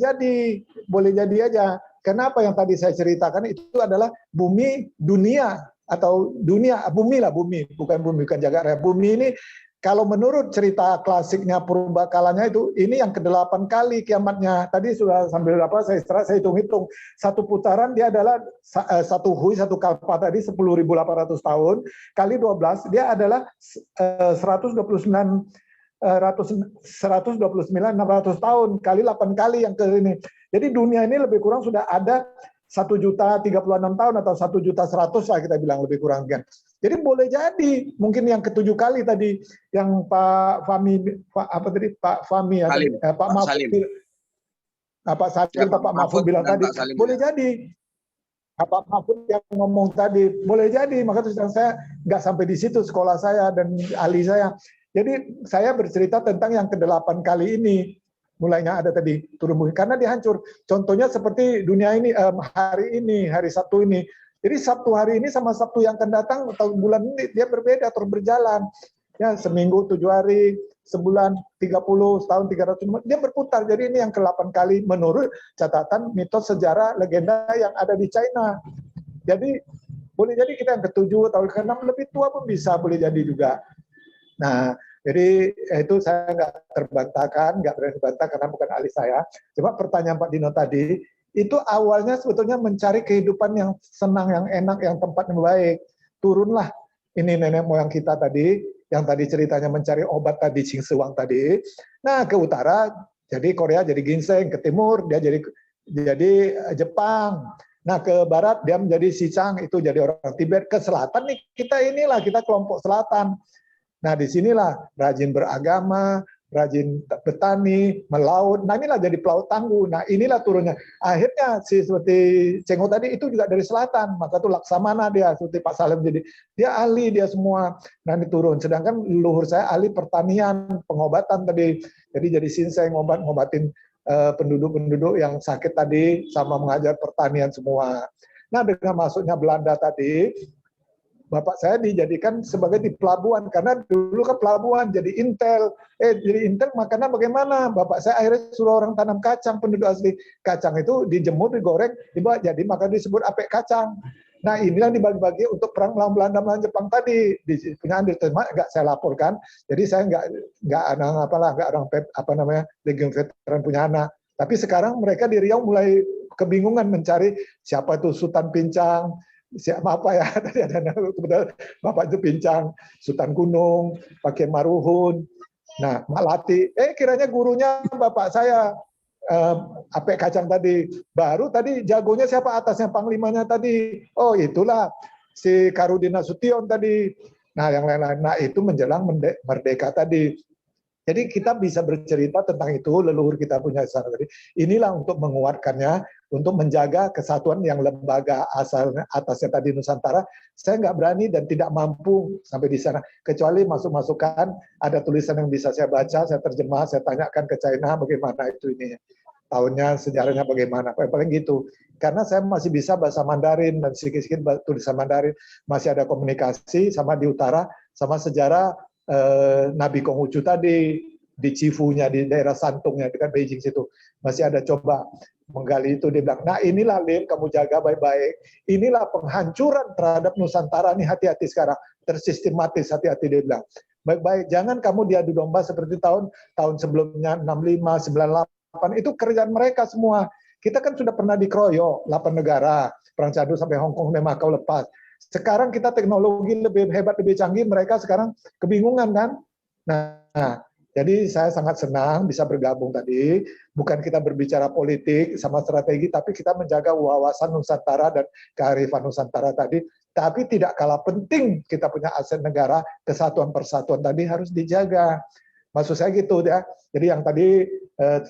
jadi aja. Kenapa yang tadi saya ceritakan itu adalah bumi dunia atau dunia bumi lah, bumi bukan jagat raya. Bumi ini kalau menurut cerita klasiknya Purbakalanya itu, ini yang ke-8 kali kiamatnya. Tadi sudah sambil saya hitung-hitung. Satu putaran dia adalah satu kalpa tadi 10.800 tahun kali 12 dia adalah 129.600 tahun kali 8 kali yang ke ini. Jadi dunia ini lebih kurang sudah ada 1.036 tahun atau 1.100.000 lah kita bilang lebih kurang kan. Jadi boleh jadi mungkin yang ke-7 kali tadi yang Pak Fahmi Pak Mahfud bilang tadi boleh jadi. Pak Mahfud yang ngomong tadi boleh jadi, maka terus saya nggak sampai di situ sekolah saya dan ahli saya. Jadi saya bercerita tentang yang ke-8 kali ini. Mulainya ada tadi turun bumi karena dihancur. Contohnya seperti dunia ini hari Sabtu ini. Jadi Sabtu hari ini sama Sabtu yang akan datang atau bulan ini dia berbeda terus berjalan. Ya, seminggu 7 hari, sebulan 30, setahun 300, dia berputar. Jadi ini yang ke-8 kali menurut catatan mitos sejarah legenda yang ada di China. Jadi boleh jadi kita yang ke-7 atau ke-6 lebih tua pun bisa, boleh jadi juga. Nah, jadi itu saya nggak berani bantah karena bukan ahli saya. Cuma pertanyaan Pak Dino tadi, itu awalnya sebetulnya mencari kehidupan yang senang, yang enak, yang tempat yang baik. Turunlah ini nenek moyang kita tadi, yang tadi ceritanya mencari obat tadi, Qingsuang tadi. Nah, ke utara, jadi Korea jadi ginseng, ke timur dia jadi Jepang. Nah, ke barat dia menjadi Sichang, itu jadi orang Tibet. Ke selatan nih kita kelompok selatan. Nah, disinilah rajin beragama, rajin bertani, melaut. Nah inilah jadi pelaut tangguh. Nah inilah turunnya. Akhirnya seperti Cengho tadi itu juga dari selatan, maka itu Laksamana dia, seperti Pak Salim jadi dia ahli dia semua. Nah ini turun. Sedangkan leluhur saya ahli pertanian, pengobatan tadi. Jadi sinseng ngobatin penduduk-penduduk yang sakit tadi sama mengajar pertanian semua. Nah dengan masuknya Belanda tadi, Bapak saya dijadikan sebagai di pelabuhan karena dulu kan pelabuhan jadi Intel. Jadi Intel makanan bagaimana? Bapak saya akhirnya suruh orang tanam kacang, penduduk asli. Kacang itu dijemur, digoreng, dibawa jadi maka disebut apek kacang. Nah inilah dibagi-bagi untuk perang melawan Belanda melawan Jepang tadi. Punya Andil Terima nggak saya laporkan. Jadi saya nggak orang Legion Veteran punya anak. Tapi sekarang mereka di Riau mulai kebingungan mencari siapa itu Sultan Pincang. Siapa apa ya tadi ada Bapak itu Pincang, Sultan Gunung, pakai Maruhun. Nah, Malati, kiranya gurunya Bapak saya Apek Kacang tadi. Baru tadi jagonya siapa atasnya panglimanya tadi. Oh, itulah si Karudina Sution tadi. Nah, yang lain-lain. Nah, itu menjelang merdeka tadi. Jadi kita bisa bercerita tentang itu, leluhur kita punya sana tadi. Inilah untuk menguatkannya, untuk menjaga kesatuan yang lembaga asalnya atasnya tadi Nusantara. Saya nggak berani dan tidak mampu sampai di sana. Kecuali masuk-masukan, ada tulisan yang bisa saya baca, saya terjemah, saya tanyakan ke China bagaimana itu ini. Tahunnya, sejarahnya bagaimana. Paling gitu. Karena saya masih bisa bahasa Mandarin dan sedikit-sedikit tulisan Mandarin. Masih ada komunikasi sama di utara, sama sejarah Nabi Konghucu tadi di Cifunya di daerah Santungnya dekat Beijing situ masih ada coba menggali itu. Dia bilang, nah inilah Lim, kamu jaga baik-baik, inilah penghancuran terhadap Nusantara nih, hati-hati sekarang, tersistematis, hati-hati. Dia bilang baik-baik, jangan kamu diadu domba seperti tahun sebelumnya 65, 98, itu kerjaan mereka semua. Kita kan sudah pernah dikeroyok 8 negara, perang Cadu sampai Hong Kong dan Makau lepas. Sekarang kita teknologi lebih hebat, lebih canggih, mereka sekarang kebingungan kan. Nah, jadi saya sangat senang bisa bergabung tadi. Bukan kita berbicara politik sama strategi, tapi kita menjaga wawasan Nusantara dan kearifan Nusantara tadi. Tapi tidak kalah penting kita punya aset negara, kesatuan persatuan tadi harus dijaga. Maksud saya gitu ya. Jadi yang tadi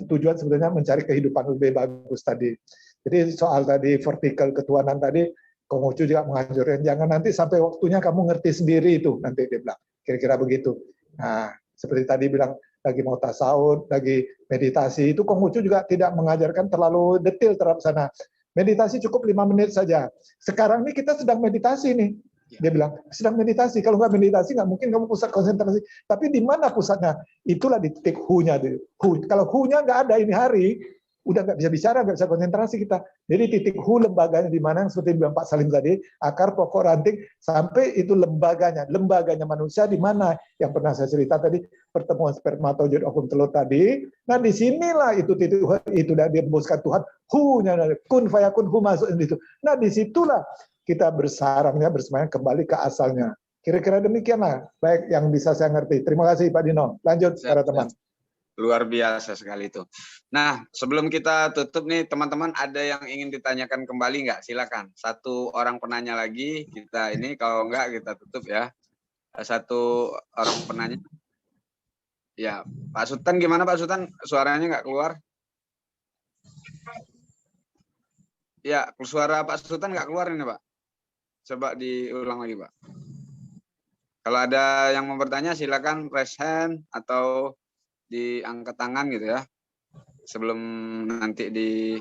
tujuan sebetulnya mencari kehidupan lebih bagus tadi. Jadi soal tadi vertikal ketuhanan tadi, Konghucu juga menghancurkan, jangan nanti sampai waktunya kamu ngerti sendiri itu, nanti dia bilang, kira-kira begitu. Nah, seperti tadi bilang, lagi mau tasawuf, lagi meditasi, itu Konghucu juga tidak mengajarkan terlalu detail terhadap sana. Meditasi cukup 5 menit saja. Sekarang ini kita sedang meditasi nih. Dia bilang, sedang meditasi, kalau nggak meditasi nggak mungkin kamu pusat konsentrasi. Tapi di mana pusatnya? Itulah di titik hu-nya. Kalau hu-nya nggak ada ini hari, udah nggak bisa bicara, nggak bisa konsentrasi kita. Jadi titik hu lembaganya di mana, yang seperti bilang Pak Salim tadi, akar, pokok, ranting, sampai itu lembaganya manusia di mana, yang pernah saya cerita tadi, pertemuan spermatozoid ovum telur tadi. Nah disinilah itu titik itu udah dihembuskan Tuhan, hu-nya, kun fayakun, hu masuk itu. Nah disitulah kita bersarangnya, bersemayam kembali ke asalnya. Kira-kira demikianlah, baik yang bisa saya ngerti. Terima kasih Pak Dino. Lanjut para teman. Luar biasa sekali itu. Nah, sebelum kita tutup nih, teman-teman ada yang ingin ditanyakan kembali nggak? Silakan. Satu orang penanya lagi, kita ini kalau nggak kita tutup ya. Satu orang penanya. Ya, Pak Sultan gimana Pak Sultan? Suaranya nggak keluar? Ya, suara Pak Sultan nggak keluar ini Pak. Coba diulang lagi Pak. Kalau ada yang mau bertanya, silakan raise hand atau diangkat tangan gitu ya, sebelum nanti di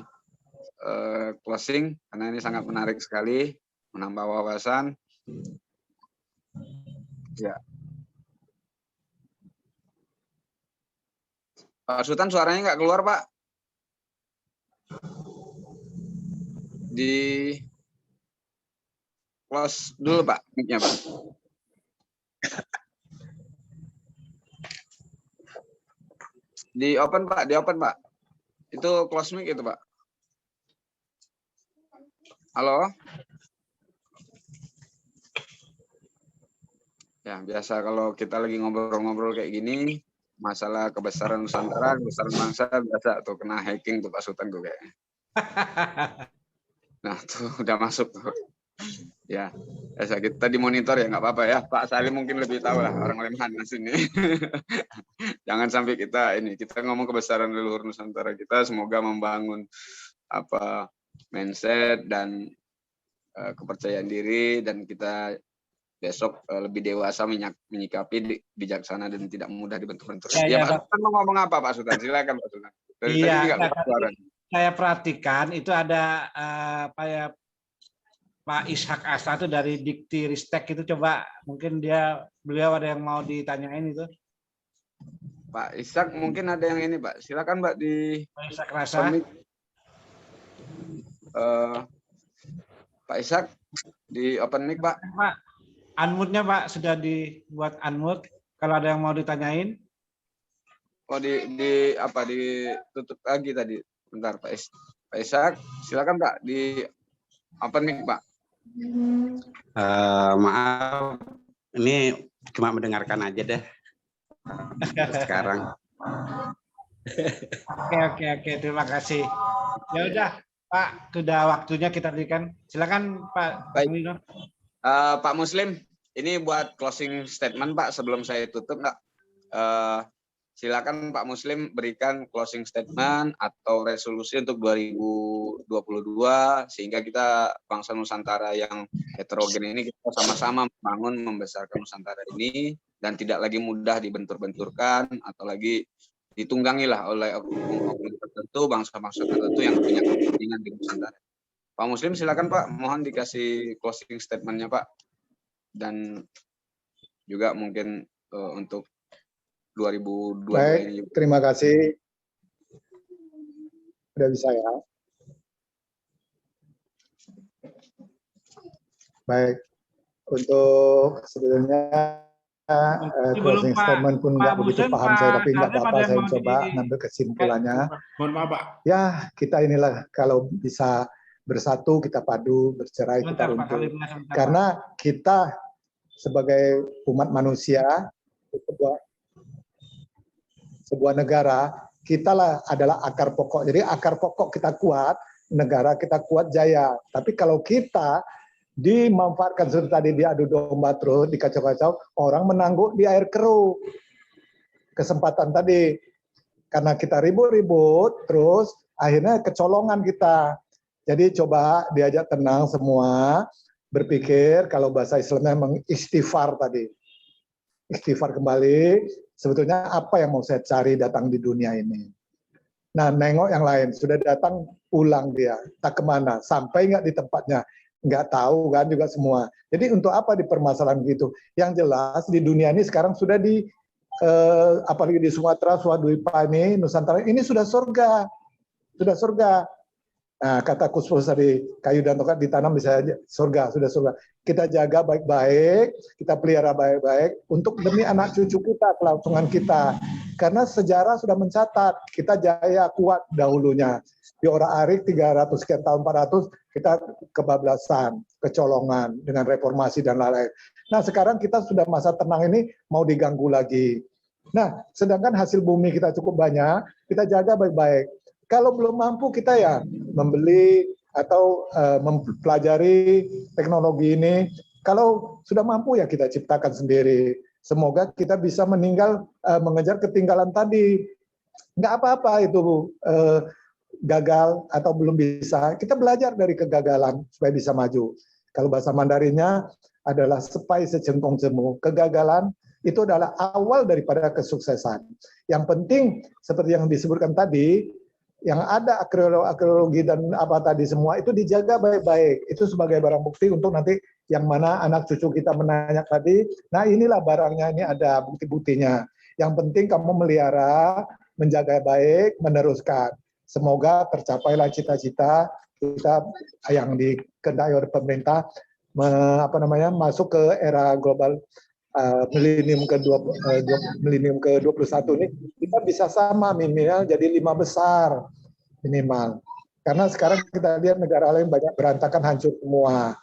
closing, karena ini sangat menarik sekali, menambah wawasan. Ya, Pak Sultan suaranya nggak keluar Pak, di close dulu Pak mic-nya Pak. Di open Pak, di open Pak. Itu close mic itu Pak. Halo? Ya, biasa kalau kita lagi ngobrol-ngobrol kayak gini, masalah kebesaran Nusantara, kebesaran bangsa, biasa tuh kena hacking tuh Pak Sultan gue kayaknya. Nah, tuh udah masuk tuh. Ya, kita dimonitor ya, nggak apa-apa ya. Pak Salim mungkin lebih tahu lah, orang Lemhanas ini. Jangan sampai kita ngomong kebesaran leluhur Nusantara kita, semoga membangun mindset dan kepercayaan diri, dan kita besok lebih dewasa menyikapi, bijaksana dan tidak mudah dibentur-bentur. Ya, Pak Sultan mau ngomong apa, Pak Sultan? Silakan, Pak Sultan. Iya, saya perhatikan itu ada Pak Ishak Asa itu dari Dikti Ristek itu, coba mungkin beliau ada yang mau ditanyain itu. Pak Ishak mungkin ada yang ini, Pak. Silakan, Pak, di Pak Ishak Rasa. Pak Ishak di open mic, Pak. Pak, unmute-nya Pak sudah dibuat unmute. Kalau ada yang mau ditanyain. Oh, ditutup lagi tadi. Bentar, Pak Ishak, silakan, Pak, di open mic, Pak. Maaf, ini cuma mendengarkan aja deh sekarang. Oke, terima kasih. Ya udah, Pak, sudah waktunya kita berikan. Silakan, Pak. Baik. Pak Muslim, ini buat closing statement, Pak, sebelum saya tutup, Pak. Silakan Pak Muslim berikan closing statement atau resolusi untuk 2022 sehingga kita bangsa Nusantara yang heterogen ini kita sama-sama membangun membesarkan Nusantara ini dan tidak lagi mudah dibentur-benturkan atau lagi ditunggangi lah oleh oknum tertentu, bangsa-bangsa tertentu yang punya kepentingan di Nusantara. Pak Muslim silakan, Pak, mohon dikasih closing statement-nya, Pak, dan juga mungkin untuk 2022 ini. Terima kasih. Sudah bisa ya. Baik. Untuk sebelumnya closing statement pun nggak begitu paham saya, tapi nggak apa-apa, saya coba ngambil kesimpulannya. Mohon maaf, Pak. Ya, kita inilah kalau bisa bersatu, kita padu, bercerai, kita runtuh. Karena kita sebagai umat manusia, sebuah negara, kitalah adalah akar pokok. Jadi akar pokok kita kuat, negara kita kuat jaya. Tapi kalau kita dimanfaatkan seperti tadi diadu domba terus, dikacau-kacau, orang menangguk di air keruh. Kesempatan tadi, karena kita ribut-ribut, terus akhirnya kecolongan kita. Jadi coba diajak tenang semua, berpikir, kalau bahasa Islamnya mengistighfar tadi. Istighfar kembali, sebetulnya apa yang mau saya cari datang di dunia ini. Nah, nengok yang lain, sudah datang, pulang dia. Tak kemana, sampai nggak di tempatnya. Nggak tahu kan juga semua. Jadi untuk apa di permasalahan gitu? Yang jelas di dunia ini sekarang sudah apalagi di Sumatera, Swadwipa ini, Nusantara, ini sudah surga. Sudah surga. Nah, kata Kusfus tadi, kayu dan tongkat ditanam bisa surga, sudah surga. Kita jaga baik-baik, kita pelihara baik-baik untuk demi anak cucu kita, kelangsungan kita. Karena sejarah sudah mencatat, kita jaya kuat dahulunya. Di Orak-arik 300 sekian tahun, 400, kita kebablasan, kecolongan dengan reformasi dan lain-lain. Nah, sekarang kita sudah masa tenang ini mau diganggu lagi. Nah, sedangkan hasil bumi kita cukup banyak, kita jaga baik-baik. Kalau belum mampu kita ya membeli atau mempelajari teknologi ini. Kalau sudah mampu ya kita ciptakan sendiri. Semoga kita bisa mengejar ketinggalan tadi. Nggak apa-apa itu gagal atau belum bisa. Kita belajar dari kegagalan supaya bisa maju. Kalau bahasa Mandarinnya adalah sepai secengkong jemu. Kegagalan itu adalah awal daripada kesuksesan. Yang penting seperti yang disebutkan tadi, yang ada arkeologi dan apa tadi semua itu dijaga baik-baik. Itu sebagai barang bukti untuk nanti yang mana anak cucu kita menanya tadi. Nah, inilah barangnya, ini ada bukti-buktinya. Yang penting kamu melihara, menjaga baik, meneruskan. Semoga tercapailah cita-cita kita yang dikehendaki oleh pemerintah masuk ke era global milenium ke-21 ini, kita bisa sama minimal jadi 5 besar minimal. Karena sekarang kita lihat negara lain banyak berantakan, hancur semua.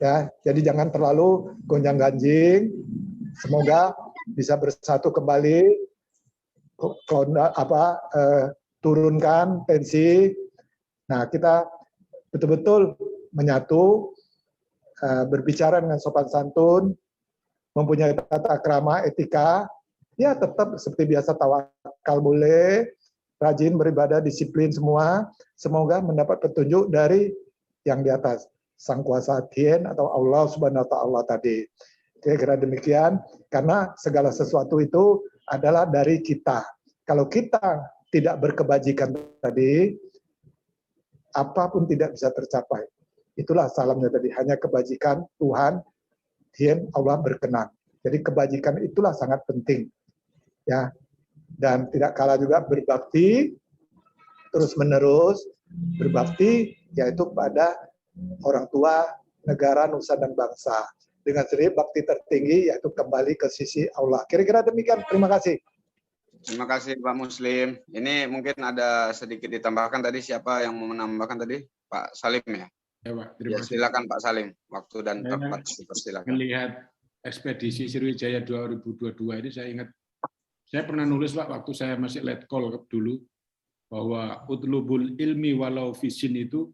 Ya, jadi jangan terlalu gonjang-ganjing. Semoga bisa bersatu kembali, turunkan tensi. Nah, kita betul-betul menyatu. berbicara dengan sopan santun, mempunyai tata krama, etika, ya tetap seperti biasa tawakal boleh, rajin beribadah, disiplin semua. Semoga mendapat petunjuk dari yang di atas, Sang Kuasa Tien atau Allah Subhanahu wa Ta'ala tadi. Kira-kira demikian, karena segala sesuatu itu adalah dari kita. Kalau kita tidak berkebajikan tadi, apapun tidak bisa tercapai. Itulah salamnya tadi, hanya kebajikan Tuhan, Tien, Allah berkenan. Jadi kebajikan itulah sangat penting. Ya, dan tidak kalah juga berbakti, terus-menerus berbakti, yaitu pada orang tua, negara, nusa, dan bangsa. Dengan sendiri bakti tertinggi, yaitu kembali ke sisi Allah. Kira-kira demikian, terima kasih. Terima kasih Pak Muslim. Ini mungkin ada sedikit ditambahkan tadi, siapa yang mau menambahkan tadi? Pak Salim ya? Ya, Pak. Terima kasih. Silakan Pak Salim, waktu dan tempat dipersilakan. Melihat ekspedisi Sriwijaya 2022 ini saya ingat, saya pernah nulis Pak waktu saya masih letkol dulu, bahwa utlubul ilmi walau fisin itu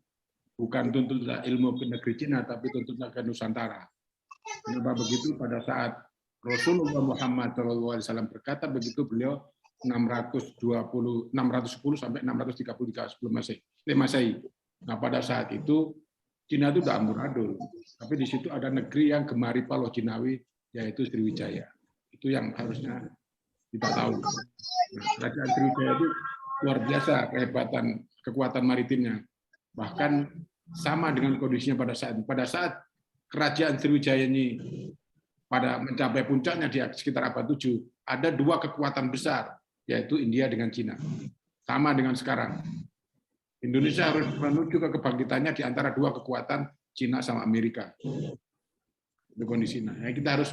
bukan tuntutlah ilmu ke negeri Cina, tapi tuntutlah ke Nusantara. Kenapa begitu? Pada saat Rasulullah Muhammad SAW berkata begitu, beliau 610 sampai 633 sebelum Masehi. Nah, pada saat itu Cina itu udah amburadul, tapi di situ ada negeri yang gemari paloh Cinawi, yaitu Sriwijaya. Itu yang harusnya kita tahu. Nah, kerajaan Sriwijaya itu luar biasa kekuatan maritimnya. Bahkan sama dengan kondisinya pada saat itu. Pada saat kerajaan Sriwijaya ini pada mencapai puncaknya di sekitar abad 7, ada dua kekuatan besar, yaitu India dengan Cina. Sama dengan sekarang. Indonesia harus menuju ke kebangkitannya di antara dua kekuatan, Cina sama Amerika. Itu kondisinya. Ya, kita harus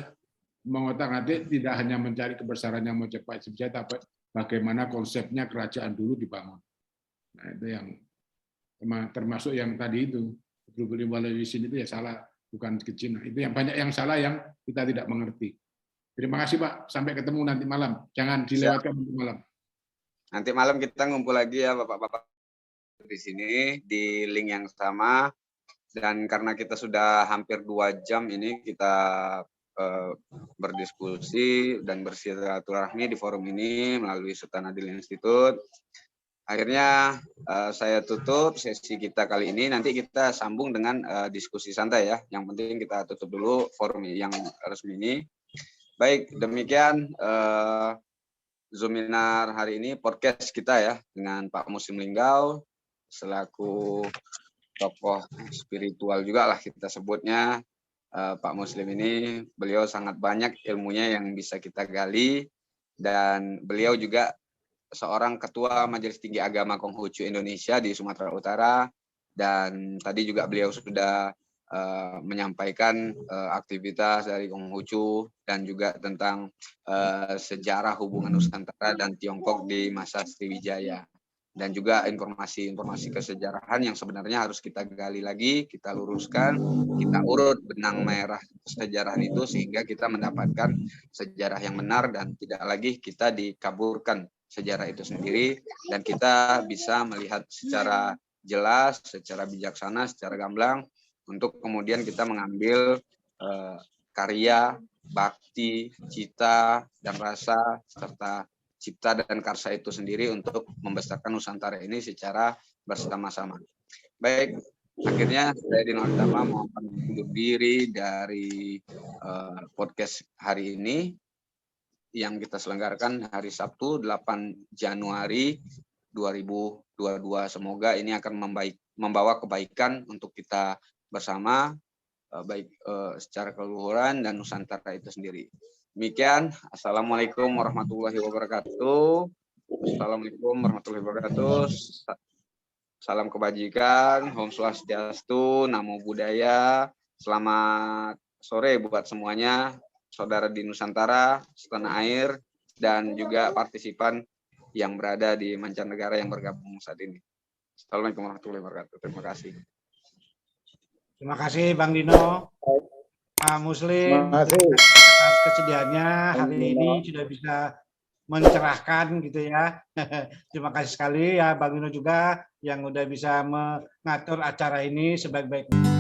mengotak-atik, tidak hanya mencari kebesaran yang Majapahit saja, tapi bagaimana konsepnya kerajaan dulu dibangun. Nah, itu yang termasuk yang tadi itu, global evaluation itu ya salah, bukan ke Cina. Itu yang banyak yang salah yang kita tidak mengerti. Terima kasih Pak, sampai ketemu nanti malam. Jangan dilewatkan nanti malam. Nanti malam kita ngumpul lagi ya Bapak-bapak di sini di link yang sama, dan karena kita sudah hampir 2 jam ini kita berdiskusi dan bersilaturahmi di forum ini melalui Sultan Adil Institute. Akhirnya saya tutup sesi kita kali ini. Nanti kita sambung dengan diskusi santai ya. Yang penting kita tutup dulu forum yang resmi ini. Baik, demikian Zoominar hari ini, podcast kita ya dengan Pak Muslim Linggau selaku tokoh spiritual juga lah kita sebutnya. Pak Muslim ini beliau sangat banyak ilmunya yang bisa kita gali, dan beliau juga seorang ketua Majelis Tinggi Agama Konghucu Indonesia di Sumatera Utara, dan tadi juga beliau sudah menyampaikan aktivitas dari Konghucu dan juga tentang sejarah hubungan Nusantara dan Tiongkok di masa Sriwijaya, dan juga informasi-informasi kesejarahan yang sebenarnya harus kita gali lagi, kita luruskan, kita urut benang merah kesejarahan itu sehingga kita mendapatkan sejarah yang benar dan tidak lagi kita dikaburkan sejarah itu sendiri, dan kita bisa melihat secara jelas, secara bijaksana, secara gamblang, untuk kemudian kita mengambil karya, bakti, cita, dan rasa, serta cipta dan karsa itu sendiri untuk membesarkan Nusantara ini secara bersama-sama. Baik, akhirnya saya Dino Ardama mohon undur diri dari podcast hari ini yang kita selenggarakan hari Sabtu 8 Januari 2022. Semoga ini akan membawa kebaikan untuk kita bersama, baik secara keluhuran dan Nusantara itu sendiri. Demikian, Assalamualaikum warahmatullahi wabarakatuh. Assalamualaikum warahmatullahi wabarakatuh. Salam kebajikan, Om Swastiastu, Namo Buddhaya. Selamat sore buat semuanya, saudara di Nusantara, setanah air, dan juga partisipan yang berada di mancanegara yang bergabung saat ini. Assalamualaikum warahmatullahi wabarakatuh. Terima kasih. Terima kasih Bang Dino. Pak Muslim atas kesediaannya hari ini sudah bisa mencerahkan gitu ya. Terima kasih sekali ya Bang Dino juga yang udah bisa mengatur acara ini sebaik-baiknya.